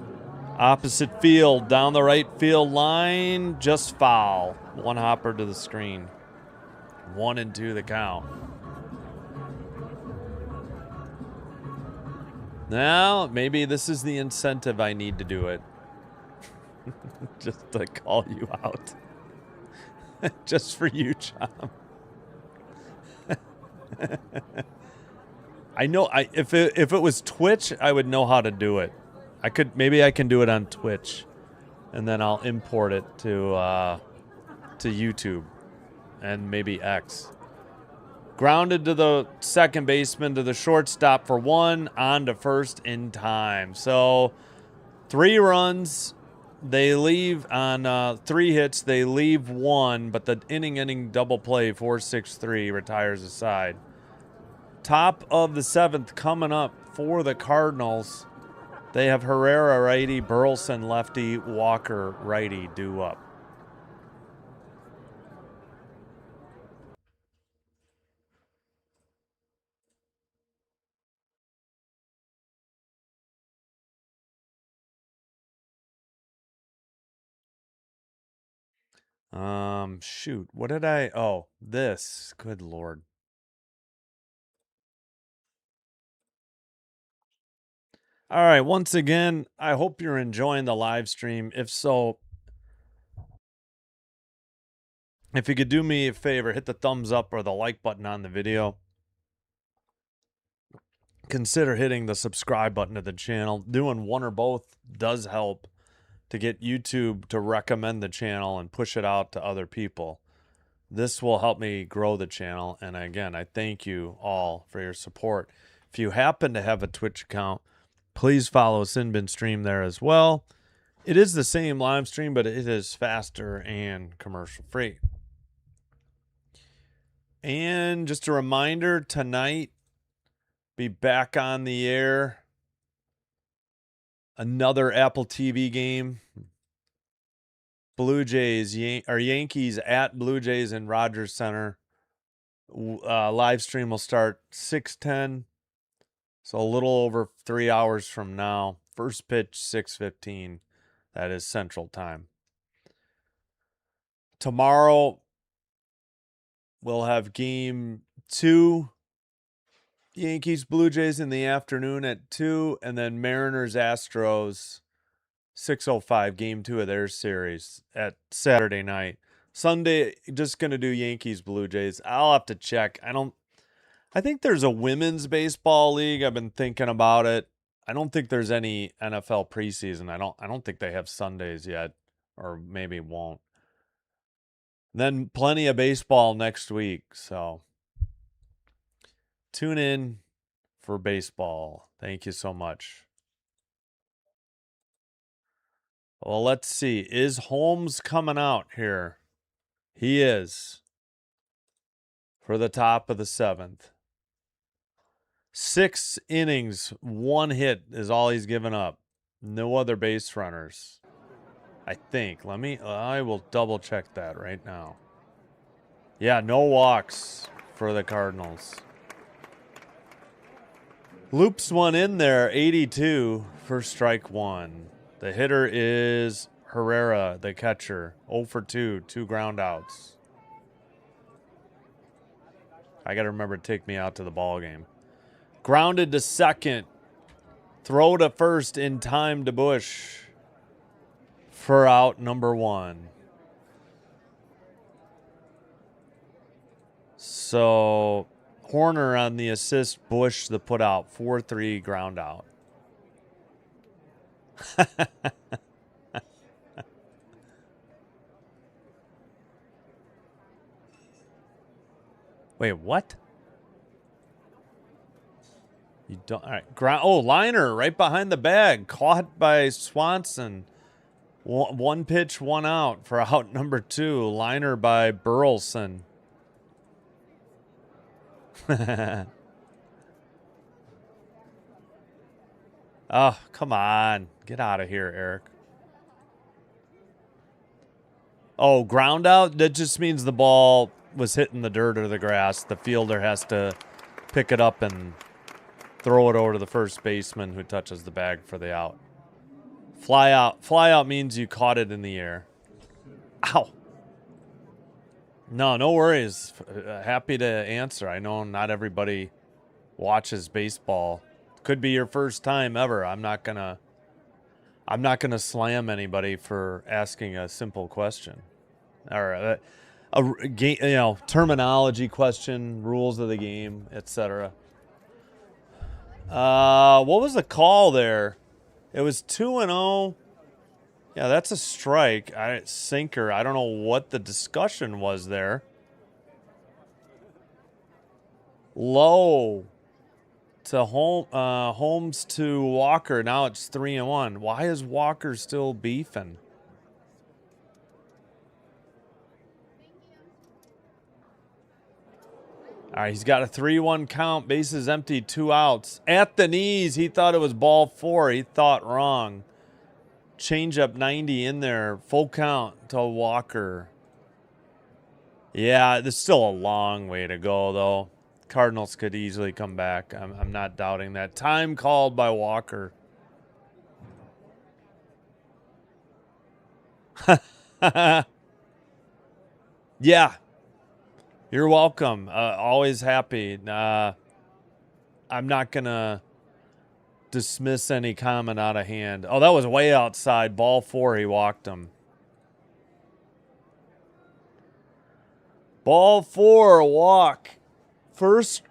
Opposite field, down the right field line, just foul. One hopper to the screen. 1-2 the count. Now, maybe this is the incentive I need to do it. Just to call you out. Just for you, Chom. I know if it was Twitch, I would know how to do it. Maybe I can do it on Twitch, and then I'll import it to YouTube and maybe X. Grounded to the second baseman, to the shortstop for 1, on to first in time. So 3 runs, they leave on 3 hits, they leave 1, but the inning double play 4-6-3 retires a side. Top of the 7th coming up for the Cardinals. They have Herrera righty, Burleson lefty, Walker righty due up. Shoot, what did I? Oh, this. Good Lord. All right, once again, I hope you're enjoying the live stream. If so, if you could do me a favor, hit the thumbs up or the like button on the video. Consider hitting the subscribe button to the channel. Doing one or both does help to get YouTube to recommend the channel and push it out to other people. This will help me grow the channel. And again, I thank you all for your support. If you happen to have a Twitch account, please follow Sinbin Stream there as well. It is the same live stream, but it is faster and commercial free. And just a reminder, tonight, be back on the air. Another Apple TV game. Yankees at Blue Jays in Rogers Center. Live stream will start 6:10. So a little over 3 hours from now. First pitch 6:15. That is Central Time. Tomorrow we'll have game 2. Yankees Blue Jays in the afternoon at 2, and then Mariners Astros 6:05, game 2 of their series at Saturday night. Sunday, just going to do Yankees Blue Jays. I'll have to check. I think there's a women's baseball league. I've been thinking about it. I don't think there's any NFL preseason. I don't think they have Sundays yet, or maybe won't. Then plenty of baseball next week, so tune in for baseball. Thank you so much. Well, let's see. Is Holmes coming out here? He is. For the top of the 7th. 6 innings, 1 hit is all he's given up. No other base runners. I think. I will double check that right now. Yeah, no walks for the Cardinals. Loops one in there, 82 for strike 1. The hitter is Herrera, the catcher. 0 for 2, 2 ground outs. I got to remember to take me out to the ball game. Grounded to second. Throw to first in time to Bush for out number 1. So Horner on the assist, Bush the put out. 4-3 ground out. Wait, what? You don't. All right. Liner right behind the bag. Caught by Swanson. One pitch, one out for out number 2. Liner by Burleson. Oh, come on. Get out of here, Eric. Oh, ground out? That just means the ball was hitting the dirt or the grass. The fielder has to pick it up and throw it over to the first baseman who touches the bag for the out. Fly out. Fly out means you caught it in the air. Ow. No worries. Happy to answer. I know not everybody watches baseball. Could be your first time ever. I'm not gonna slam anybody for asking a simple question or a game, terminology question, rules of the game, etc. What was the call there? It was 2-0. Yeah, that's a strike. Sinker. I don't know what the discussion was there. Low to Holmes to Walker. Now it's 3-1. Why is Walker still beefing? All right, he's got a 3-1 count. Bases empty, 2 outs. At the knees, he thought it was ball 4. He thought wrong. Change up 90 in there. Full count to Walker. Yeah, there's still a long way to go, though. Cardinals could easily come back. I'm not doubting that. Time called by Walker. Yeah. You're welcome. Always happy. I'm not going to dismiss any comment out of hand. Oh, that was way outside. Ball 4, he walked him. Ball 4, walk. First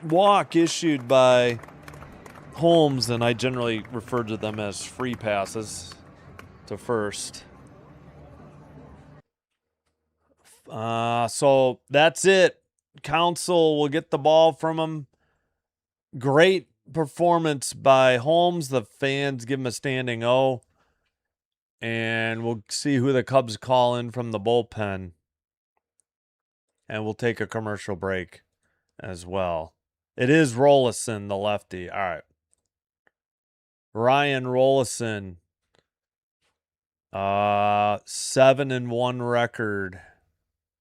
walk issued by Holmes, and I generally refer to them as free passes to first. So that's it. Council will get the ball from him. Great performance by Holmes. The fans give him a standing O. And we'll see who the Cubs call in from the bullpen. And we'll take a commercial break as well. It is Rollison, the lefty. All right. Ryan Rollison. 7-1 record.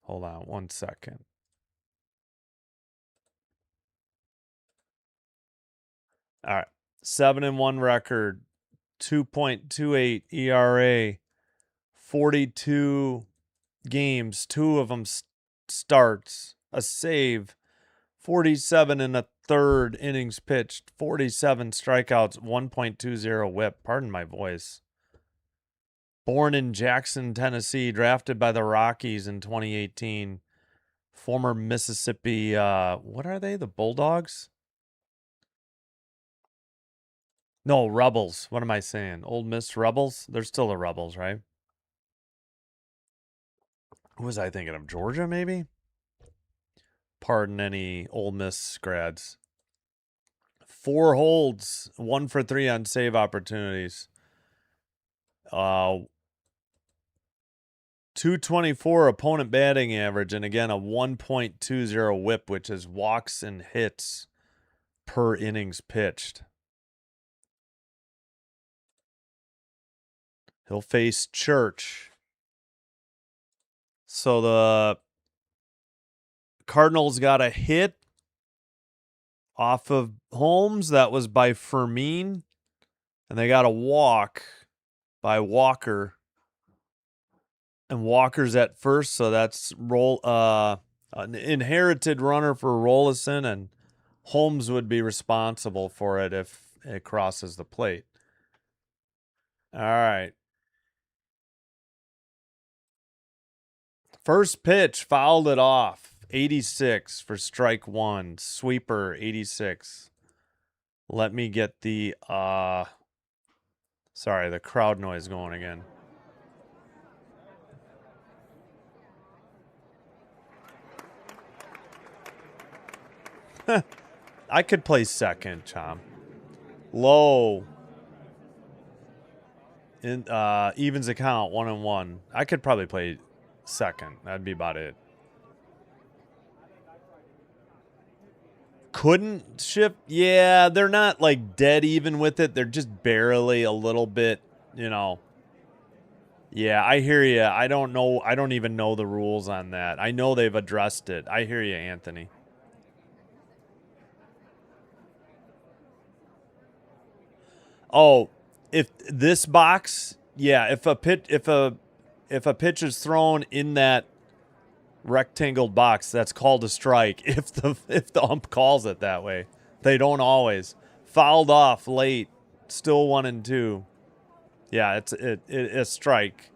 Hold on 1 second. All right. 7-1 record. 2.28 ERA. 42 games. 2 of them starts. A save. 47 and a third innings pitched. 47 strikeouts. 1.20 whip. Pardon my voice. Born in Jackson, Tennessee, drafted by the Rockies in 2018. Former Mississippi, what are they? The Bulldogs? No, Rebels. What am I saying? Old Miss Rebels? They're still the Rebels, right? Who was I thinking of? Georgia, maybe? Pardon any Ole Miss grads. 4 holds, 1 for 3 on save opportunities. 224 opponent batting average, and again, a 1.20 whip, which is walks and hits per innings pitched. He'll face Church. So the Cardinals got a hit off of Holmes. That was by Fermin. And they got a walk by Walker. And Walker's at first, so that's an inherited runner for Rollison, and Holmes would be responsible for it if it crosses the plate. All right. First pitch, fouled it off. 86 for strike 1. Sweeper, 86. Let me get the the crowd noise going again. I could play second, Chom. Low. In evens account 1-1. I could probably play second. That'd be about it. Couldn't shift? Yeah, they're not like dead even with it. They're just barely a little bit, you know. Yeah, I hear you. I don't know. I don't even know the rules on that. I know they've addressed it. I hear you, Anthony. Oh, if this box, yeah, if a pitch is thrown in that rectangle box, that's called a strike. If the ump calls it that way, they don't always. Fouled off late, still 1-2. Yeah, it's a strike.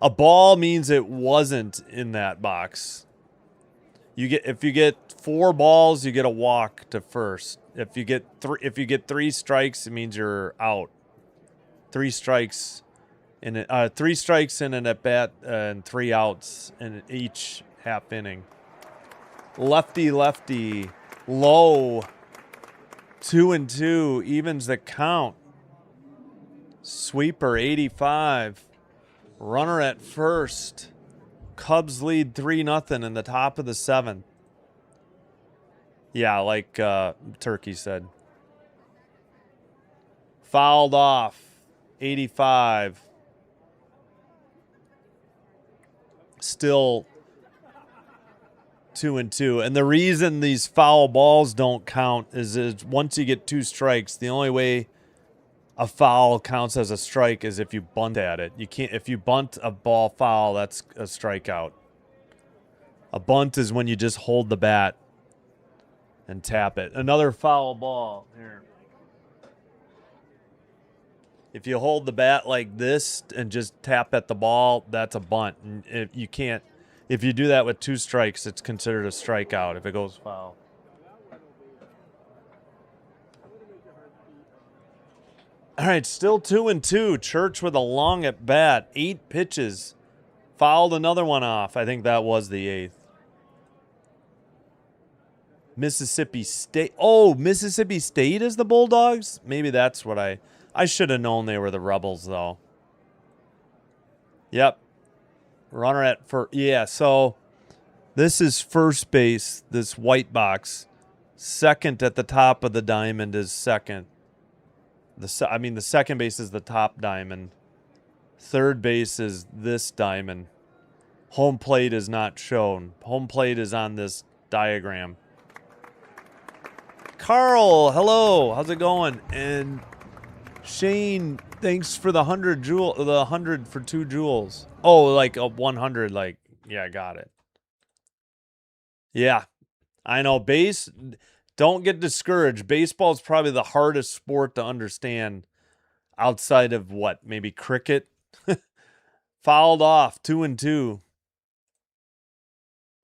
A ball means it wasn't in that box. If you get 4 balls, you get a walk to first. If you get 3 strikes, it means you're out. 3 strikes in it, 3 strikes in an at bat and 3 outs in each half inning. Lefty, low. 2-2 evens the count. Sweeper 85. Runner at first. Cubs lead 3-0 in the top of the 7th. Yeah, like Turkey said. Fouled off. 85. Still 2-2. And the reason these foul balls don't count is once you get 2 strikes, the only way a foul counts as a strike is if you bunt at it. You can't, if you bunt a ball foul, that's a strikeout. A bunt is when you just hold the bat and tap it. Another foul ball here. If you hold the bat like this and just tap at the ball, that's a bunt. And if you can't, if you do that with 2 strikes, it's considered a strikeout if it goes foul. All right, still 2-2. Church with a long at bat, 8 pitches. Fouled another one off. I think that was the 8th. Mississippi State. Oh, Mississippi State is the Bulldogs? Maybe that's what I should have known they were the Rebels, though. Yep. Runner at first. Yeah, so this is first base, this white box. Second at the top of the diamond is second. The second base is the top diamond. Third base is this diamond. Home plate is not shown. Home plate is on this diagram. Carl, hello. How's it going? And Shane, thanks for the 100 for 2 jewels. Oh, like a 100, like, yeah, got it. Yeah, I know. Don't get discouraged. Baseball is probably the hardest sport to understand outside of what? Maybe cricket? Fouled off, 2-2.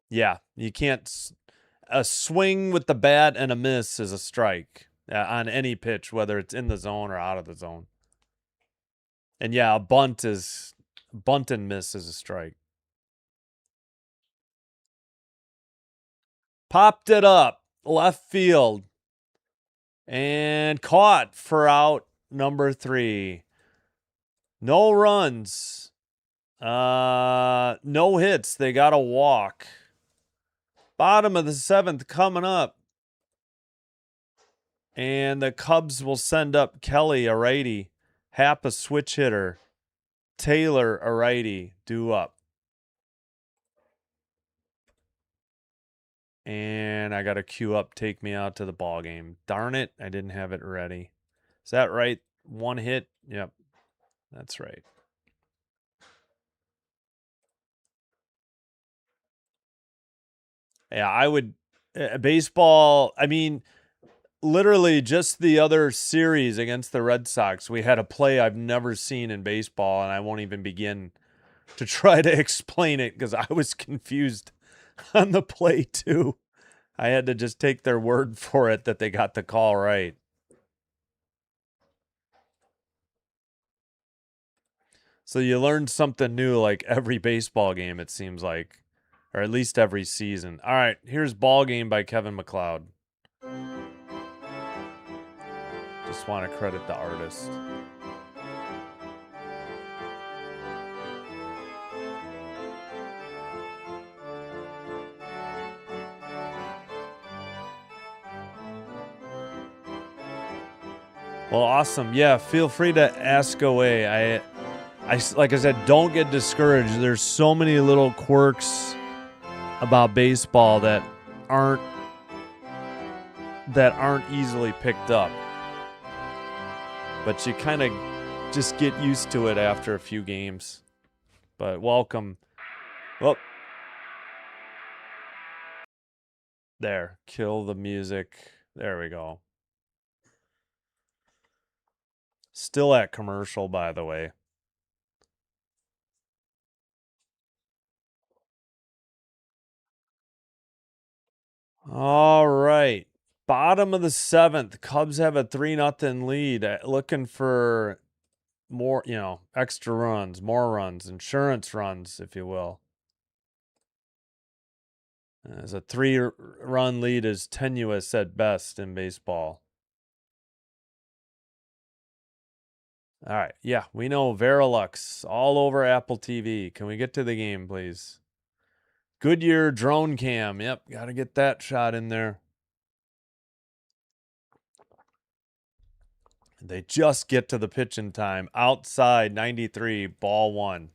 Yeah, you can't. A swing with the bat and a miss is a strike on any pitch, whether it's in the zone or out of the zone. And yeah, a bunt and miss is a strike. Popped it up, left field, and caught for out number 3. No runs, no hits. They got a walk. Bottom of the 7th coming up. And the Cubs will send up Kelly, a righty. Happ, a switch hitter. Taylor, a righty, due up. And I got to queue up, take me out to the ball game. Darn it, I didn't have it ready. Is that right? 1 hit? Yep, that's right. Yeah, I would. Baseball, I mean, literally just the other series against the Red Sox, we had a play I've never seen in baseball, and I won't even begin to try to explain it because I was confused on the play too. I had to just take their word for it that they got the call right. So you learn something new like every baseball game, it seems like, or at least every season. All right, here's Ball Game by Kevin MacLeod. Just want to credit the artist. Well, awesome. Yeah, feel free to ask away. I like I said, don't get discouraged. There's so many little quirks about baseball that aren't easily picked up. But you kind of just get used to it after a few games. But welcome. Well, there. Kill the music. There we go. Still at commercial, by the way. All right. Bottom of the 7th. Cubs have a 3-0 lead. Looking for more, extra runs, more runs, insurance runs, if you will. As a 3-run lead is tenuous at best in baseball. All right. Yeah, we know Verilux all over Apple TV. Can we get to the game, please? Goodyear drone cam. Yep, got to get that shot in there. They just get to the pitching time. Outside, 93, ball 1.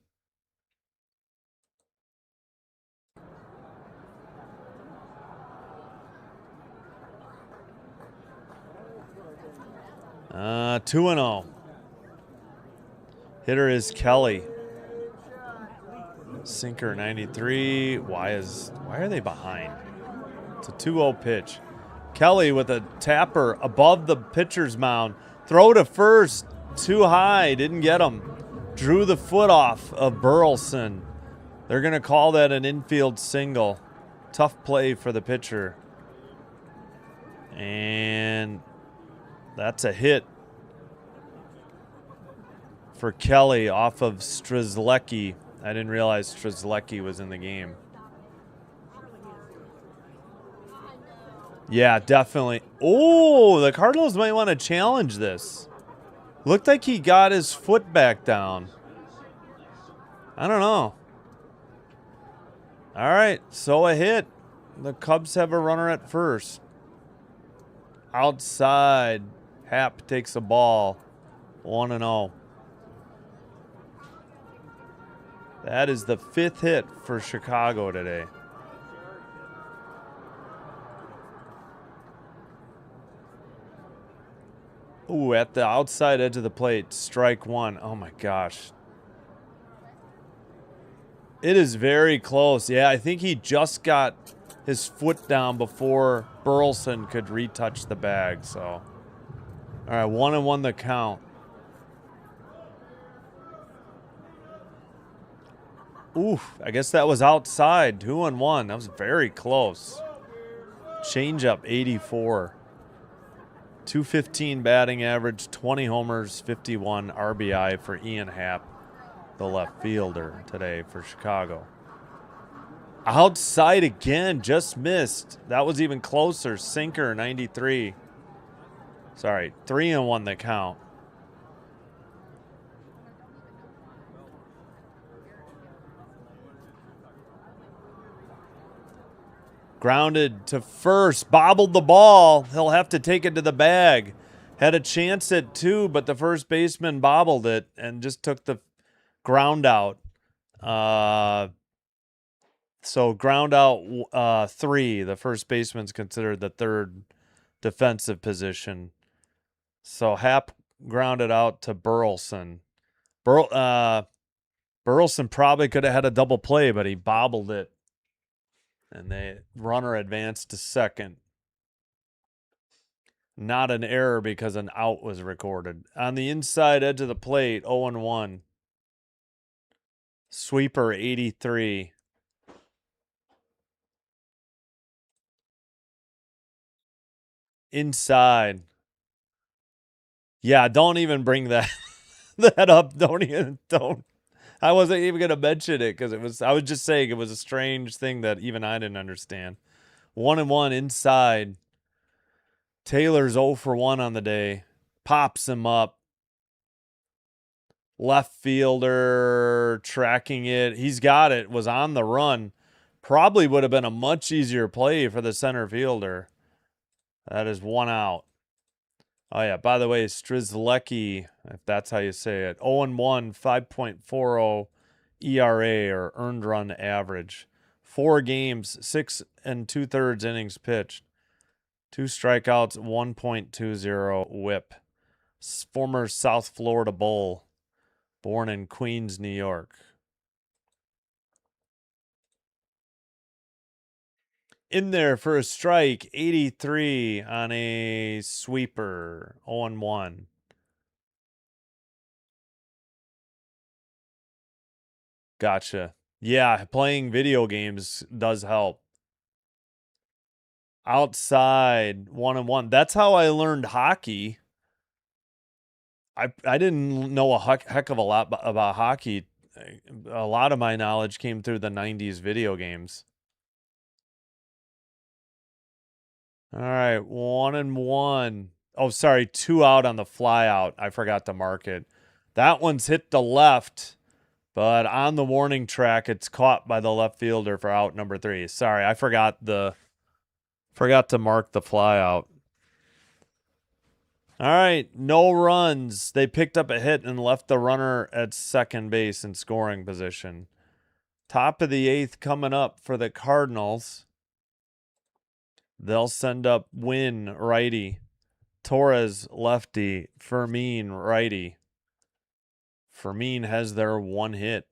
Uh, 2-0. Hitter is Kelly. Sinker 93. Why are they behind? It's a 2-0 pitch. Kelly with a tapper above the pitcher's mound. Throw to first. Too high. Didn't get him. Drew the foot off of Burleson. They're going to call that an infield single. Tough play for the pitcher. And that's a hit for Kelly off of Strzelecki. I didn't realize Strzelecki was in the game. Yeah, definitely. Oh, the Cardinals might want to challenge this. Looked like he got his foot back down. I don't know. All right, so a hit. The Cubs have a runner at first. Outside, Happ takes a ball. 1-0. That is the 5th hit for Chicago today. Ooh, at the outside edge of the plate, strike 1. Oh my gosh. It is very close. Yeah, I think he just got his foot down before Burleson could retouch the bag. So, all right, 1-1 the count. Oof, I guess that was outside. 2-1. That was very close. Changeup 84. 215 batting average, 20 homers, 51 RBI for Ian Happ, the left fielder today for Chicago. Outside again, just missed. That was even closer. Sinker 93. Sorry, 3-1 the count. Grounded to first, bobbled the ball. He'll have to take it to the bag. Had a chance at 2, but the first baseman bobbled it and just took the ground out. So ground out 3. The first baseman's considered the third defensive position. So Happ grounded out to Burleson. Burleson probably could have had a double play, but he bobbled it. And the runner advanced to second. Not an error because an out was recorded. On the inside edge of the plate, 0-1. Sweeper 83. Inside. Yeah, don't even bring that up. Don't. I wasn't even gonna mention it because I was just saying it was a strange thing that even I didn't understand. 1-1 inside. Taylor's 0-for-1 on the day. Pops him up. Left fielder tracking it. He's got it. Was on the run. Probably would have been a much easier play for the center fielder. That is 1 out. Oh yeah, by the way, Strzelecki, if that's how you say it, 0-1, 5.40 ERA or earned run average. 4 games, 6 2/3 innings pitched. 2 strikeouts, 1.20 whip. Former South Florida Bull, born in Queens, New York. In there for a strike, 83 on a sweeper, 0-1. Gotcha. Yeah, playing video games does help. Outside, 1-1. That's how I learned hockey. I didn't know a heck of a lot about hockey. A lot of my knowledge came through the 90s video games. All right, 1-1. Oh, sorry, 2 out on the fly out. I forgot to mark it. That one's hit the left, but on the warning track, it's caught by the left fielder for out number 3. Sorry, I forgot to mark the fly out. All right, no runs. They picked up a hit and left the runner at second base in scoring position. Top of the 8th coming up for the Cardinals. They'll send up Wynn, righty. Torres, lefty. Fermin, righty. Fermin has their one hit.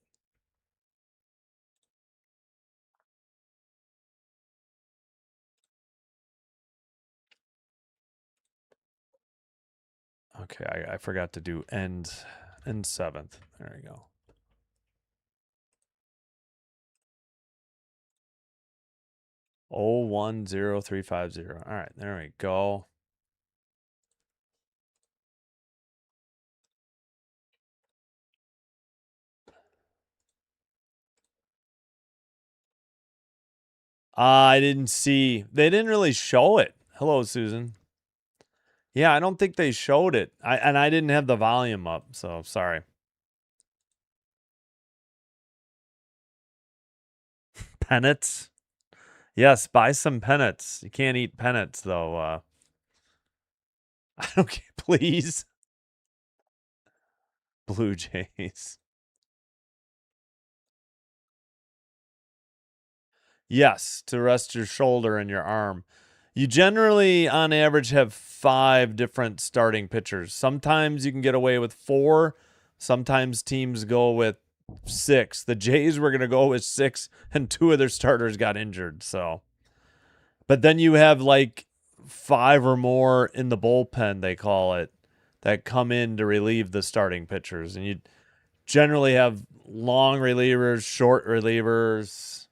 Okay, I forgot to do end 7th. There we go. Oh 10350. All right, there we go. I didn't see. They didn't really show it. Hello, Susan. Yeah, I don't think they showed it. I didn't have the volume up, so sorry. Pennants. Yes, buy some pennants. You can't eat pennants though. Okay, please. Blue Jays. Yes, to rest your shoulder and your arm. You generally, on average, have 5 different starting pitchers. Sometimes you can get away with 4. Sometimes teams go with 6. The Jays were going to go with 6, and 2 of their starters got injured. So, but then you have like 5 or more in the bullpen, they call it, that come in to relieve the starting pitchers. And you generally have long relievers, short relievers,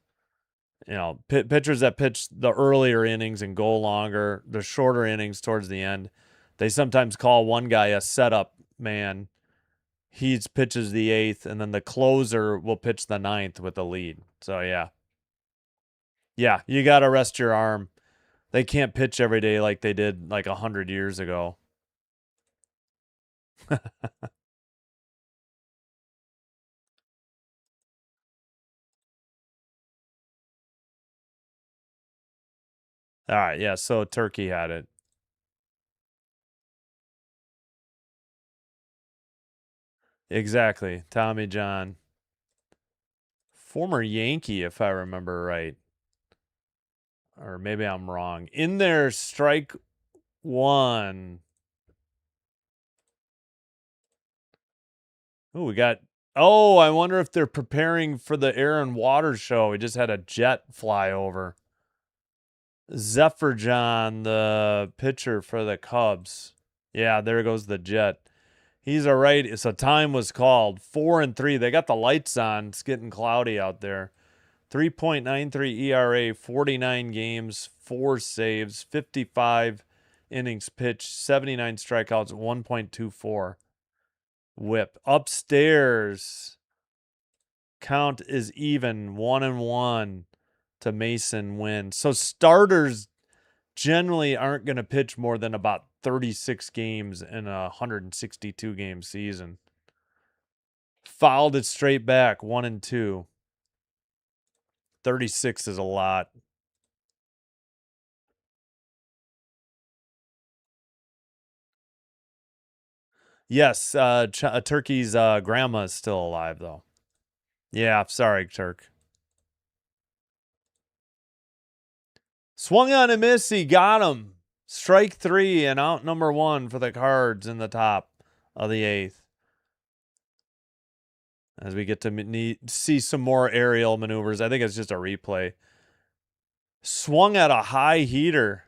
pitchers that pitch the earlier innings and go longer, the shorter innings towards the end. They sometimes call one guy a setup man. He pitches the 8th, and then the closer will pitch the 9th with the lead. So, yeah. Yeah, you got to rest your arm. They can't pitch every day like they did like 100 years ago. All right, yeah, so Turkey had it. Exactly. Tommy John. Former Yankee, if I remember right. Or maybe I'm wrong. In there, strike 1. Oh, we got. Oh, I wonder if they're preparing for the air and water show. We just had a jet fly over. Zephyr John, the pitcher for the Cubs. Yeah, there goes the jet. He's all right. So time was called. 4-3. They got the lights on. It's getting cloudy out there. 3.93 ERA, 49 games, 4 saves, 55 innings pitched, 79 strikeouts, 1.24 whip. Upstairs, count is even, 1-1 to Mason Wynn. So starters generally aren't going to pitch more than about 36 games in a 162 game season. Fouled it straight back, 1-2. 36 is a lot. Yes, Turkey's grandma is still alive, though. Yeah, sorry, Turk. Swung on a miss. He got him. Strike 3 and out number 1 for the Cards in the top of the 8th. As we get to see some more aerial maneuvers. I think it's just a replay. Swung at a high heater.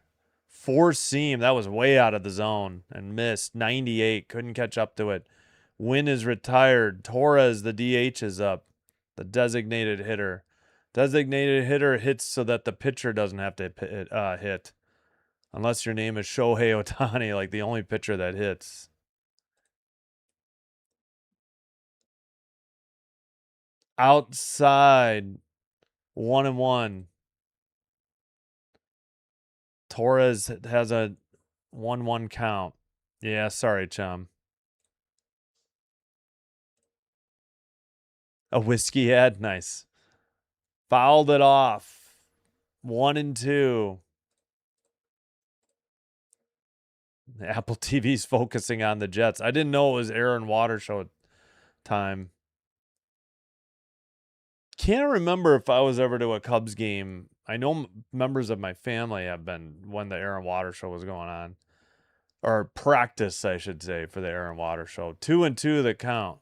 4-seam. That was way out of the zone and missed. 98. Couldn't catch up to it. Wynn is retired. Torres, the DH, is up. The designated hitter. Designated hitter hits so that the pitcher doesn't have to hit. Unless your name is Shohei Ohtani, like the only pitcher that hits. Outside. 1-1. Torres has a 1-1 count. Yeah, sorry, chum. A whiskey ad. Nice. Fouled it off. 1-2. Apple TV's focusing on the Jets. I didn't know it was Aaron Water show time. Can't remember if I was ever to a Cubs game. I know members of my family have been when the Aaron Water show was going on. Or practice, I should say, for the Aaron Water show. 2-2 the count.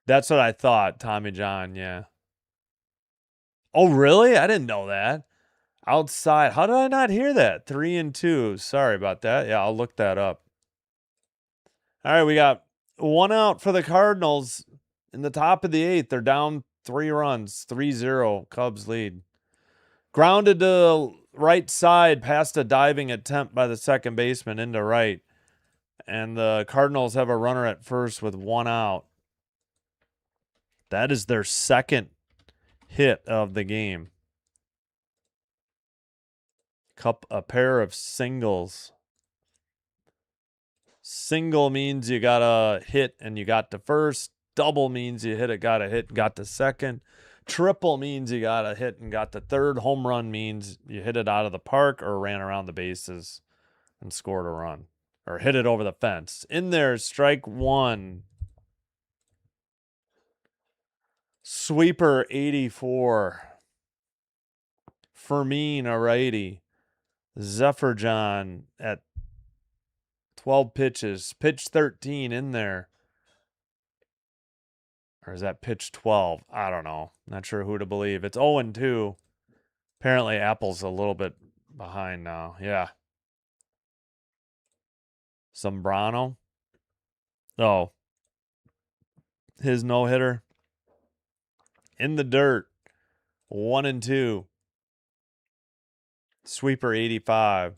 That's what I thought, Tommy John, yeah. Oh, really? I didn't know that. Outside. How did I not hear that? 3-2. Sorry about that. Yeah, I'll look that up. All right, we got 1 out for the Cardinals in the top of the 8th. They're down 3 runs, 3-0. Cubs lead. Grounded to right side past a diving attempt by the second baseman into right. And the Cardinals have a runner at first with 1 out. That is their second hit of the game. A pair of singles. Single means you got a hit and you got to first. Double means you got a hit and got to second. Triple means you got a hit and got to third. Home run means you hit it out of the park or ran around the bases and scored a run. Or hit it over the fence. In there, strike 1. Sweeper 84. Fermin, a righty. Zephyr John at 12 pitches. Pitch 13 in there. Or is that pitch 12? I don't know. Not sure who to believe. It's 0-2. Apparently, Apple's a little bit behind now. Yeah. Zambrano. Oh. His no-hitter. In the dirt. 1-2. Sweeper 85.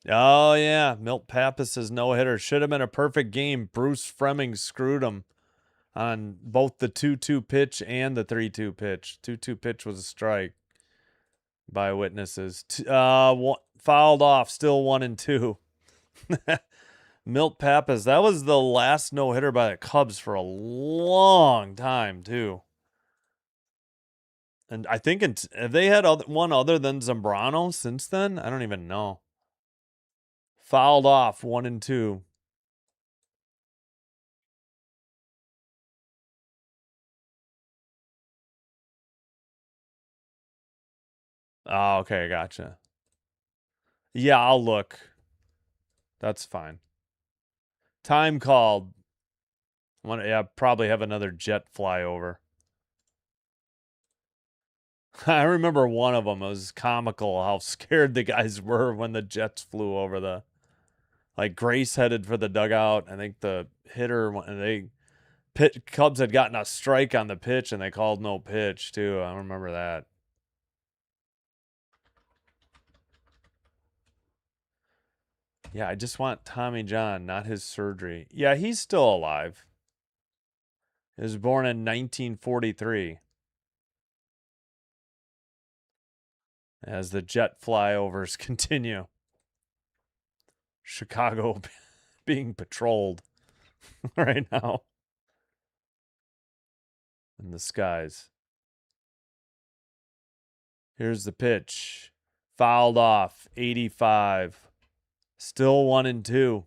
Oh, yeah. Milt Pappas' no-hitter. Should have been a perfect game. Bruce Fremming screwed him on both the 2-2 pitch and the 3-2 pitch. 2-2 pitch was a strike by witnesses. Fouled off. Still 1-2. Milt Pappas. That was the last no-hitter by the Cubs for a long time, too. And I think have they had one other than Zambrano since then? I don't even know. Fouled off 1-2. Oh, okay, gotcha. Yeah, I'll look. That's fine. Time called. Probably have another jet fly over. I remember one of them. It was comical how scared the guys were when the jets flew over the. Like Grace headed for the dugout. I think the hitter, Cubs had gotten a strike on the pitch and they called no pitch too. I remember that. Yeah, I just want Tommy John, not his surgery. Yeah, he's still alive. He was born in 1943. As the jet flyovers continue. Chicago being patrolled right now. in the skies. Here's the pitch. Fouled off. 85. Still 1-2.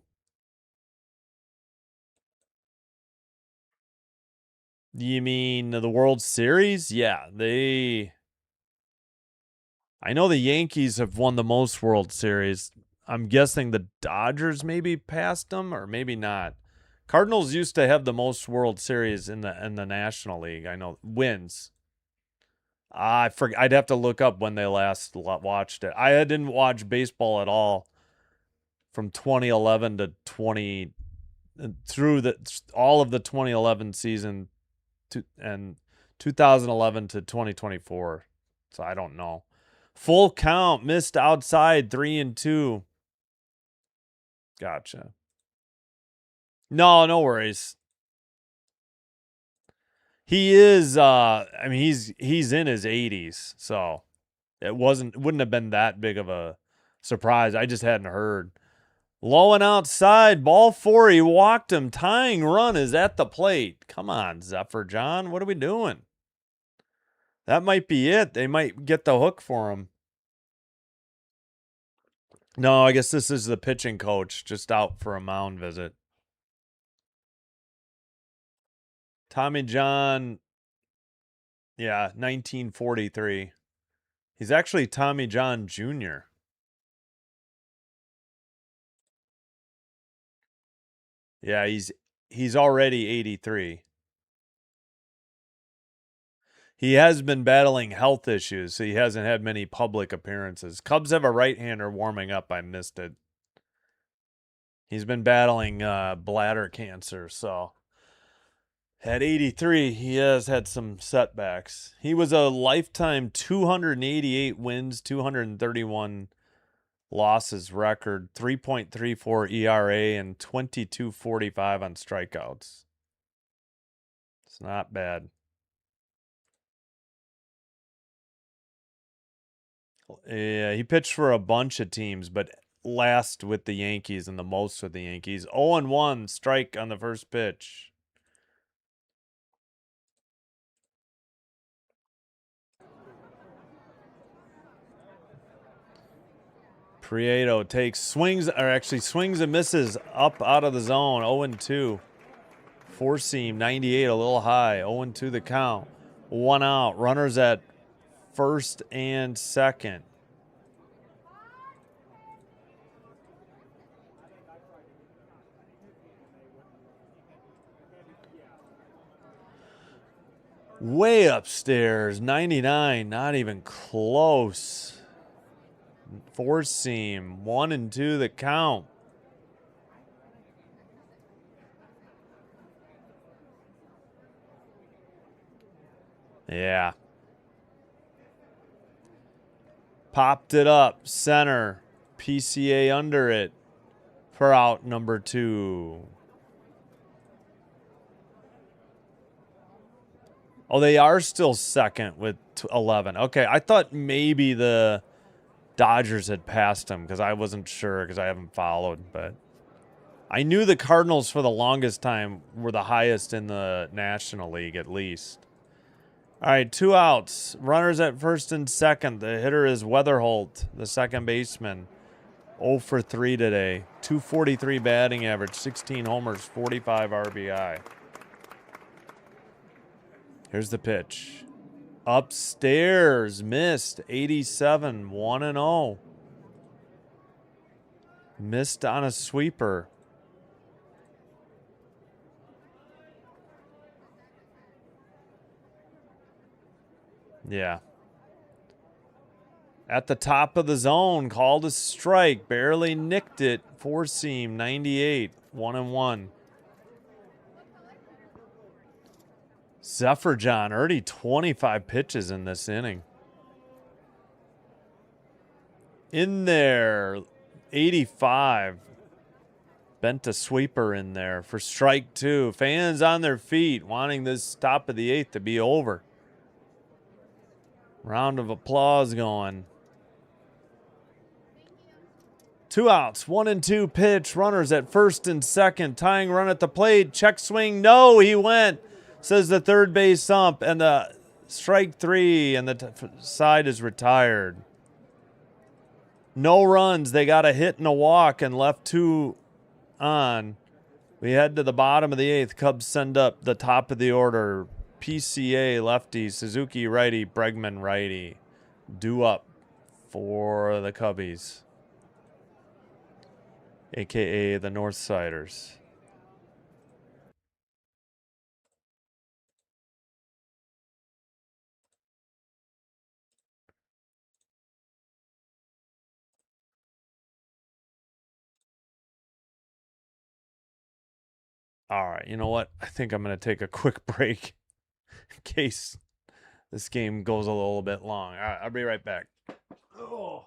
You mean the World Series? Yeah, I know the Yankees have won the most World Series. I'm guessing the Dodgers maybe passed them or maybe not. Cardinals used to have the most World Series in the National League. I know wins. I'd have to look up when they last watched it. I didn't watch baseball at all from 2011 to 20 through all of the 2011 season and 2011 to 2024. So I don't know. Full count, missed outside, 3-2. Gotcha. No worries. He is I mean he's in his 80s, so it wouldn't have been that big of a surprise. I just hadn't heard. Low and outside, ball 4. He walked him. Tying run is at the plate. Come on, Zephyr John. What are we doing? That might be it. They might get the hook for him. No, I guess this is the pitching coach just out for a mound visit. Tommy John, yeah, 1943. He's actually Tommy John Jr. Yeah, he's already 83. He has been battling health issues, so he hasn't had many public appearances. Cubs have a right-hander warming up. I missed it. He's been battling bladder cancer, so at 83, he has had some setbacks. He was a lifetime 288 wins, 231 losses record, 3.34 ERA, and 22.45 on strikeouts. It's not bad. Yeah, he pitched for a bunch of teams, but last with the Yankees and the most with the Yankees. 0-1, strike on the first pitch. Prieto swings and misses up out of the zone. 0-2. Four seam, 98, a little high. 0-2 the count. 1 out. Runners at first and second. Way upstairs, 99, not even close. Four seam, 1-2 the count. Yeah. Popped it up, center, PCA under it for out number 2. Oh, they are still second with 11. Okay, I thought maybe the Dodgers had passed them because I wasn't sure because I haven't followed, but I knew the Cardinals for the longest time were the highest in the National League at least. All right, 2 outs. Runners at first and second. The hitter is Weatherholt, the second baseman. 0 for 3 today. 243 batting average, 16 homers, 45 RBI. Here's the pitch. Upstairs, missed. 87, 1-0. Missed on a sweeper. Yeah. At the top of the zone, called a strike. Barely nicked it. Four seam, 98, 1-1. Zephyr John, already 25 pitches in this inning. In there, 85. Bent a sweeper in there for strike 2. Fans on their feet wanting this top of the 8th to be over. Round of applause going. 2 outs, 1-2 pitch. Runners at first and second. Tying run at the plate. Check swing. No, he went. Says the third base ump, and the strike 3, and the side is retired. No runs. They got a hit and a walk and left 2 on. We head to the bottom of the 8th. Cubs send up the top of the order. PCA lefty, Suzuki righty, Bregman righty. Due up for the Cubbies, a.k.a. the Northsiders. All right, you know what? I think I'm going to take a quick break in case this game goes a little bit long. All right, I'll be right back. Oh.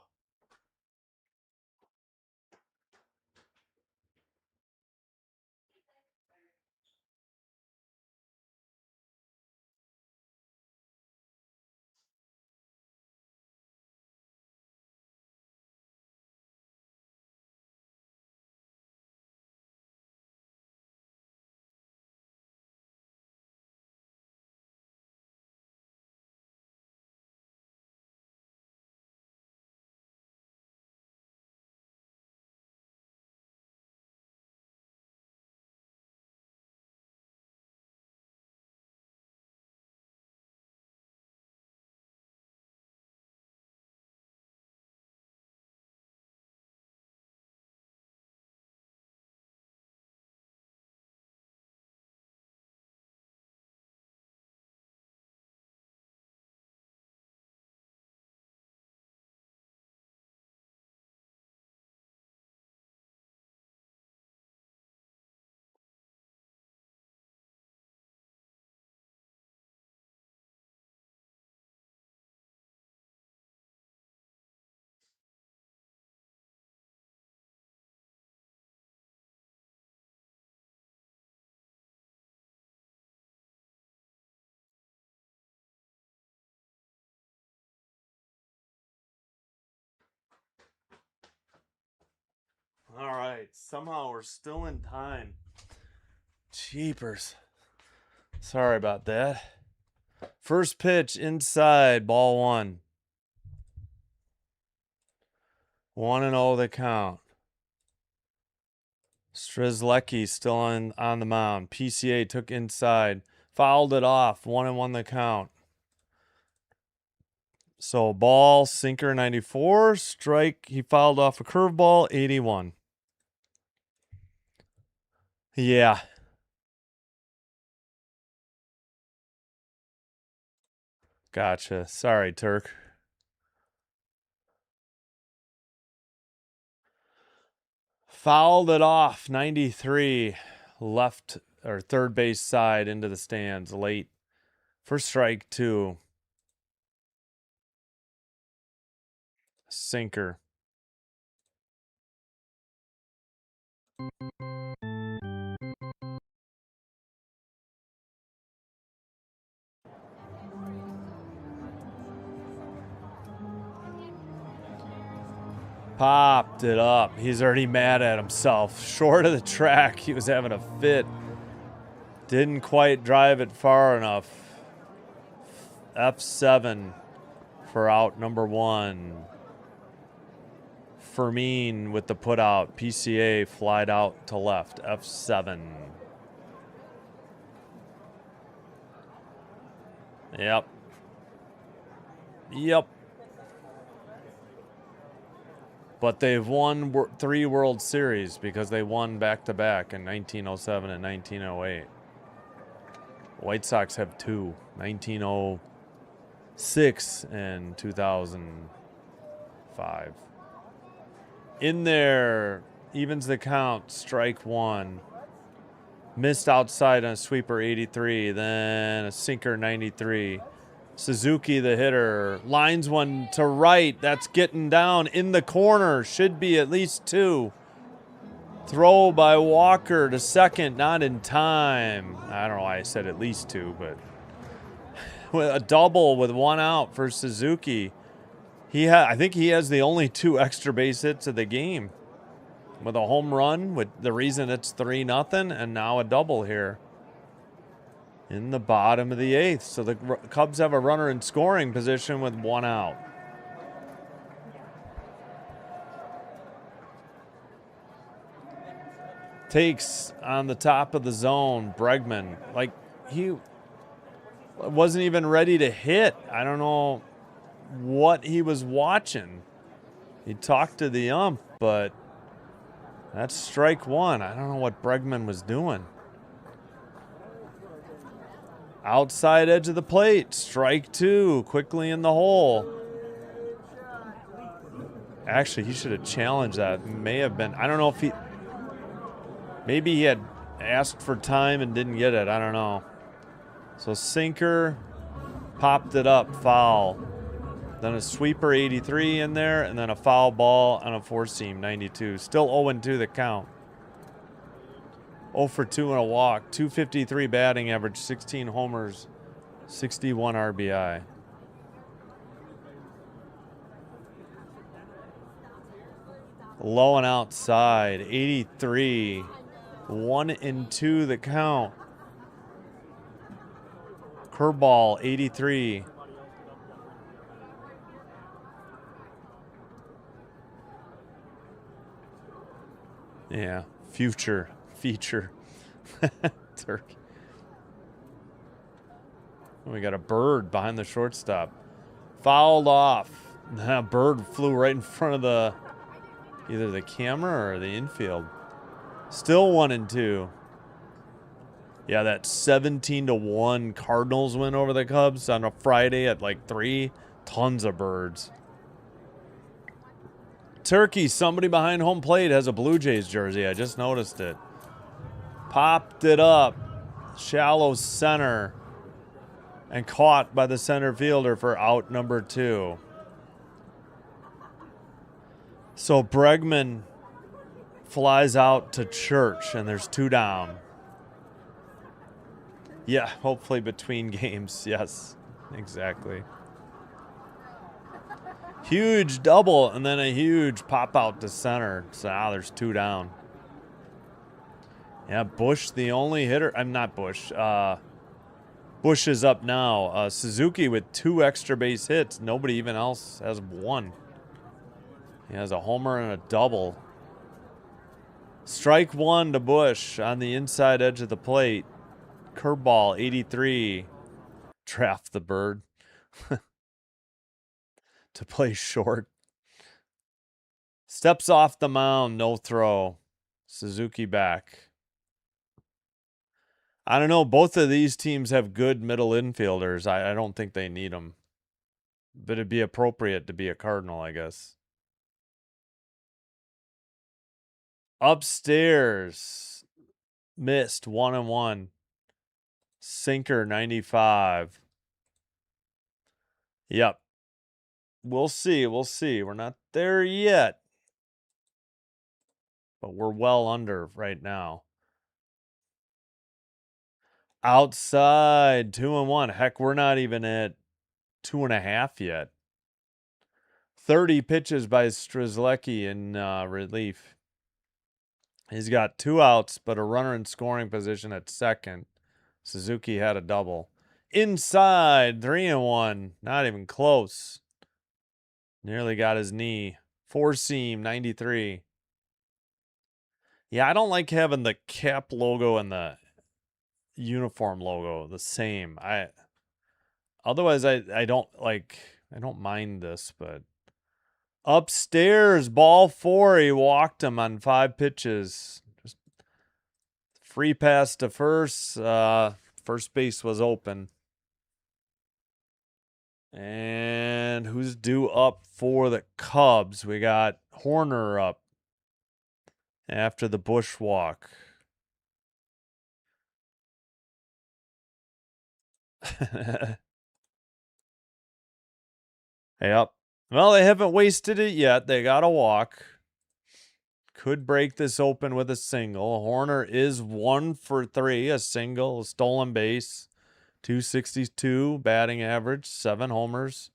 All right, somehow we're still in time. Jeepers. Sorry about that. First pitch inside, ball 1. 1-0 the count. Strzelecki still on the mound. PCA took inside. Fouled it off. 1-1 the count. So ball, sinker 94. Strike, he fouled off a curveball, 81. Yeah. Gotcha. Sorry, Turk. Fouled it off, 93. Left or third base side into the stands late. For strike 2. Sinker. Popped it up. He's already mad at himself. Short of the track. He was having a fit. Didn't quite drive it far enough. F7 for out number 1. Fermin with the put out. PCA flied out to left. F7. Yep. But they've won 3 World Series because they won back-to-back in 1907 and 1908. White Sox have 2, 1906 and 2005. In there, evens the count, strike 1. Missed outside on a sweeper, 83, then a sinker, 93. Suzuki, the hitter, lines one to right. That's getting down in the corner. Should be at least 2. Throw by Walker to second, not in time. I don't know why I said at least 2, but with a double with 1 out for Suzuki. I think he has the only 2 extra base hits of the game, with a home run, with the reason it's 3-0, and now a double here. in the bottom of the 8th. So the Cubs have a runner in scoring position with 1 out. Takes on the top of the zone. Bregman, like, he wasn't even ready to hit. I don't know what he was watching. He talked to the ump, but that's strike 1. I don't know what Bregman was doing. Outside edge of the plate. Strike 2. Quickly in the hole. Actually, he should have challenged that. May have been. I don't know if he... Maybe he had asked for time and didn't get it. I don't know. So sinker. Popped it up. Foul. Then a sweeper 83 in there. And then a foul ball on a 4-seam 92. Still 0-2 the count. 0 for 2 and a walk. 253 batting average. 16 homers. 61 RBI. Low and outside. 83. 1-2 the count. Curveball 83. Yeah, feature. Turkey. We got a bird behind the shortstop. Fouled off. That bird flew right in front of the either the camera or the infield. Still 1-2. Yeah, that 17-1 Cardinals win over the Cubs on a Friday at like 3. Tons of birds. Turkey, somebody behind home plate has a Blue Jays jersey. I just noticed it. Popped it up. Shallow center. And caught by the center fielder for out number 2. So Bregman flies out to Church, and there's 2 down. Yeah, hopefully between games. Yes, exactly. Huge double, and then a huge pop out to center. So now there's 2 down. Yeah, Bush, the only hitter. I'm not Bush. Bush is up now. Suzuki with 2 extra base hits. Nobody even else has 1. He has a homer and a double. Strike 1 to Bush on the inside edge of the plate. Curveball 83. Draft the bird. To play short. Steps off the mound, no throw. Suzuki back. I don't know. Both of these teams have good middle infielders. I don't think they need them. But it'd be appropriate to be a Cardinal, I guess. Upstairs. Missed 1-1. Sinker 95. Yep. We'll see. We'll see. We're not there yet. But we're well under right now. Outside 2-1. Heck, we're not even at 2.5 yet. 30 pitches by Strzelecki in relief. He's got 2 outs, but a runner in scoring position at second. Suzuki had a double. Inside 3-1. Not even close. Nearly got his knee. 4-seam 93. Yeah, I don't like having the cap logo and the uniform logo the same. Otherwise I don't mind this, but upstairs ball 4. He walked him on 5 pitches. Just free pass to first. First base was open. And who's due up for the Cubs? We got Horner up after the bushwalk. Yep. Well, they haven't wasted it yet. They got a walk. Could break this open with a single. Horner is 1 for 3. A single, a stolen base. 262 batting average. 7 homers.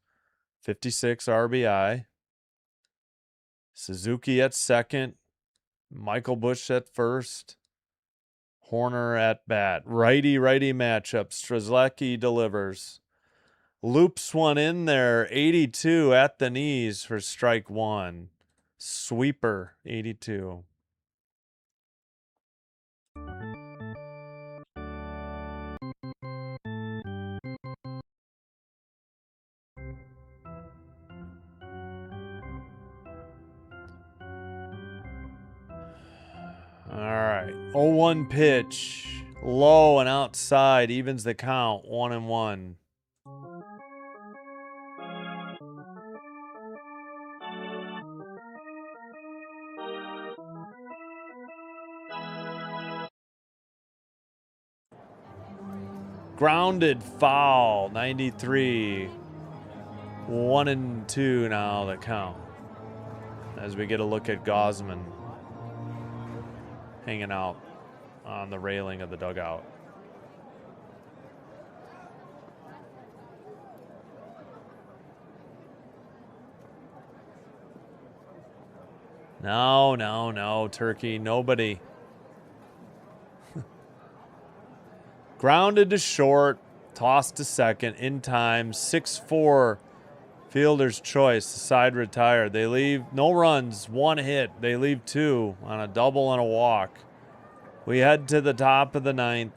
56 RBI. Suzuki at second. Michael Bush at first. Horner at bat. Righty-righty matchup. Strzelecki delivers. Loops one in there. 82 at the knees for strike one. Sweeper, 82. All right. 0-1 pitch. Low and outside. Evens the count. 1-1. Grounded foul. 93. 1-2 now the count. As we get a look at Gosman hanging out on the railing of the dugout. No, Turkey. Nobody. Grounded to short. Tossed to second. In time. 6-4. Fielder's choice. Side retired. They leave no runs. One hit. They leave two on a double and a walk. We head to the top of the ninth.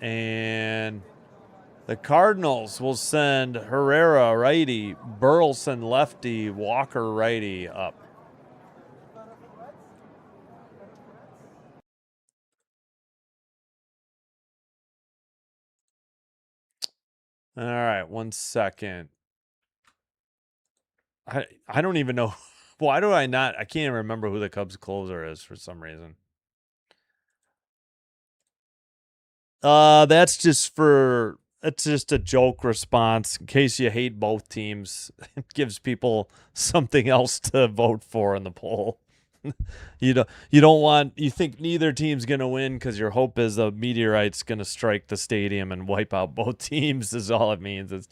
And the Cardinals will send Herrera righty, Burleson lefty, Walker righty up. All right, 1 second. I don't even know. Why do I not? I can't even remember who the Cubs closer is for some reason. That's just a joke response in case you hate both teams. It gives people something else to vote for in the poll. You don't want, you think neither team's going to win because your hope is a meteorite's going to strike the stadium and wipe out both teams is all it means. It's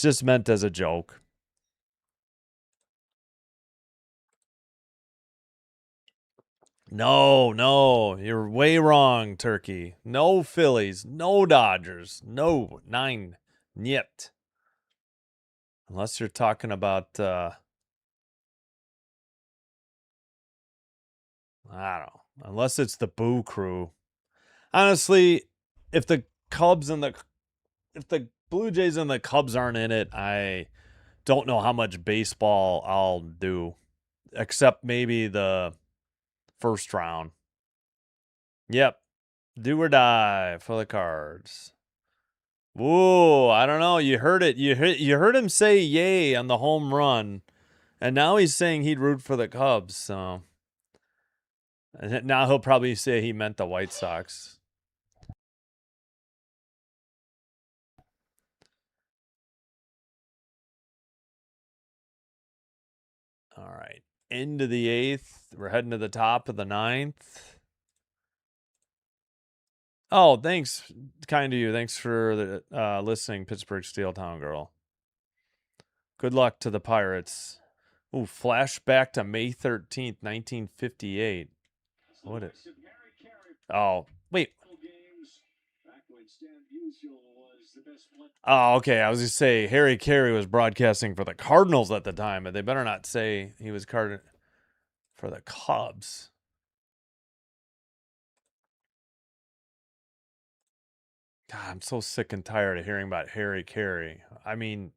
just meant as a joke. No, you're way wrong, Turkey. No Phillies, no Dodgers, no 9, niet. Unless you're talking about, I don't know. Unless it's the Boo Crew. Honestly, if the Blue Jays and the Cubs aren't in it, I don't know how much baseball I'll do, except maybe the first round. Yep, do or die for the Cards. Whoa, I don't know. You heard it. You heard him say yay on the home run, and now he's saying he'd root for the Cubs. So now he'll probably say he meant the White Sox. All right, into the 8th. We're heading to the top of the 9th. Oh, thanks. Kind of you. Thanks for listening, Pittsburgh Steel Town Girl. Good luck to the Pirates. Ooh, flashback to May 13th, 1958. What is? Oh, wait. Oh, okay. I was going to say Harry Carey was broadcasting for the Cardinals at the time, but they better not say he was for the Cubs. God, I'm so sick and tired of hearing about Harry Carey. I mean,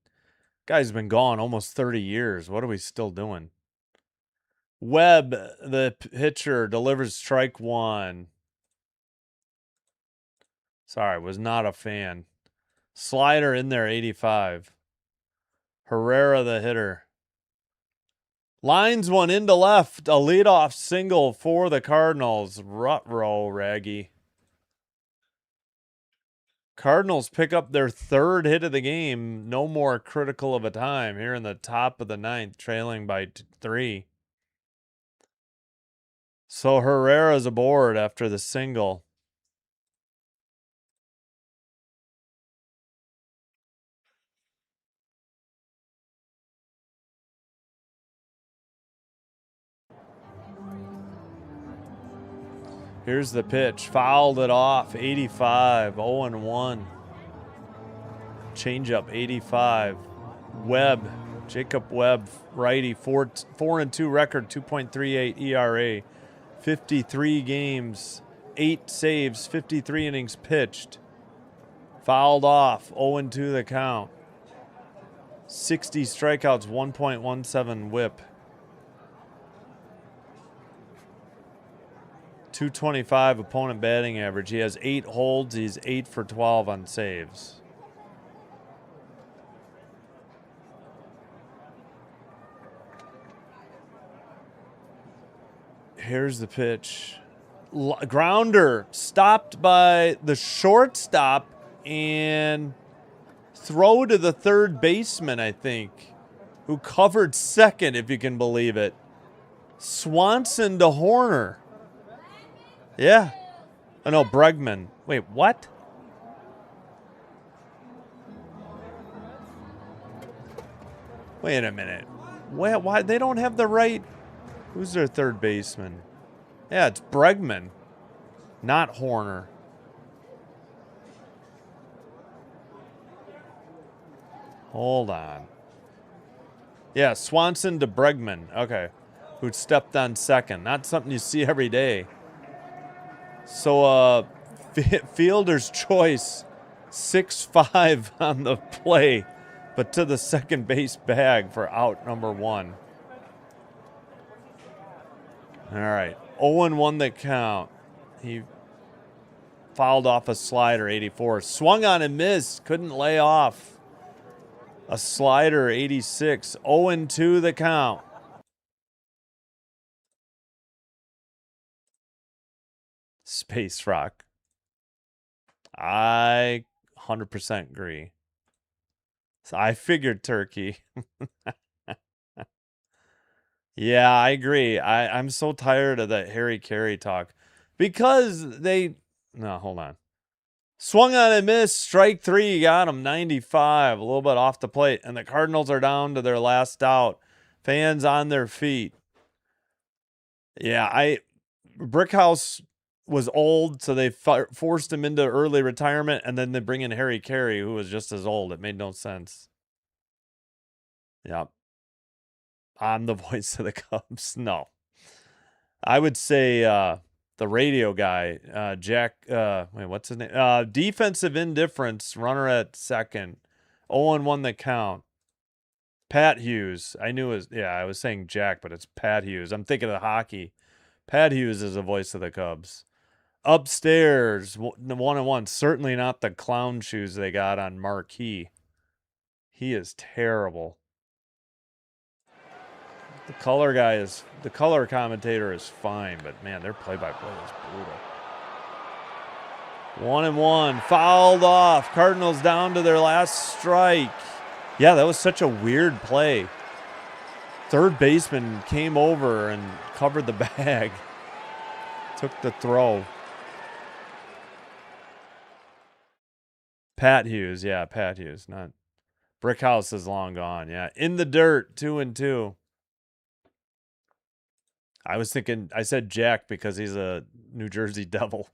guy's been gone almost 30 years. What are we still doing? Webb, the pitcher, delivers strike one. Sorry, was not a fan. Slider in there, 85. Herrera, the hitter. Lines one into left. A leadoff single for the Cardinals. Ruh-roh, Raggy. Cardinals pick up their 3rd hit of the game. No more critical of a time here in the top of the 9th, trailing by 3. So Herrera's aboard after the single. Here's the pitch. Fouled it off. 85. 0-1. Changeup. 85. Webb. Jacob Webb, righty. 4-2 record. 2.38 ERA. 53 games. 8 saves. 53 innings pitched. Fouled off. 0-2 the count. 60 strikeouts. 1.17 whip. 225 opponent batting average. He has 8 holds. He's 8 for 12 on saves. Here's the pitch. Grounder stopped by the shortstop and throw to the third baseman, I think, who covered second, if you can believe it. Swanson to Horner. Yeah. Oh, no, Bregman. Wait, what? Wait a minute. Why? They don't have the right... Who's their third baseman? Yeah, it's Bregman, not Horner. Hold on. Yeah, Swanson to Bregman. Okay. Who stepped on second. Not something you see every day. So, fielder's choice, 6-5 on the play, but to the second base bag for out number 1. All right. 0-1 the count. He fouled off a slider, 84. Swung on and missed. Couldn't lay off. A slider, 86. 0-2 the count. Space Rock. I 100% agree. So I figured turkey. Yeah, I agree. I'm so tired of that Harry Carey talk. Because they... No, hold on. Swung on and missed. Strike 3. You got him. 95. A little bit off the plate. And the Cardinals are down to their last out. Fans on their feet. Yeah, Brickhouse was old, so they forced him into early retirement, and then they bring in Harry Carey, who was just as old. It made no sense. Yeah. I'm the voice of the Cubs. No. I would say the radio guy, Jack, wait, what's his name? Defensive indifference, runner at second. 0-1 the count. Pat Hughes. I knew it was, yeah, I was saying Jack, but it's Pat Hughes. I'm thinking of hockey. Pat Hughes is the voice of the Cubs. Upstairs, 1-1. Certainly not the clown shoes they got on Marquee. He is terrible. The color commentator is fine, but man, their play-by-play is brutal. 1-1, fouled off. Cardinals down to their last strike. Yeah, that was such a weird play. Third baseman came over and covered the bag. Took the throw. Pat Hughes, yeah, Pat Hughes. Not Brickhouse is long gone. Yeah, in the dirt, 2-2. I said Jack because he's a New Jersey Devil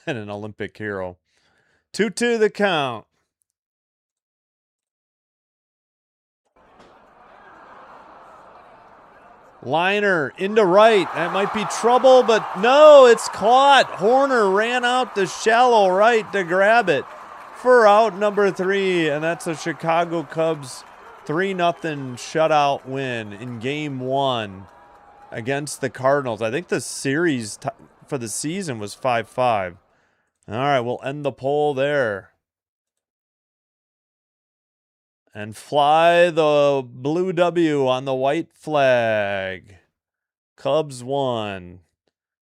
and an Olympic hero. 2-2 the count. Liner into right. That might be trouble, but no, it's caught. Horner ran out to shallow right to grab it for out number 3, and that's a Chicago Cubs 3-0 shutout win in Game 1 against the Cardinals. I think the series for the season was 5-5. All right, we'll end the poll there. And fly the blue W on the white flag. Cubs won.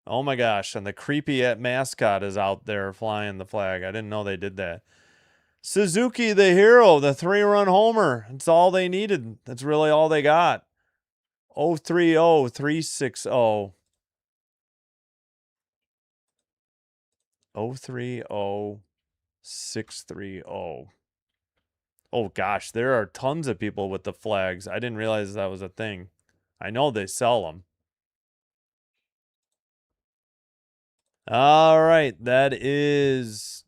Oh my gosh, and the creepy mascot is out there flying the flag. I didn't know they did that. Suzuki, the hero, the 3-run homer. That's all they needed. That's really all they got. 0-3-0, 3-6-0. 0-3-0, 6-3-0. Oh gosh, there are tons of people with the flags. I didn't realize that was a thing. I know they sell them. All right, that is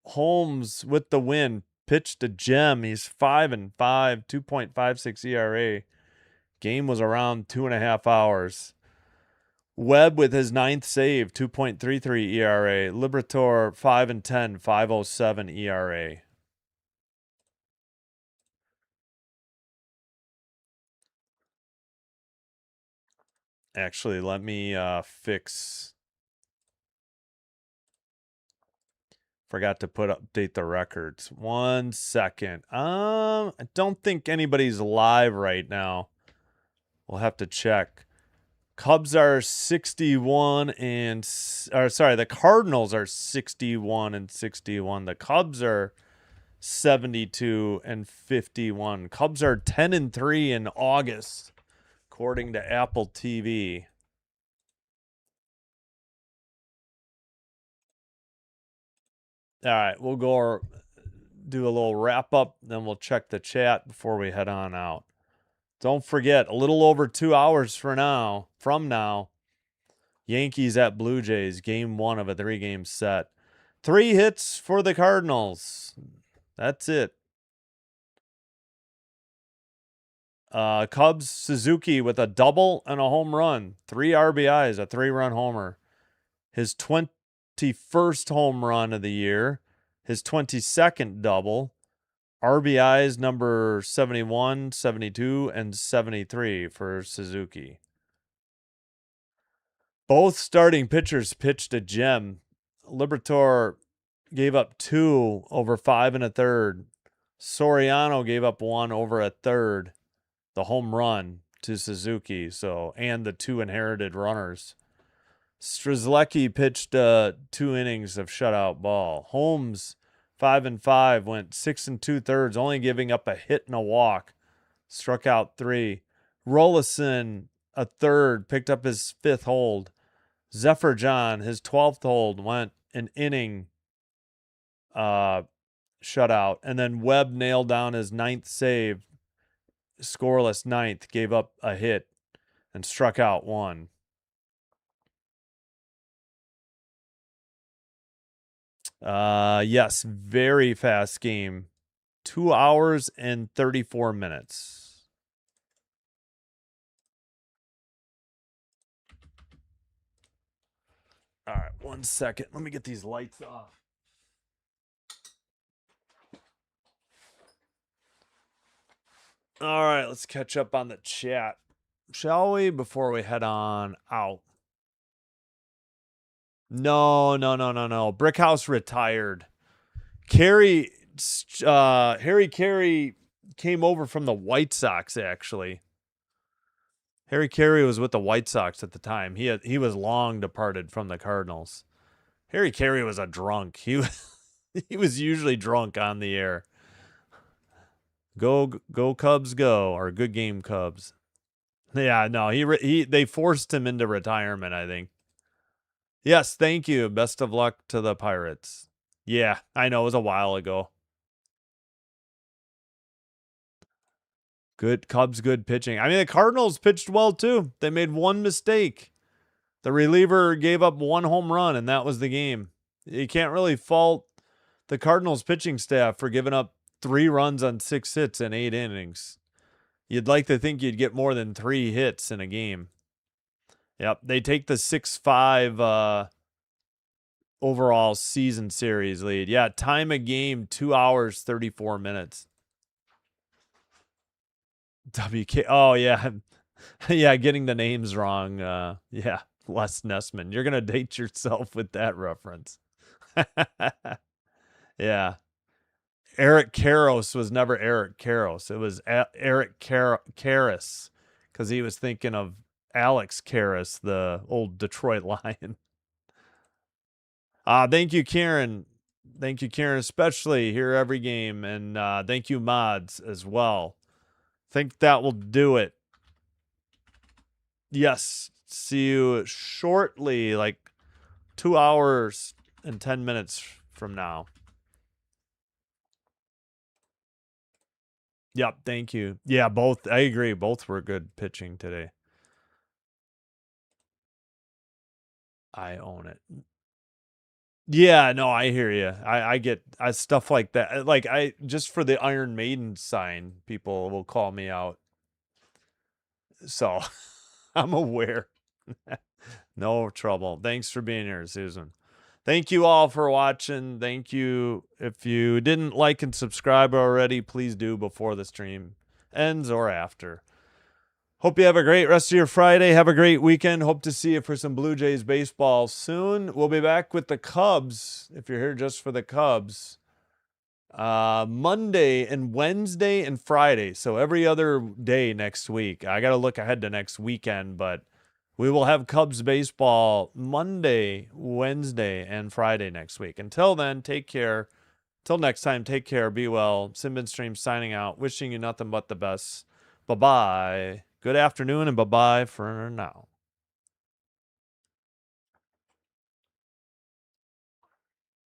Holmes with the win. Pitched a gem. He's 5-5, 2.56 ERA. Game was around 2.5 hours. Webb with his ninth save, 2.33 ERA. Liberatore 5-10, 5.07 ERA. Actually, let me fix. Forgot to update the records. 1 second. I don't think anybody's live right now. We'll have to check. Cubs are 61 and the Cardinals are 61 and 61. The Cubs are 72 and 51. Cubs are 10 and 3 in August, according to Apple TV. All right, we'll go do a little wrap up, then we'll check the chat before we head on out. Don't forget, a little over 2 hours from now, Yankees at Blue Jays, game 1 of a 3-game set. 3 hits for the Cardinals. That's it. Cubs, Suzuki with a double and a home run. 3 RBIs, a 3-run homer. His 21st home run of the year. His 22nd double. RBIs number 71, 72, and 73 for Suzuki. Both starting pitchers pitched a gem. Liberatore gave up 2 over 5 1/3. Soriano gave up 1 over 1/3. The home run to Suzuki, and the 2 inherited runners. Strzelecki pitched 2 innings of shutout ball. Holmes, 5-5, went 6 2/3, only giving up a hit and a walk. Struck out 3. Rollison, a third, picked up his 5th hold. Zephyr John, his 12th hold, went an inning shutout. And then Webb nailed down his 9th save, scoreless 9th, gave up a hit and struck out 1. Yes, very fast game. 2 hours and 34 minutes. All right, 1 second. Let me get these lights off. All right, let's catch up on the chat, shall we, before we head on out? No. Brickhouse retired. Harry Carey came over from the White Sox, actually. Harry Carey was with the White Sox at the time. He was long departed from the Cardinals. Harry Carey was a drunk. He was usually drunk on the air. Go Cubs go, or good game Cubs. Yeah, no, they forced him into retirement, I think. Yes, thank you. Best of luck to the Pirates. Yeah, I know, it was a while ago. Good Cubs, good pitching. I mean, the Cardinals pitched well too. They made 1 mistake. The reliever gave up 1 home run, and that was the game. You can't really fault the Cardinals pitching staff for giving up 3 runs on 6 hits in 8 innings. You'd like to think you'd get more than 3 hits in a game. Yep, they take the 6-5 overall season series lead. Yeah, time of game 2 hours 34 minutes. WK. Oh yeah, yeah, getting the names wrong. Yeah, Les Nessman. You're gonna date yourself with that reference. Yeah. Eric Karros was never Eric Karros. It was Eric Karras, because he was thinking of Alex Karras, the old Detroit Lion. Thank you, Karen. Thank you, Karen, especially here every game. And thank you, mods, as well. Think that will do it. Yes. See you shortly, like 2 hours and 10 minutes from now. Yep, thank you. Yeah, both. I agree. Both were good pitching today. I own it. Yeah, no, I hear you. I get stuff like that. Like I just for the Iron Maiden sign, people will call me out. So I'm aware. No trouble. Thanks for being here, Susan. Thank you all for watching. Thank you. If you didn't like and subscribe already, please do before the stream ends or after. Hope you have a great rest of your Friday. Have a great weekend. Hope to see you for some Blue Jays baseball soon. We'll be back with the Cubs, if you're here just for the Cubs, Monday and Wednesday and Friday. So every other day next week. I got to look ahead to next weekend, but we will have Cubs baseball Monday, Wednesday, and Friday next week. Until then, take care. Till next time, take care. Be well. Simbin Stream signing out. Wishing you nothing but the best. Bye-bye. Good afternoon and bye-bye for now.